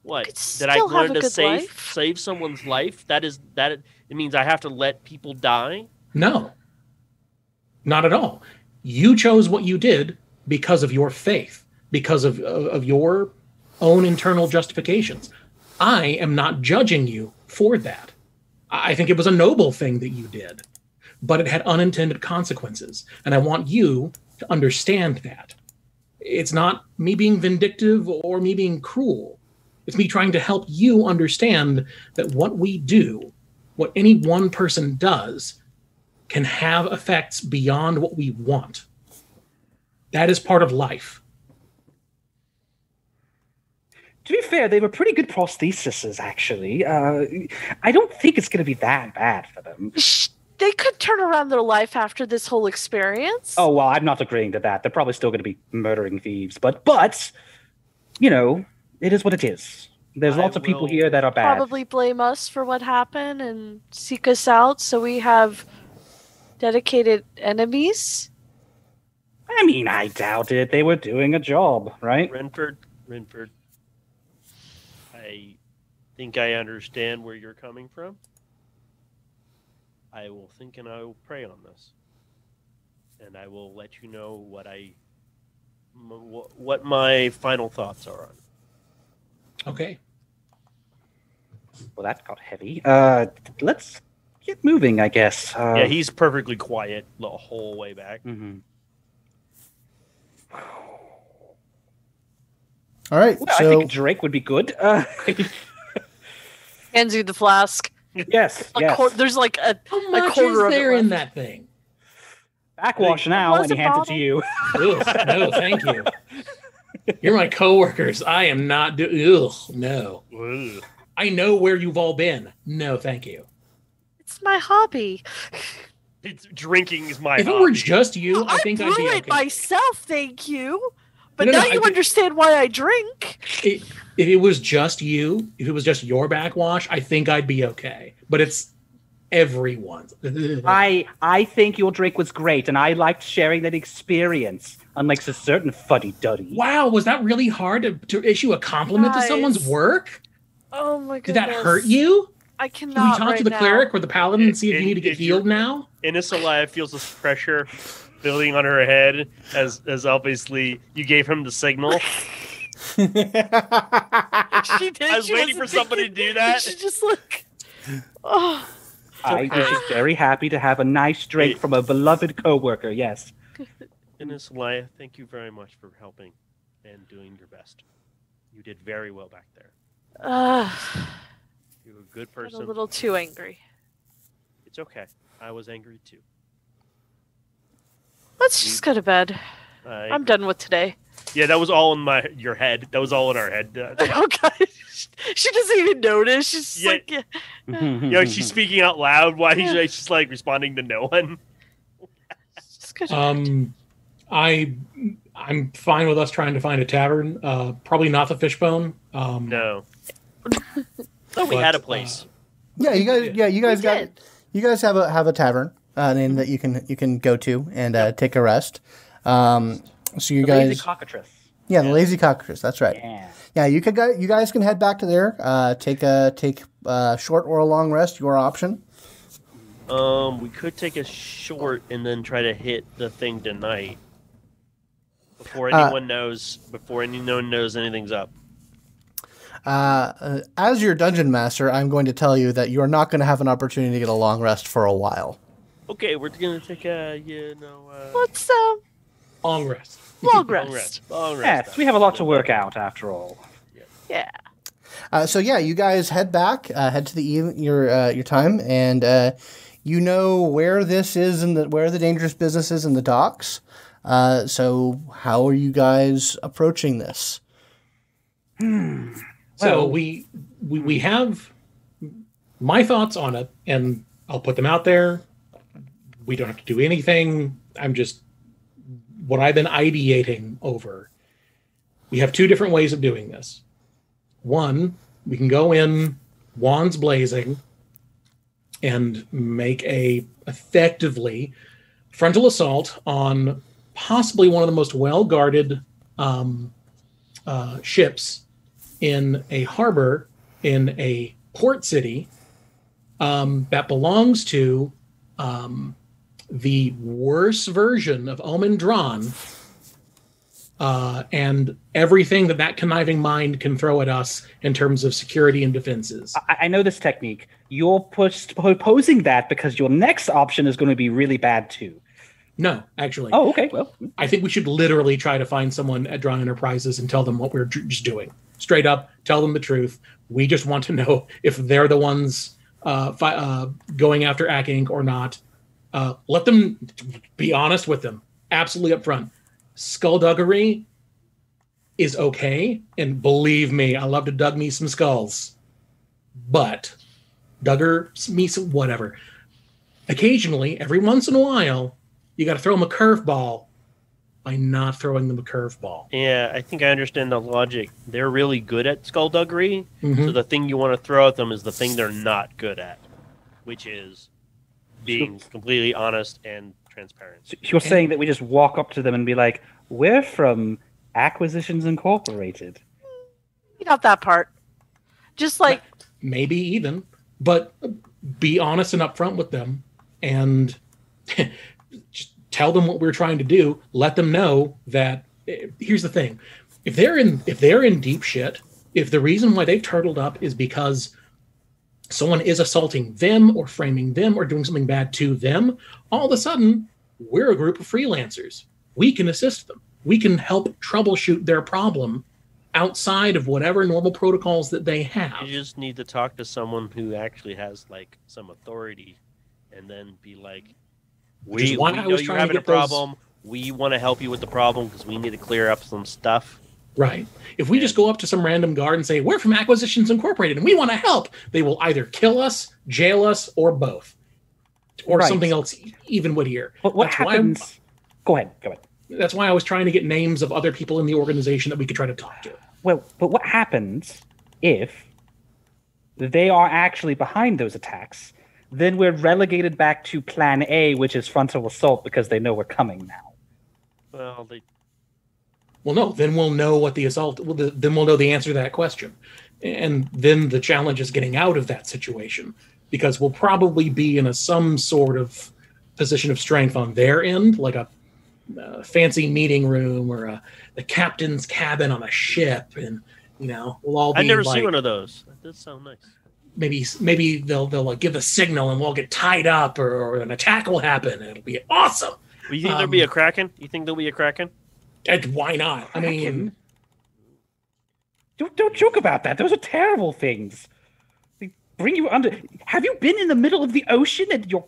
What? That I wanted to save someone's life? It means I have to let people die? No. Not at all. You chose what you did because of your faith, because of your own internal justifications. I am not judging you for that. I think it was a noble thing that you did, but it had unintended consequences. And I want you to understand that. It's not me being vindictive or me being cruel. It's me trying to help you understand that what we do, what any one person does, can have effects beyond what we want. That is part of life. To be fair, they were pretty good prostheses, actually. I don't think it's going to be that bad for them. They could turn around their life after this whole experience. Oh, well, I'm not agreeing to that. They're probably still going to be murdering thieves. But, you know, it is what it is. There's lots of people here that are bad. Probably blame us for what happened and seek us out so we have dedicated enemies. I mean, I doubt it. They were doing a job, right? Rynford. I think I understand where you're coming from. I will think and I will pray on this. And I will let you know what my final thoughts are on it. Okay. Well, that got heavy. Let's get moving, I guess. Yeah, he's perfectly quiet the whole way back. Mm-hmm. All right. Well, so I think Drake would be good. Hands you the flask. Yes. There's like How much quarter is there of it in left. that thing? Backwash now, and he hands it to you. Ugh, no, thank you. You're my coworkers. I am not no. Ugh. I know where you've all been. No, thank you. It's my hobby. Drinking is my If hobby. it were just you, I think I'd be brew okay. it myself, thank you. But No, now I you think- understand why I drink. If it was just you, if it was just your backwash, I think I'd be okay. But it's everyone's. I think your drink was great, and I liked sharing that experience, unlike a certain fuddy-duddy. Wow, was that really hard to issue a compliment to Guys. someone's work? Oh my Did goodness. that hurt you? I Can cannot we talk right to the now. cleric or the paladin and see if you need to get If healed you're- now? Inisalia feels this pressure building on her head as obviously you gave him the signal. She did. I was She waiting for wasn't somebody to thinking. do that. She just like, oh, I was very happy to have a nice drink from a beloved coworker. Yes. Inisalia, thank you very much for helping and doing your best. You did very well back there. You're a good person. I'm a little too angry. It's okay. I was angry too. Let's just go to bed. I'm done with today. Yeah, that was all in your head. That was all in our head. Oh god, she doesn't even notice. She's just like, she's speaking out loud. Why she's like responding to no one? Just go to bed. I'm fine with us trying to find a tavern. Probably not the Fishbone. No. We had a place. You guys have a tavern name that you can go to and take a rest. So you guys, Lazy Cockatrice. Yeah, the Lazy Cockatrice. That's right. Yeah. You guys can head back to there. Take a short or a long rest. Your option. We could take a short and then try to hit the thing tonight before anyone knows anything's up. As your dungeon master, I'm going to tell you that you are not going to have an opportunity to get a long rest for a while. Okay, we're going to take a What's long rest. Long rest. Yes, we have a lot to work out after all. Yeah. So you guys head back, head to your time, and you know where this is where the dangerous business is in the docks. So how are you guys approaching this? So we have my thoughts on it, and I'll put them out there. We don't have to do anything. I'm just what I've been ideating over. We have two different ways of doing this. One, we can go in wands blazing and make a effectively frontal assault on possibly one of the most well-guarded ships in a harbor in a port city that belongs to the worst version of Omen Dran, and everything that conniving mind can throw at us in terms of security and defenses. I know this technique. You're proposing that because your next option is going to be really bad too. No, actually. Oh, okay. Well, I think we should literally try to find someone at Dran Enterprises and tell them what we're just doing. Straight up, tell them the truth. We just want to know if they're the ones going after AcqInc or not. Let them be honest with them. Absolutely upfront. Skullduggery is okay. And believe me, I love to dug me some skulls. But dugger me some whatever. Occasionally, every once in a while, you got to throw them a curveball by not throwing them a curveball. Yeah, I think I understand the logic. They're really good at skullduggery, Mm-hmm. so the thing you want to throw at them is the thing they're not good at, which is being completely honest and transparent. So you're saying that we just walk up to them and be like, "We're from Acquisitions Incorporated." Not that part. Just like maybe even, but be honest and upfront with them, and just tell them what we're trying to do. Let them know that. Here's the thing: if they're in deep shit, if the reason why they've turtled up is because someone is assaulting them or framing them or doing something bad to them, all of a sudden we're a group of freelancers. We can assist them. We can help troubleshoot their problem outside of whatever normal protocols that they have. You just need to talk to someone who actually has like some authority, and then be like, "We know you're having a problem. We want to help you with the problem because we need to clear up some stuff." Right. If we just go up to some random guard and say, "We're from Acquisitions Incorporated and we want to help," they will either kill us, jail us, or both. Or something else even wittier. But what happens? Go ahead. That's why I was trying to get names of other people in the organization that we could try to talk to. Well, but what happens if they are actually behind those attacks? Then we're relegated back to Plan A, which is frontal assault, because they know we're coming now. Well, no, then we'll know what the assault. Then we'll know the answer to that question, and then the challenge is getting out of that situation, because we'll probably be in some sort of position of strength on their end, like a fancy meeting room or the captain's cabin on a ship, and we'll all be. I've never seen one of those. That does sound nice. Maybe they'll like give a signal and we'll get tied up, or an attack will happen, and it'll be awesome. You think there'll be a Kraken? You think there'll be a Kraken? Why not? I mean, don't joke about that. Those are terrible things. They bring you under. Have you been in the middle of the ocean and your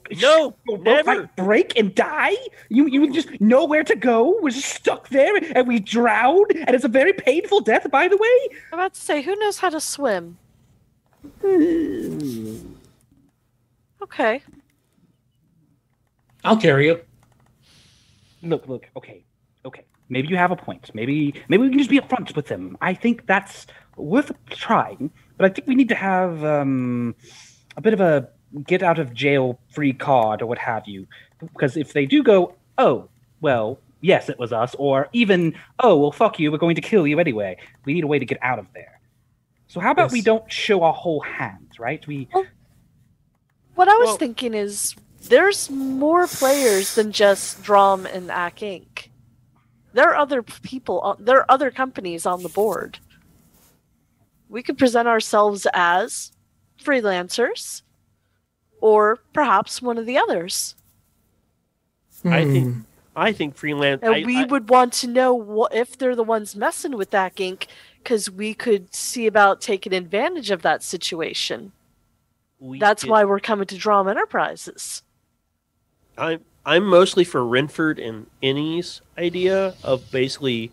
never might break and die? You just know where to go. We're just stuck there and we drown, and it's a very painful death, by the way. I'm about to say, who knows how to swim? Okay. I'll carry you. Look. Okay. Maybe you have a point. Maybe we can just be upfront with them. I think that's worth trying. But I think we need to have a bit of a get out of jail free card or what have you. Because if they do go, oh, well, yes, it was us, or even, oh, well, fuck you, we're going to kill you anyway. We need a way to get out of there. So how about we don't show our whole hand, right? What I was thinking is there's more players than just Drum and AcqInc. There are other people, there are other companies on the board. We could present ourselves as freelancers or perhaps one of the others. I think freelance. And we would want to know if they're the ones messing with AcqInc, because we could see about taking advantage of that situation. That's why we're coming to Drum Enterprises. I'm mostly for Rynford and Innie's idea of basically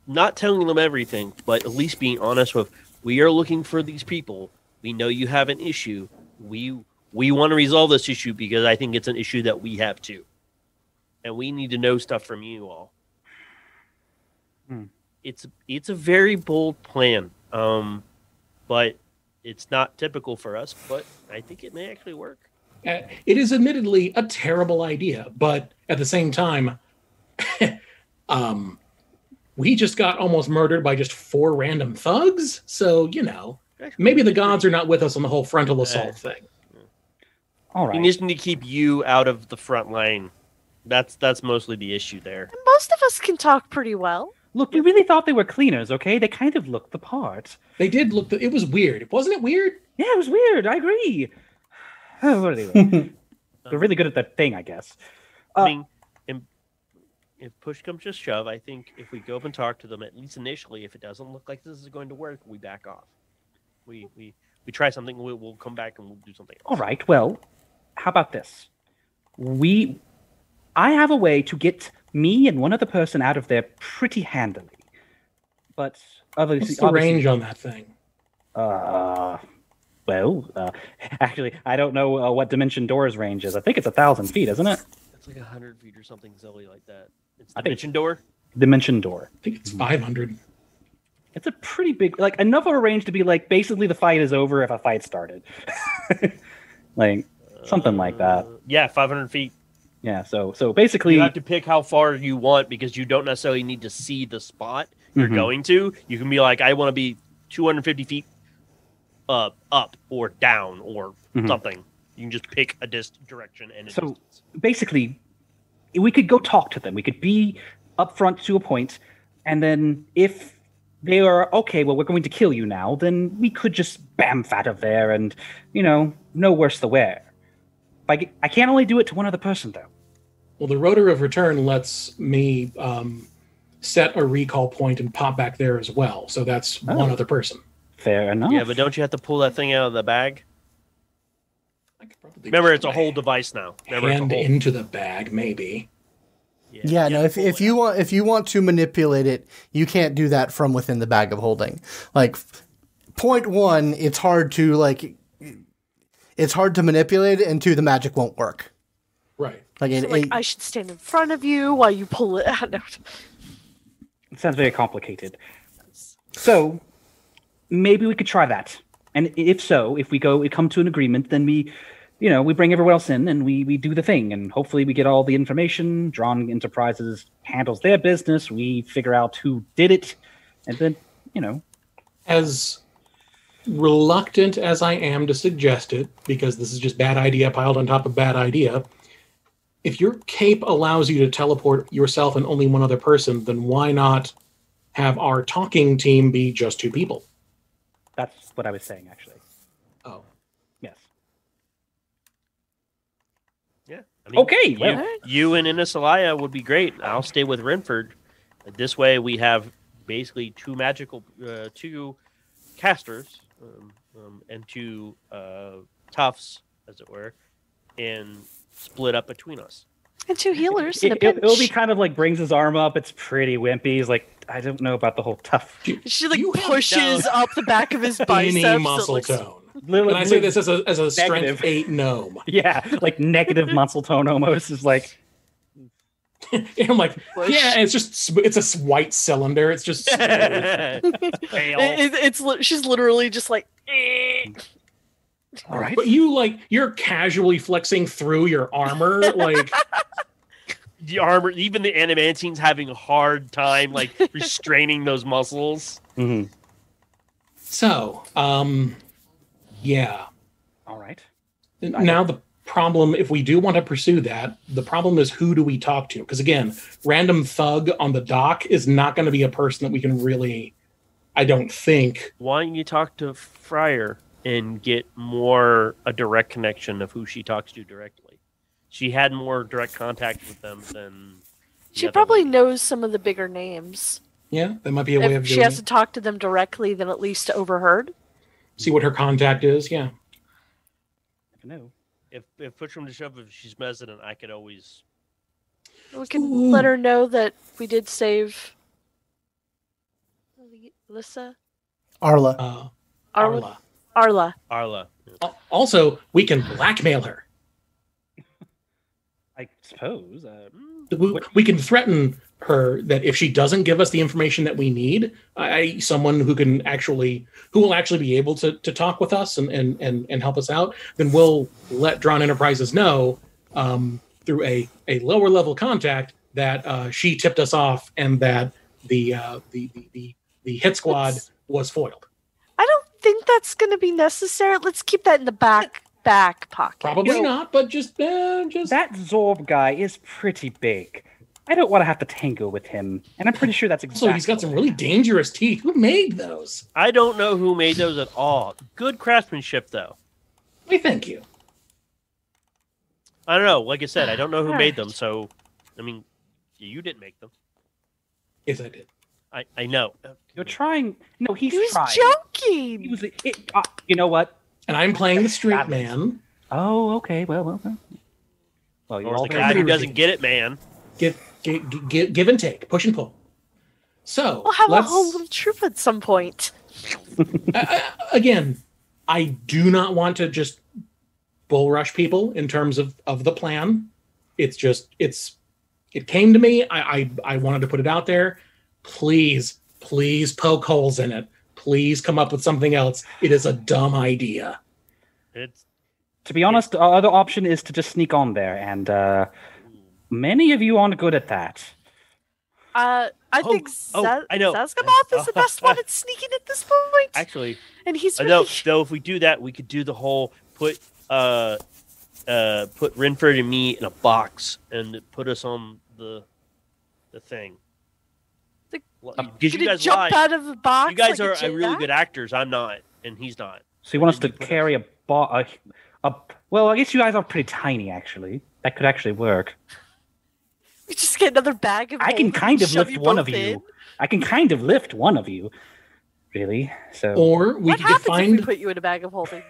not telling them everything, but at least being honest with, we are looking for these people. We know you have an issue. We want to resolve this issue because I think it's an issue that we have too. And we need to know stuff from you all. It's a very bold plan. But it's not typical for us, but I think it may actually work. It is admittedly a terrible idea, but at the same time, we just got almost murdered by just 4 random thugs. So, maybe the gods are not with us on the whole frontal assault thing. All right. We just need to keep you out of the front line. That's mostly the issue there. And most of us can talk pretty well. Look, we really thought they were cleaners, okay? They kind of looked the part. They did look. It was weird. Wasn't it weird? Yeah, it was weird. I agree. Anyway, they're really good at that thing, I guess. I mean, if push comes to shove, I think if we go up and talk to them, at least initially, if it doesn't look like this is going to work, we back off. We try something, we'll come back and we'll do something else. All right, well, how about this? I have a way to get me and one other person out of there pretty handily. But obviously... What's the range on that thing? Actually, I don't know what Dimension Door's range is. I think it's 1,000 feet, isn't it? It's like 100 feet or something silly like that. It's Dimension Door? Dimension Door. I think it's 500. It's a pretty big, enough of a range to be basically the fight is over if a fight started. Something like that. Yeah, 500 feet. Yeah, so basically... You have to pick how far you want because you don't necessarily need to see the spot you're going to. You can be like, I want to be 250 feet up or down or something. You can just pick a direction and a distance. Basically, we could go talk to them. We could be upfront to a point, and then if they are, okay, well, we're going to kill you now, then we could just bamf out of there and, no worse the wear. I can't only do it to one other person, though. Well, the rotor of return lets me set a recall point and pop back there as well. So that's one other person. Fair enough. Yeah, but don't you have to pull that thing out of the bag? Remember, it's a whole device now. Hand into the bag, maybe. Yeah, no. If you want to manipulate it, you can't do that from within the bag of holding. Point one, it's hard to manipulate it, and two, the magic won't work. Right. I should stand in front of you while you pull it out. It sounds very complicated. So maybe we could try that. And if so, if we come to an agreement, then we bring everyone else in and we do the thing. And hopefully we get all the information. Dran Enterprises handles their business. We figure out who did it. And then, As reluctant as I am to suggest it, because this is just bad idea piled on top of bad idea, if your cape allows you to teleport yourself and only one other person, then why not have our talking team be just 2 people? That's what I was saying, actually. Oh. Yes. Yeah. I mean, Okay, well, you and Inisalia would be great. I'll stay with Rynford. This way, we have basically two casters and two toughs, as it were, and split up between us. And two healers in a pinch. Ilby kind of like brings his arm up. It's pretty wimpy. He's like, I don't know about the whole tough. She like pushes up the back of his biceps. Any muscle tone. And I say this as a strength 8 gnome. Yeah, like negative muscle tone almost is like. I'm like, yeah, it's a white cylinder. It's just she's literally just like. All right, but you're casually flexing through your armor, like the armor. Even the animantine's having a hard time like restraining those muscles. Mm-hmm. So, yeah. All right. Now the problem, if we do want to pursue that, the problem is who do we talk to? Because again, random thug on the dock is not going to be a person that we can really, I don't think. Why don't you talk to Friar and get a direct connection of who she talks to directly? She had more direct contact with them than... She probably knows some of the bigger names. Yeah, that might be a way of doing it. If she has to talk to them directly, then at least overheard. See what her contact is, yeah. I know. If push come to shove, if she's resident, I could always... We can let her know that we did save... Alyssa? Arla. Arla. Arla. Yeah. Also, we can blackmail her. I suppose. We can threaten her that if she doesn't give us the information that we need, someone who will actually be able to talk with us and help us out, then we'll let Dran Enterprises know through a lower level contact that she tipped us off and that the hit squad was foiled. I don't think that's going to be necessary. Let's keep that in the back pocket. Probably not, but just that Zorb guy is pretty big. I don't want to have to tango with him, and I'm pretty sure that's exactly. So he's got some really dangerous teeth. Who made those? I don't know who made those at all. Good craftsmanship, though. We thank you. I don't know. Like I said, I don't know who made them. So, I mean, you didn't make them. Yes, I did. I know. You're trying. No, he was trying. Joking. He was. You know what? And I'm playing the street man. Oh, okay. Well. Well, you're or all the guy who doesn't get it, man. Give and take, push and pull. So we'll have a whole little troop at some point. Again, I do not want to just bull rush people in terms of the plan. It came to me. I wanted to put it out there. Please poke holes in it. Please come up with something else. It is a dumb idea. To be honest, our other option is to just sneak on there, and many of you aren't good at that. I think I know. Zazgamoth is the best one at sneaking at this point. Actually, and he's really... though if we do that, we could do the whole put Rynford and me in a box and put us on the thing. Because you guys jump out of the box. You guys are really good actors. I'm not, and he's not. So you want us to carry a box? Well, I guess you guys are pretty tiny, actually. That could actually work. We just get another bag of. I can kind of lift one of you. I can kind of lift one of you. Really? So. Or we could find. If we put you in a bag of holding?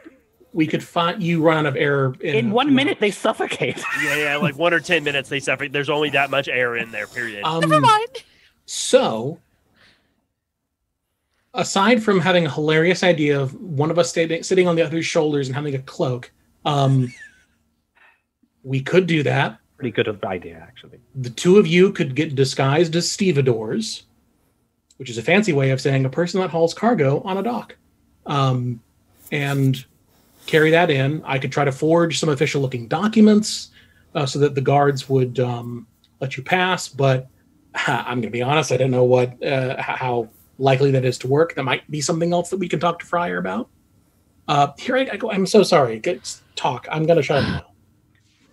We could find you run out of air in 1 minute. They suffocate. Yeah, like 1 or 10 minutes they suffocate. There's only that much air in there. Period. Never mind. So, aside from having a hilarious idea of one of us sitting on the other's shoulders and having a cloak, we could do that. Pretty good idea, actually. The two of you could get disguised as stevedores, which is a fancy way of saying a person that hauls cargo on a dock, and carry that in. I could try to forge some official-looking documents so that the guards would let you pass, but I'm going to be honest, I don't know how likely that is to work. That might be something else that we can talk to Friar about. Here I go. I'm so sorry. Talk. I'm going to shut up now.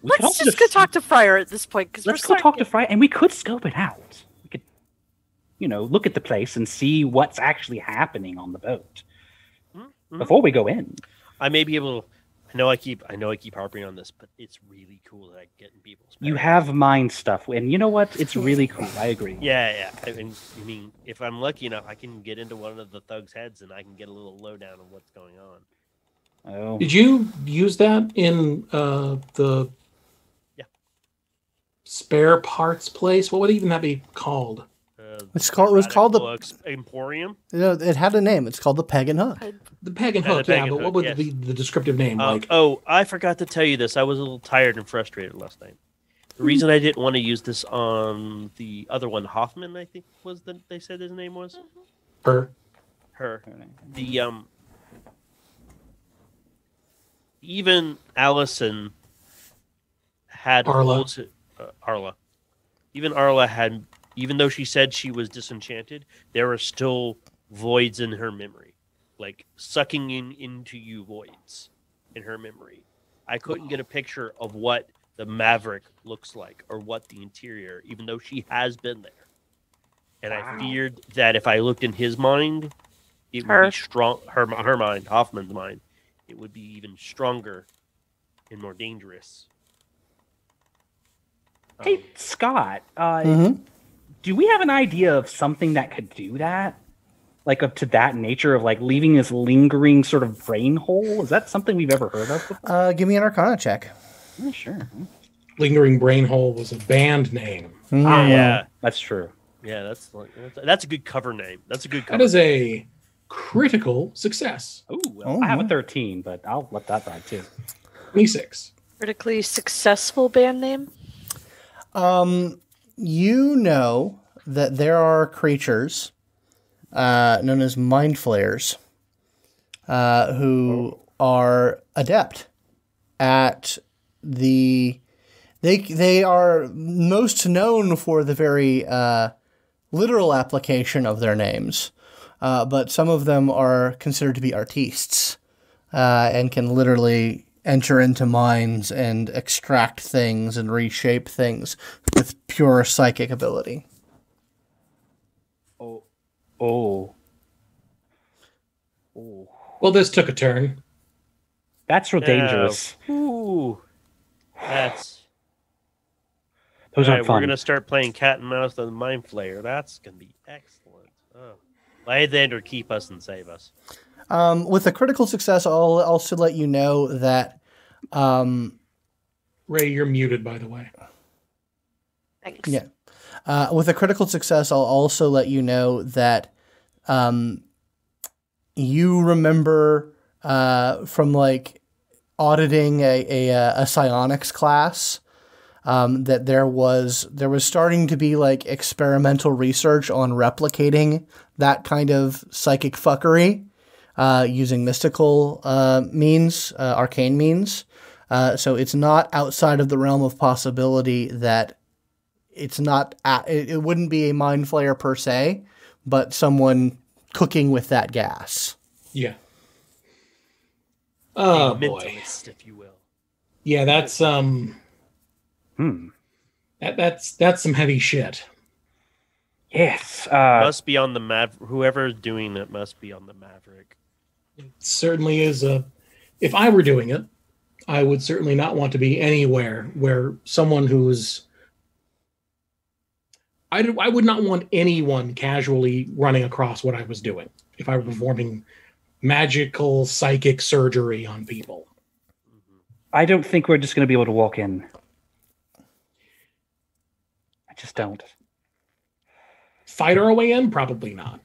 Let's just go talk to Friar at this point. Let's go talk to Friar, and we could scope it out. We could, look at the place and see what's actually happening on the boat before we go in. I may be able to... I keep harping on this, but it's really cool that I get in people's. You have mind stuff, and you know what? It's really cool. I agree. Yeah. I mean, if I'm lucky enough, I can get into one of the thugs' heads, and I can get a little lowdown on what's going on. Oh. Did you use that in the spare parts place? What would even that be called? It was called the Emporium. It had a name. It's called the Peg and Hook. The Peg and Yeah, the Hook, Peg yeah. and But Hook, what would yes. be the descriptive name like? Oh, I forgot to tell you this. I was a little tired and frustrated last night. The reason I didn't want to use this on the other one, Hoffman, I think they said his name was. Her. The even Allison had Arla. Arla. Even Arla had, even though she said she was disenchanted, there were still voids in her memory, like sucking into you voids in her memory. I couldn't get a picture of what the Maverick looks like or what the interior, even though she has been there. And I feared that if I looked in his mind, it would be strong. Her mind, Hoffman's mind, it would be even stronger and more dangerous. Hey, Scott, do we have an idea of something that could do that? Like up to that nature of like leaving this lingering sort of brain hole? Is that something we've ever heard of before? Give me an Arcana check. Yeah, sure. Lingering Brain Hole was a band name. Yeah, That's true. yeah, that's a good cover name. That's a good cover. That is a critical success. Ooh, well, I have a 13, but I'll let that ride too. 26. Critically successful band name? You know that there are creatures known as mind flayers who are adept at the. They are most known for the very literal application of their names, but some of them are considered to be artistes and can literally enter into minds and extract things and reshape things with pure psychic ability. Oh. Well, this took a turn. That's real dangerous. Ooh, Those all aren't right, fun. we're gonna start playing cat and mouse on the Mind Flayer. That's gonna be excellent. Oh, Lythander, keep us and save us. With a critical success, I'll also let you know that. Ray, you're muted, by the way. Thanks. Yeah. With a critical success, I'll also let you know that you remember from like auditing a psionics class that there was starting to be like experimental research on replicating that kind of psychic fuckery using mystical means, arcane means. So it's not outside of the realm of possibility that it's not. It wouldn't be a mind flayer per se, but someone cooking with that gas. Yeah. A Oh, boy. mentalist, if you will. Yeah, that's that's some heavy shit. Yes. Must be on the Maverick. Whoever's doing it must be on the Maverick. It certainly is if I were doing it, I would certainly not want to be anywhere where someone who's I would not want anyone casually running across what I was doing if I were performing magical psychic surgery on people. I don't think we're just going to be able to walk in. I just don't. Fight our way in? Probably not.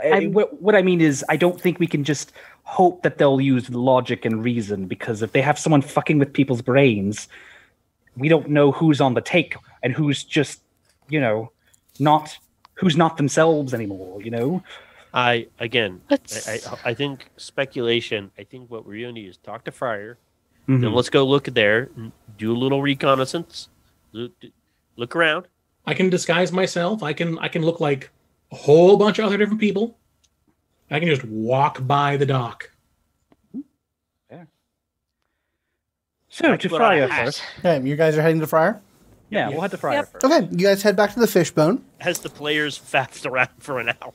What I mean is, I don't think we can just hope that they'll use logic and reason, because if they have someone fucking with people's brains, we don't know who's on the take and who's just, who's not themselves anymore, I think speculation. I think what we're going to do is talk to Fryer. Mm-hmm. Then let's go look there, do a little reconnaissance, look around. I can disguise myself. I can look like a whole bunch of other different people. I can just walk by the dock. Yeah. So to Fryer first. Okay, you guys are heading to Friar? Yeah, we'll head to Fryer first. Okay, you guys head back to the Fishbone. As the players faffed around for an hour.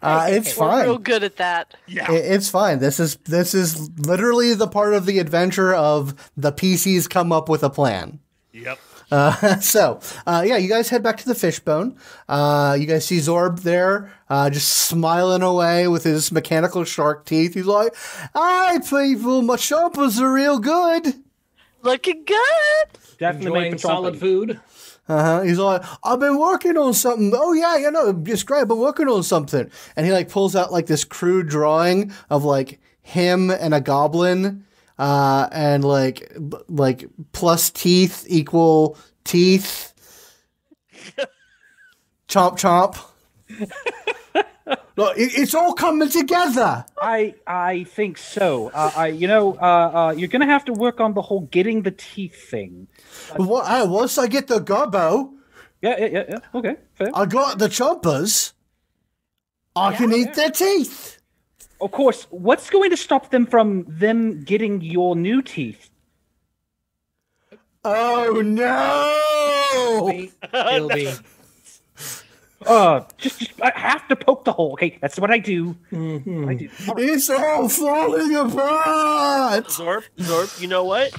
It's We're fine. real good at that. Yeah. It's fine. This is literally the part of the adventure of the PCs come up with a plan. Yep. Yeah, you guys head back to the Fishbone. You guys see Zorb there, just smiling away with his mechanical shark teeth. He's like, "Hi, people, my chompers are real good." Looking good. Definitely Enjoying make solid food. He's like, "I've been working on something." "Oh yeah, you know, it's great. I've been working on something." And he like pulls out like this crude drawing of like him and a goblin, and like plus teeth equal teeth. Chomp chomp. Look, it's all coming together. I think so. You're gonna have to work on the whole getting the teeth thing. Once I get the gobbo, Yeah. Okay, fair. I got the chompers. I can eat their teeth. Of course, what's going to stop them from getting your new teeth? Oh no! Ilby. I have to poke the hole. Okay, that's what I do. Mm-hmm. I do. All right. It's all falling apart. Zorb, you know what?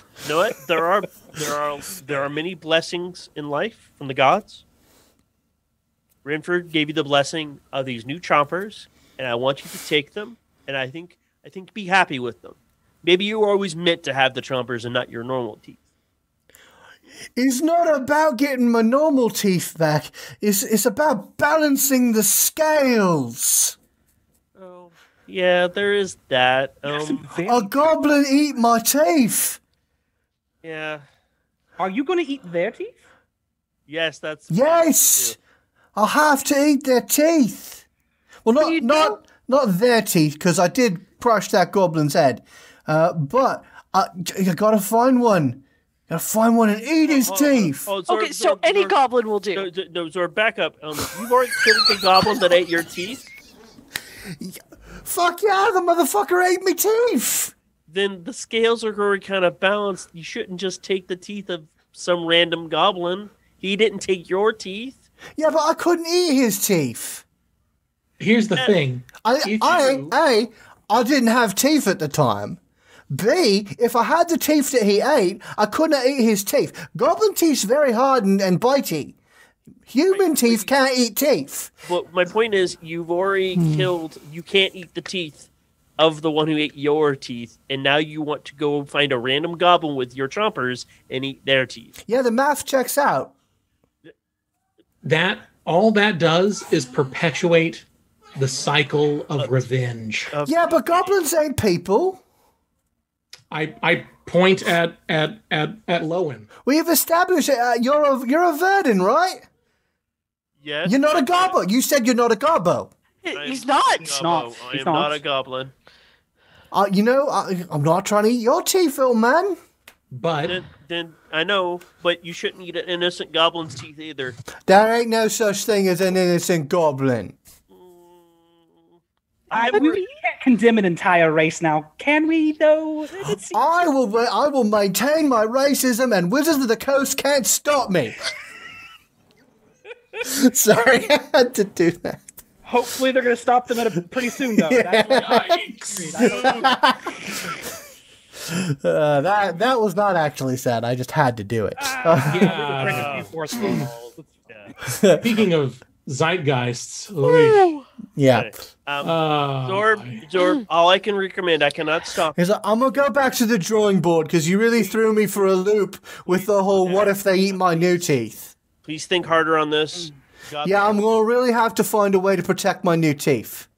There are many blessings in life from the gods. Rynford gave you the blessing of these new chompers, and I want you to take them, and I think be happy with them. Maybe you were always meant to have the chompers and not your normal teeth. It's not about getting my normal teeth back. It's about balancing the scales. Oh, yeah, there is that. A goblin eat my teeth. Yeah. Are you going to eat their teeth? Yes, that's Yes, I'll have to eat their teeth. Well, not their teeth, because I did crush that goblin's head. But I gotta find one. Gotta find one and eat his teeth. Okay, so any goblin will do. No, Zorb, back up. You've already killed the goblin that ate your teeth? Fuck yeah, the motherfucker ate me teeth. Then the scales are already kind of balanced. You shouldn't just take the teeth of some random goblin. He didn't take your teeth. Yeah, but I couldn't eat his teeth. Here's the thing. I didn't have teeth at the time. B, if I had the teeth that he ate, I couldn't eat his teeth. Goblin teeth's very hard and bitey. Human teeth can't eat teeth. But my point is, you've already killed. You can't eat the teeth of the one who ate your teeth, and now you want to go find a random goblin with your chompers and eat their teeth. Yeah, the math checks out. All that does is perpetuate the cycle of revenge. Yeah, but goblins ain't people. I point at Lowin. We've established it. You're a Verdan, right? Yes. You're not a gobbo. You said you're not a gobbo. He's not. I am not a goblin. I'm not trying to eat your teeth, little man. But Then I know, but you shouldn't eat an innocent goblin's teeth either. There ain't no such thing as an innocent goblin. We can't condemn an entire race now, can we? Though I will maintain my racism, and Wizards of the Coast can't stop me. Sorry, I had to do that. hopefully they're going to stop them pretty soon, though. Yeah. That's That was not actually sad. I just had to do it. Speaking of zeitgeists, Yeah. Zorb, all I can recommend, I cannot stop. He's like, I'm going to go back to the drawing board because you really threw me for a loop with the whole what if they eat my new teeth. Please think harder on this. Yeah, I'm going to really have to find a way to protect my new teeth.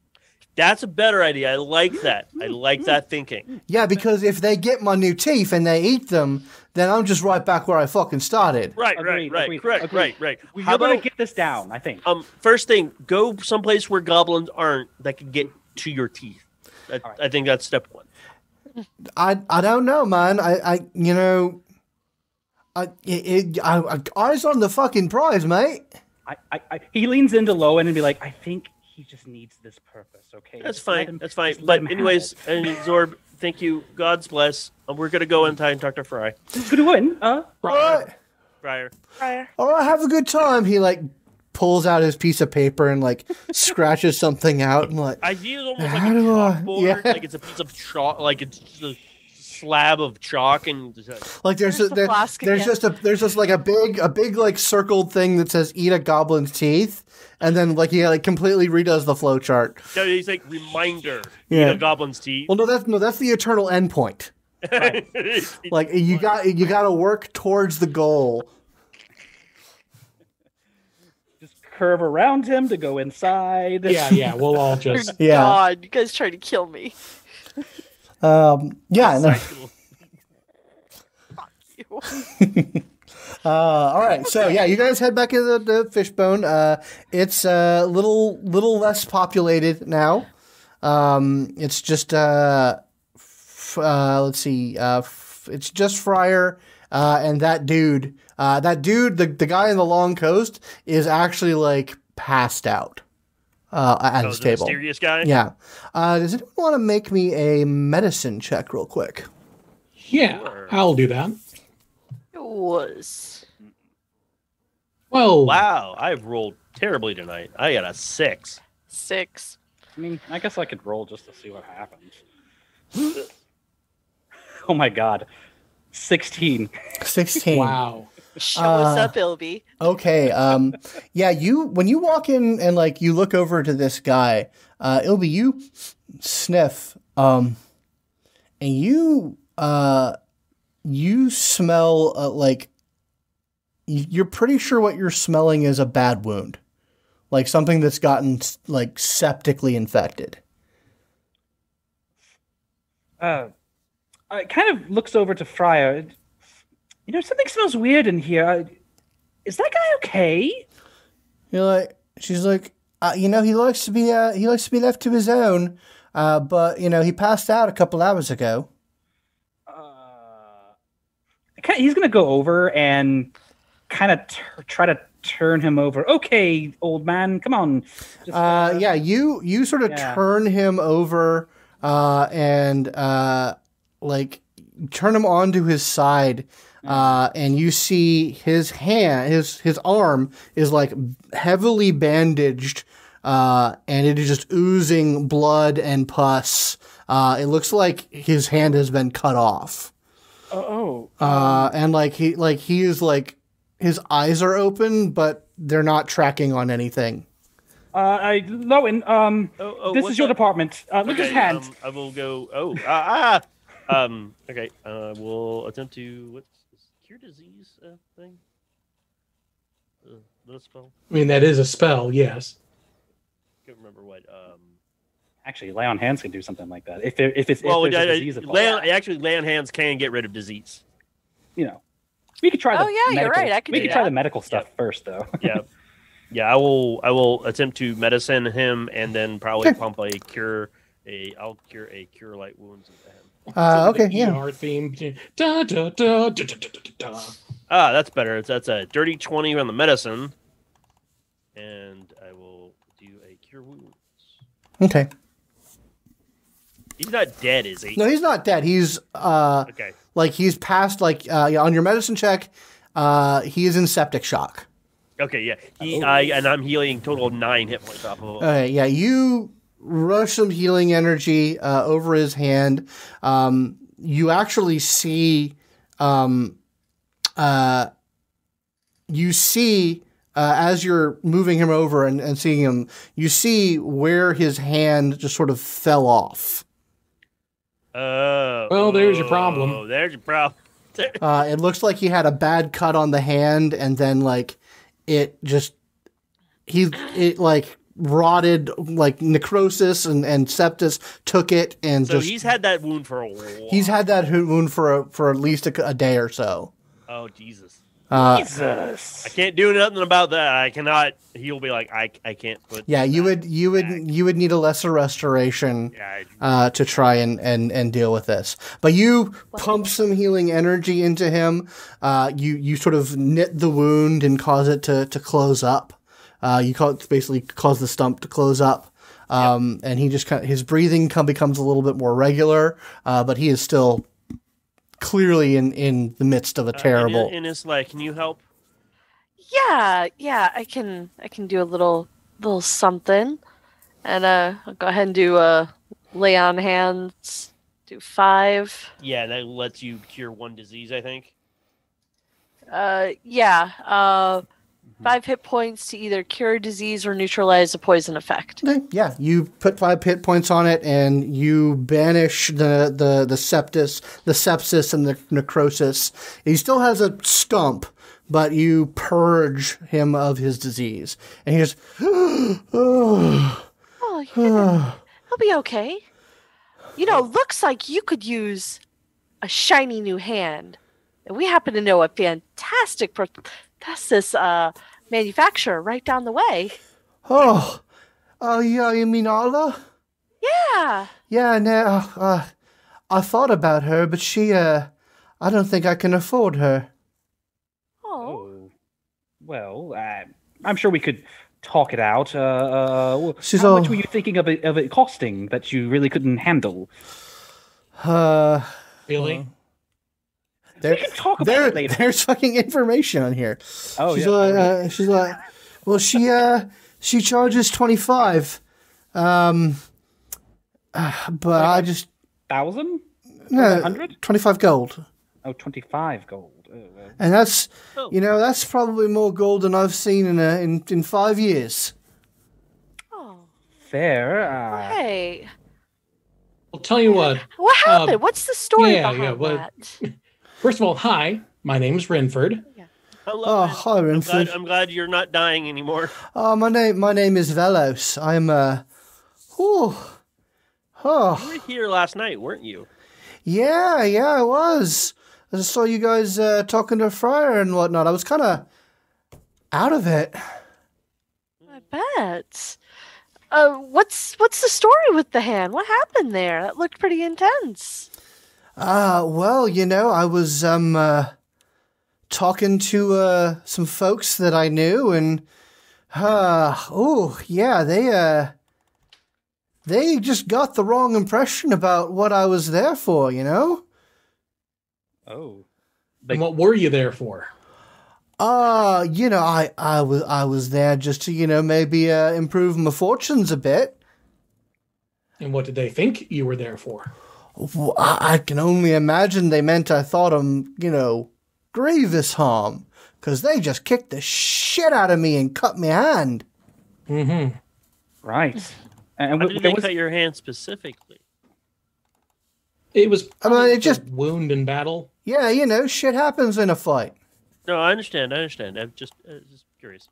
That's a better idea. I like that. I like that thinking. Yeah, because if they get my new teeth and they eat them, then I'm just right back where I fucking started. Right. Agreed. Right. You're going to get this down, I think. First thing, go someplace where goblins aren't that can get to your teeth. I think that's step one. I don't know, man. Eyes on the fucking prize, mate. He leans into Lowin and be like, I think he just needs this purpose, okay? That's fine. But anyways, Zorb, thank you. God's bless. We're going to go and talk to Fry. Good win. All right. Friar. All right, have a good time. He pulls out his piece of paper and like scratches something out and like. I view it almost How like a do I- chalkboard, yeah. like it's a piece of chalk, like it's just a slab of chalk, and Like there's Where's the flask again? there's just like a big like circled thing that says "eat a goblin's teeth," and then like he like completely redoes the flow chart. so he's like reminder. Yeah. The goblin's teeth. Well, that's the eternal endpoint. Like you got to work towards the goal. Just curve around him to go inside. Yeah, we'll all just. Yeah. God, you guys trying to kill me. Yeah. No. Fuck you. All right. So yeah, you guys head back into the fishbone. It's a little less populated now. It's just let's see. It's just Friar and that dude. The guy in the long coast is actually like passed out at his the table. mysterious guy. Yeah. Does anyone want to make me a medicine check real quick? Yeah, I'll do that. It was. Well, Wow, I've rolled terribly tonight. I got a 6. 6. I mean, I guess I could roll just to see what happens. Oh my god. 16. 16. wow. Show us up, Ilby. Okay. Yeah. When you walk in and like you look over to this guy, Ilby, you sniff, and you smell like you're pretty sure what you're smelling is a bad wound, like something that's gotten like septically infected. It kind of looks over to Friar. You know, something smells weird in here. Is that guy okay? She's like, he likes to be left to his own, but he passed out a couple hours ago. He's gonna go over and kind of try to turn him over. Okay, old man, come on. Just, Yeah, you sort of turn him over, and like turn him onto his side, and you see his hand, his arm is like heavily bandaged, and it is just oozing blood and pus. It looks like his hand has been cut off. And he is like his eyes are open, but they're not tracking on anything. Lowin, this is your department. Look at his hand. I will go. Okay. We'll attempt to what's this cure disease thing. Little spell. I mean, that is a spell, yes. Can't remember what. Actually, lay on hands can do something like that. If there's a disease involved. Actually, lay on hands can get rid of disease. You know, we could try. Oh, yeah, you're right. We could try the medical stuff first, though. Yeah. I will attempt to medicine him and then probably pump a cure. I'll cure a cure light wounds into him. Okay, yeah. ER theme. Da, da, da, da, da, da, da, da. That's better. That's a dirty 20 on the medicine, and I will do a cure wounds. Okay. He's not dead, is he? No, he's not dead. He's Okay. like he's passed like on your medicine check, he is in septic shock. Okay, yeah. And I'm healing total of 9 hit points off of him. Yeah, you rush some healing energy over his hand. You actually see as you're moving him over and seeing him, you see where his hand just sort of fell off. Well, there's your problem. Oh, there's your problem. It looks like he had a bad cut on the hand, and then like it like rotted, like necrosis and sepsis took it, and So he's had that wound for a while. He's had that wound for at least a day or so. Oh, Jesus. Jesus. I can't do nothing about that. I cannot. He'll be like, I can't put. Yeah, you would need a lesser restoration to try and deal with this. But you pump some healing energy into him. You sort of knit the wound and cause it to close up. Basically cause the stump to close up. And he just his breathing becomes a little bit more regular. But he is still clearly in the midst of a terrible. Ines, like, can you help? Yeah, I can do a little something. And I'll go ahead and do lay on hands, do 5. Yeah, that lets you cure 1 disease, I think. Yeah. 5 hit points to either cure a disease or neutralize a poison effect. Okay, yeah, you put 5 hit points on it, and you banish the sepsis, and the necrosis. He still has a stump, but you purge him of his disease, and he just, Oh, he'll be okay. Looks like you could use a shiny new hand. And we happen to know a fantastic prosthesis manufacturer right down the way. Oh, yeah, you mean Allah? Yeah. Yeah, no, I thought about her, but she, I don't think I can afford her. Oh. Well, I'm sure we could talk it out. How much were you thinking of it costing that you really couldn't handle? Really? We can talk about it later. There's fucking information on here. Oh, she's like, well, she charges 25. But I just 1,000? no 100? 25 gold. Oh, 25 gold. And that's that's probably more gold than I've seen in 5 years. Oh. Fair. Hey. I'll tell you what. What happened? What's the story behind that? First of all, hi. My name's Rynford. Hello. Oh, hi, Rynford. I'm glad you're not dying anymore. Oh, my name is Velos. I'm You were here last night, weren't you? Yeah, I was. I just saw you guys talking to Friar and whatnot. I was kind of out of it. I bet. What's the story with the hand? What happened there? That looked pretty intense. Well, I was talking to some folks that I knew, and they just got the wrong impression about what I was there for, Oh. And what were you there for? I was there just to, maybe improve my fortunes a bit. And what did they think you were there for? Well, I can only imagine they meant I thought them, grievous harm, because they just kicked the shit out of me and cut my hand. Mm-hmm. Right. And why did they cut your hand specifically? It was it just a wound in battle. Yeah, shit happens in a fight. No, I understand. I'm just curious.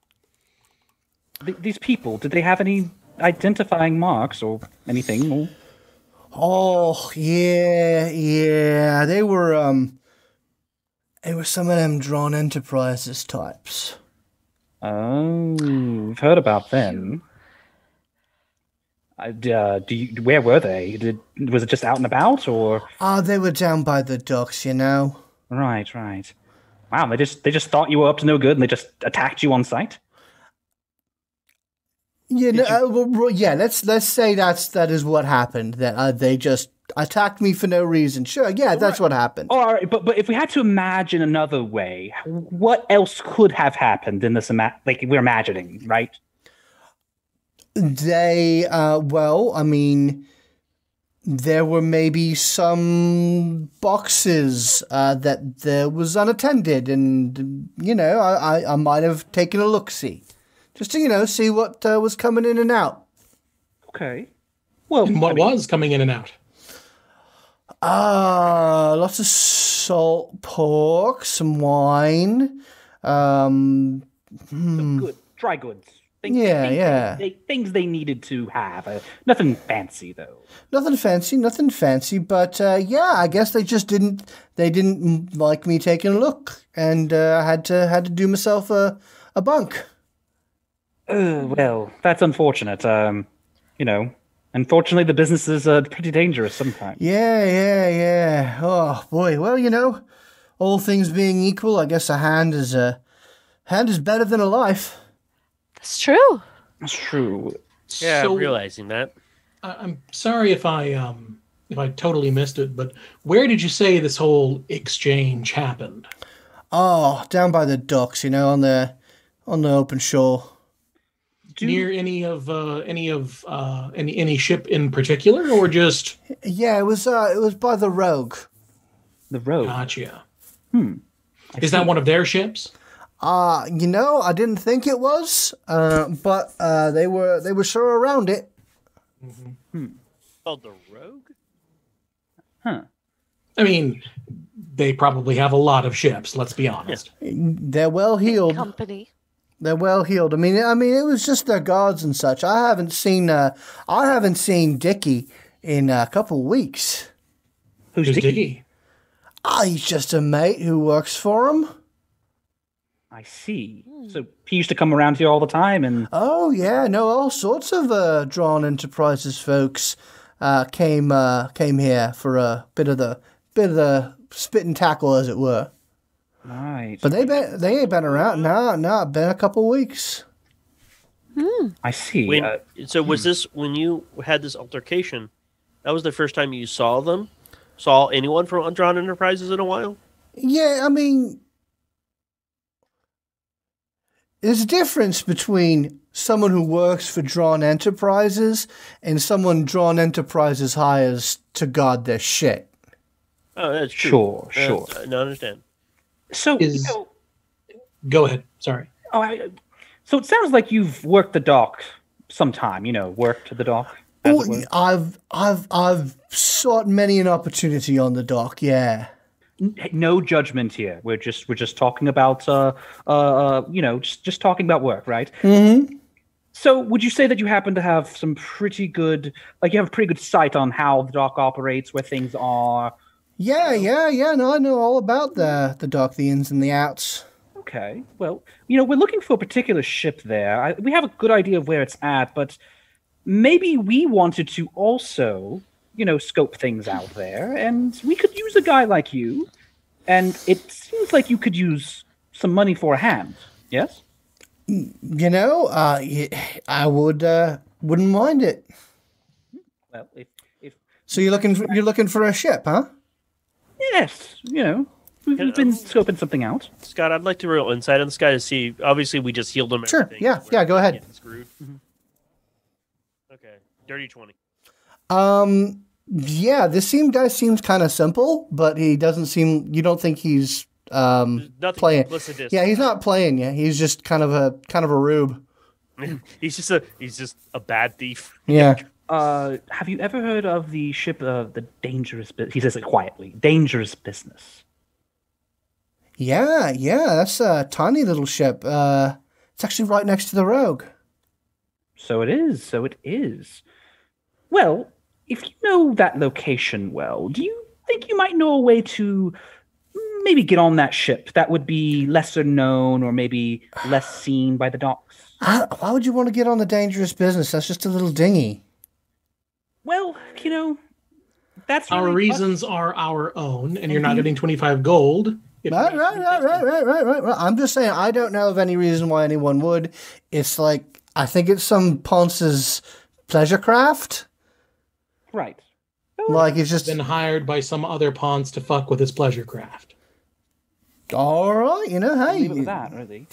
These people, did they have any identifying marks or anything? Oh, yeah. They were some of them Dran Enterprises types. Oh, we've heard about them. Where were they? Was it just out and about, or? They were down by the docks, Right. Wow, they just thought you were up to no good, and they just attacked you on sight. Let's say that is what happened. That they just attacked me for no reason. Sure, yeah, that's what happened. All right, but if we had to imagine another way, what else could have happened in this? We're imagining, right? They, there were maybe some boxes that there was unattended, and I might have taken a look-see. Just to, see what was coming in and out. Okay. Well, and what was coming in and out? Lots of salt pork, some wine. Some good, dry goods. Things they needed to have. Nothing fancy, though. Nothing fancy, but I guess they just didn't like me taking a look, and I had to do myself a bunk. Well, that's unfortunate. Unfortunately, the business is pretty dangerous sometimes. Yeah. Oh boy. Well, all things being equal, I guess a hand is better than a life. That's true. That's true. Yeah, So, I'm realizing that. I'm sorry if I totally missed it, but where did you say this whole exchange happened? Oh, down by the docks, on the on the open shore. Near any ship in particular, or just? Yeah, it was by the Rogue. The Rogue. Gotcha. I Is that one of their ships? I didn't think it was, but they were sure around it. Called the Rogue? Huh. I mean, they probably have a lot of ships. Let's be honest. They're well heeled. Company. They're well heeled. I mean, it was just their guards and such. I haven't seen Dickie in a couple of weeks. Who's Dickie? He's just a mate who works for him. I see. So he used to come around here all the time, and Oh yeah, no, all sorts of Dran Enterprises folks came here for a bit of the spit and tackle, as it were. right. But they ain't been around. No, been a couple weeks. I see. So was this when you had this altercation? That was the first time you saw them? Saw anyone from Dran Enterprises in a while? Yeah, I mean, there's a difference between someone who works for Dran Enterprises and someone Dran Enterprises hires to guard their shit. Oh, that's true. Sure. No, I understand. So, Go ahead. Sorry. So it sounds like you've worked the dock sometime. Worked the dock. as it were. I've sought many an opportunity on the dock. Yeah. No judgment here. We're just talking about just talking about work, right? Mm-hmm. So would you say that you happen to have some pretty good, you have a pretty good sight on how the dock operates, where things are? Yeah. No, I know all about the dock, the ins and the outs. Okay. Well, we're looking for a particular ship there. We have a good idea of where it's at, but maybe we wanted to also, scope things out there, and we could use a guy like you, and it seems like you could use some money for a hand. Yes? I wouldn't mind it. Well, if So you're looking for a ship, huh? yes, we've been scoping something out. Scott, I'd like to roll insight on this guy to see. Obviously, we just healed him. Sure. Everything. Yeah. Go ahead. Getting screwed. Okay. Dirty 20. Yeah. This guy seems kind of simple, but he doesn't seem. You don't think he's Nothing playing? duplicitous. Yeah, he's not playing yet. He's just kind of a rube. He's just a bad thief. Yeah. Have you ever heard of the ship, the Dangerous Business? He says it quietly. Dangerous Business. Yeah. That's a tiny little ship. It's actually right next to the Rogue. So it is. Well, if you know that location well, do you think you might know a way to maybe get on that ship that would be lesser known or maybe less seen by the docks? Why would you want to get on the Dangerous Business? That's just a little dinghy. Well, that's Our really reasons are our own, and you're not getting 25 gold. Right. I'm just saying, I don't know of any reason why anyone would. It's like, I think it's some Ponce's pleasure craft. right. Like, it's just Been hired by some other pawns to fuck with his pleasure craft. all right. Hey. Leave it with that, really.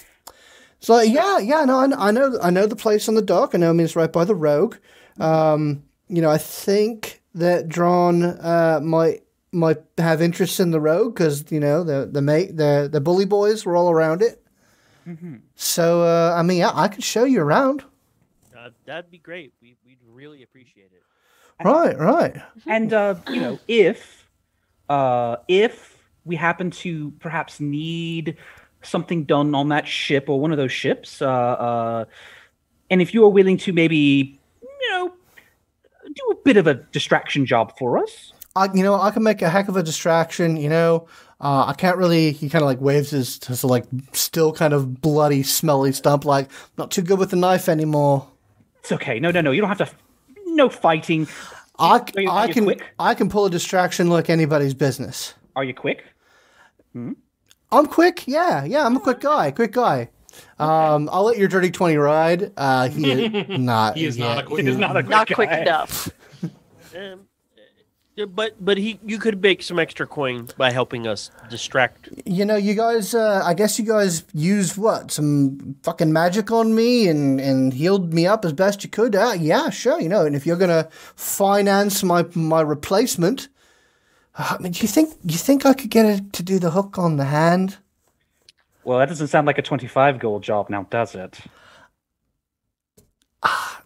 So yeah. No, I know the place on the dock. I know. I mean, it's right by the Rogue. I think that Dran might have interest in the Rogue because the bully boys were all around it. Mm-hmm. So I could show you around. That'd be great. We'd really appreciate it. Right. And if we happen to perhaps need something done on that ship or one of those ships, and if you are willing to maybe, do a bit of a distraction job for us. I can make a heck of a distraction. I can't really. He kind of like waves his still kind of bloody, smelly stump. Like, not too good with the knife anymore. It's okay. No. You don't have to. No fighting. I you quick? can pull a distraction like anybody's business. Are you quick? I'm quick. Yeah. I'm a quick guy. I'll let your dirty 20 ride. He is not. He is not a quick. It is not a Not quick quick guy. enough. But you could make some extra coin by helping us distract. You know, you guys, I guess you guys used what? Some fucking magic on me and healed me up as best you could. Yeah, sure, you know, and if you're going to finance my replacement, I mean, do you think I could get it to do the hook on the hand? Well, that doesn't sound like a 25 gold job now, does it? I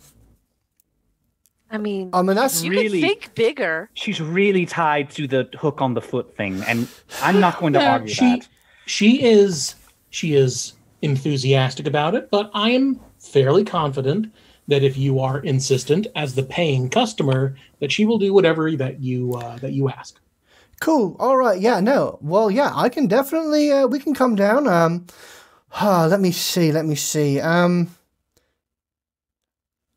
mean, that's you really could think bigger. She's really tied to the hook on the foot thing, and I'm not going to argue that. She is enthusiastic about it, but I am fairly confident that if you are insistent as the paying customer, that she will do whatever that you ask. Cool. All right. Yeah. No. Well. Yeah. I can definitely. We can come down. Let me see.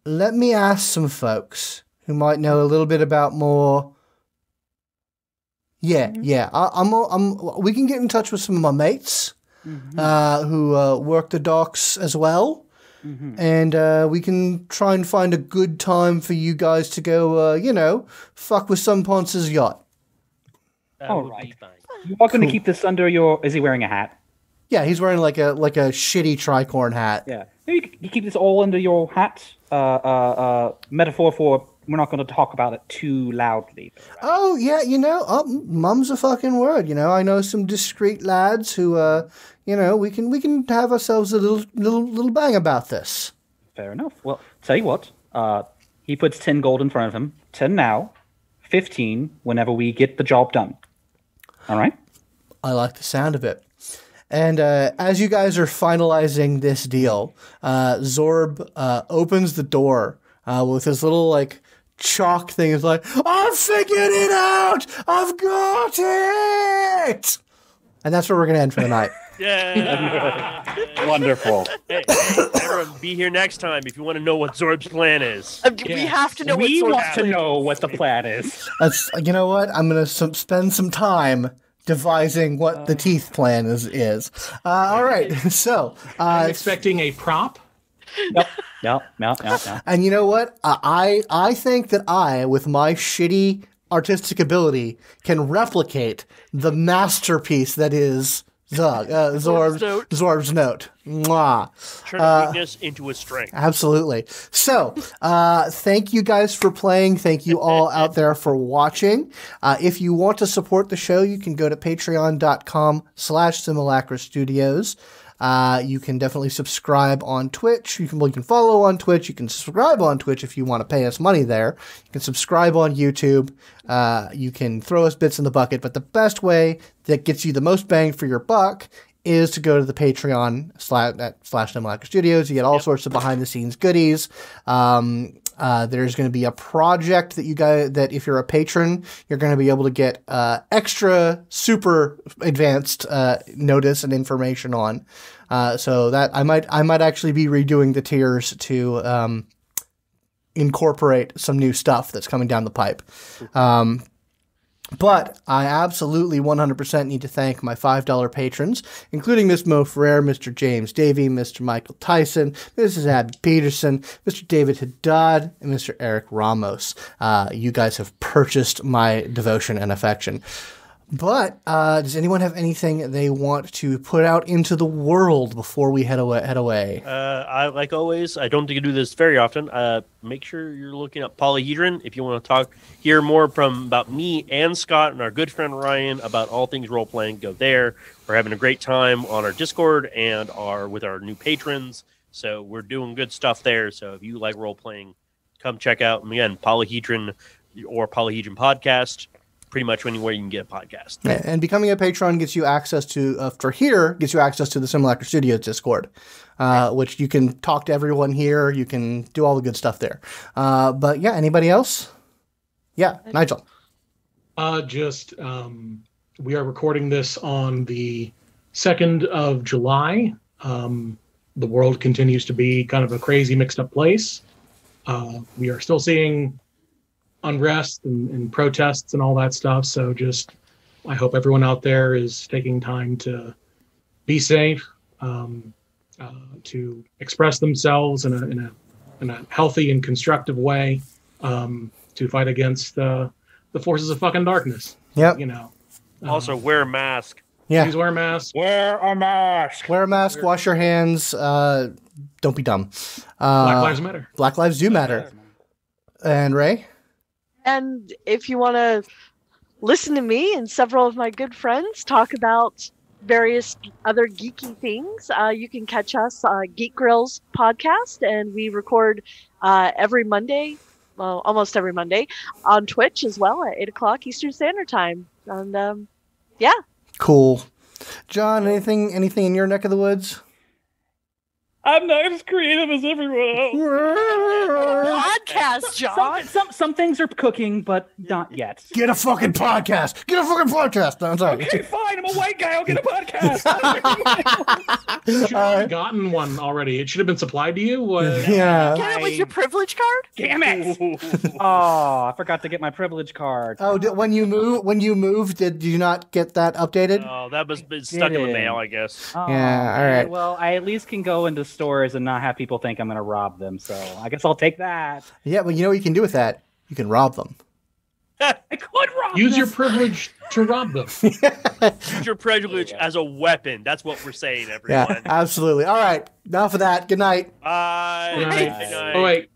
Let me ask some folks who might know a little bit about more. Yeah. Yeah. We can get in touch with some of my mates, who work the docks as well, and we can try and find a good time for you guys to go. Fuck with some Ponce's yacht. All right. You are going to keep this under your... Is he wearing a hat? Yeah, he's wearing like a shitty tricorn hat. Yeah. Maybe you keep this all under your hat. Metaphor for we're not going to talk about it too loudly. Right? Oh, yeah, mum's a fucking word. I know some discreet lads who, we can have ourselves a little bang about this. Fair enough. Well, tell you what. He puts 10 gold in front of him. 10 now. 15 whenever we get the job done. All right? I like the sound of it. And as you guys are finalizing this deal, Zorb opens the door with his little, chalk thing. It's like, I figured it out! I've got it! And that's where we're going to end for the night. Yeah. Wonderful. Hey, everyone, be here next time if you want to know what Zorb's plan is. We have to know we what want to know what the plan is. You know what? I'm going to spend some time devising what the teeth plan is. All right. So I'm expecting a prop. Yep. And you know what? I think that I, with my shitty artistic ability, can replicate the masterpiece that is Zorb's note. Mwah. Turn a weakness into a strength. Absolutely. So, thank you guys for playing. Thank you all out there for watching. If you want to support the show, you can go to patreon.com/Simulacra Studios. You can definitely subscribe on Twitch. You can follow on Twitch. You can subscribe on Twitch if you want to pay us money there. You can subscribe on YouTube. You can throw us bits in the bucket. But the best way that gets you the most bang for your buck is to go to the Patreon /Simulacra Studios. You get all sorts of behind the scenes goodies. There's going to be a project that if you're a patron, you're going to be able to get extra super advanced notice and information on. So that I might actually be redoing the tiers to incorporate some new stuff that's coming down the pipe. But I absolutely 100% need to thank my $5 patrons, including Miss Mo Ferrer, Mr. James Davey, Mr. Michael Tyson, Mrs. Abby Peterson, Mr. David Haddad, and Mr. Eric Ramos. You guys have purchased my devotion and affection. But does anyone have anything they want to put out into the world before we head away? Like always, I don't think you do this very often. Make sure you're looking at Polyhedron if you want to hear more about me and Scott and our good friend Ryan about all things role playing. Go there. We're having a great time on our Discord and with our new patrons. So we're doing good stuff there. So if you like role playing, come check out. And again, Polyhedron or Polyhedron Podcast. Pretty much anywhere you can get a podcast. And becoming a patron gets you access to, gets you access to the Simulacra Studios Discord, which you can talk to everyone here. You can do all the good stuff there. But yeah, anybody else? Yeah, Nigel. We are recording this on the 2nd of July. The world continues to be kind of a crazy mixed up place. We are still seeing unrest and protests and all that stuff. So I hope everyone out there is taking time to be safe, to express themselves in a healthy and constructive way, to fight against the forces of fucking darkness. Yep. You know. Also, wear a mask. Yeah. Please wear a mask. Wear a mask. Wear a mask. Wash your hands. Don't be dumb. Black Lives Matter. Black lives do matter. And Ray? And if you want to listen to me and several of my good friends talk about various other geeky things, you can catch us Geek Grills podcast, and we record every Monday, well, almost every Monday, on Twitch as well at 8 o'clock Eastern Standard Time. And yeah. Cool. John, anything in your neck of the woods? I'm not as creative as everyone else. Podcast, John. Some things are cooking, but not yet. Get a fucking podcast. Get a fucking podcast. No, I'm sorry. Okay, fine. I'm a white guy. I'll get a podcast. You should have gotten one already. It should have been supplied to you. Yeah. Get it with your privilege card? Damn it! Oh, I forgot to get my privilege card. Oh, when you moved, did you not get that updated? Oh, that was stuck in the mail, I guess. Oh, Yeah, all right. Well, I at least can go into stores and not have people think I'm going to rob them. So I guess I'll take that. Yeah, but you know what you can do with that? You can rob them. I could rob Use them. your privilege to rob them. Use your privilege as a weapon. That's what we're saying, everyone. Yeah, absolutely. All right, enough of that. Good night. Bye. Good night. Good night. Oh, wait.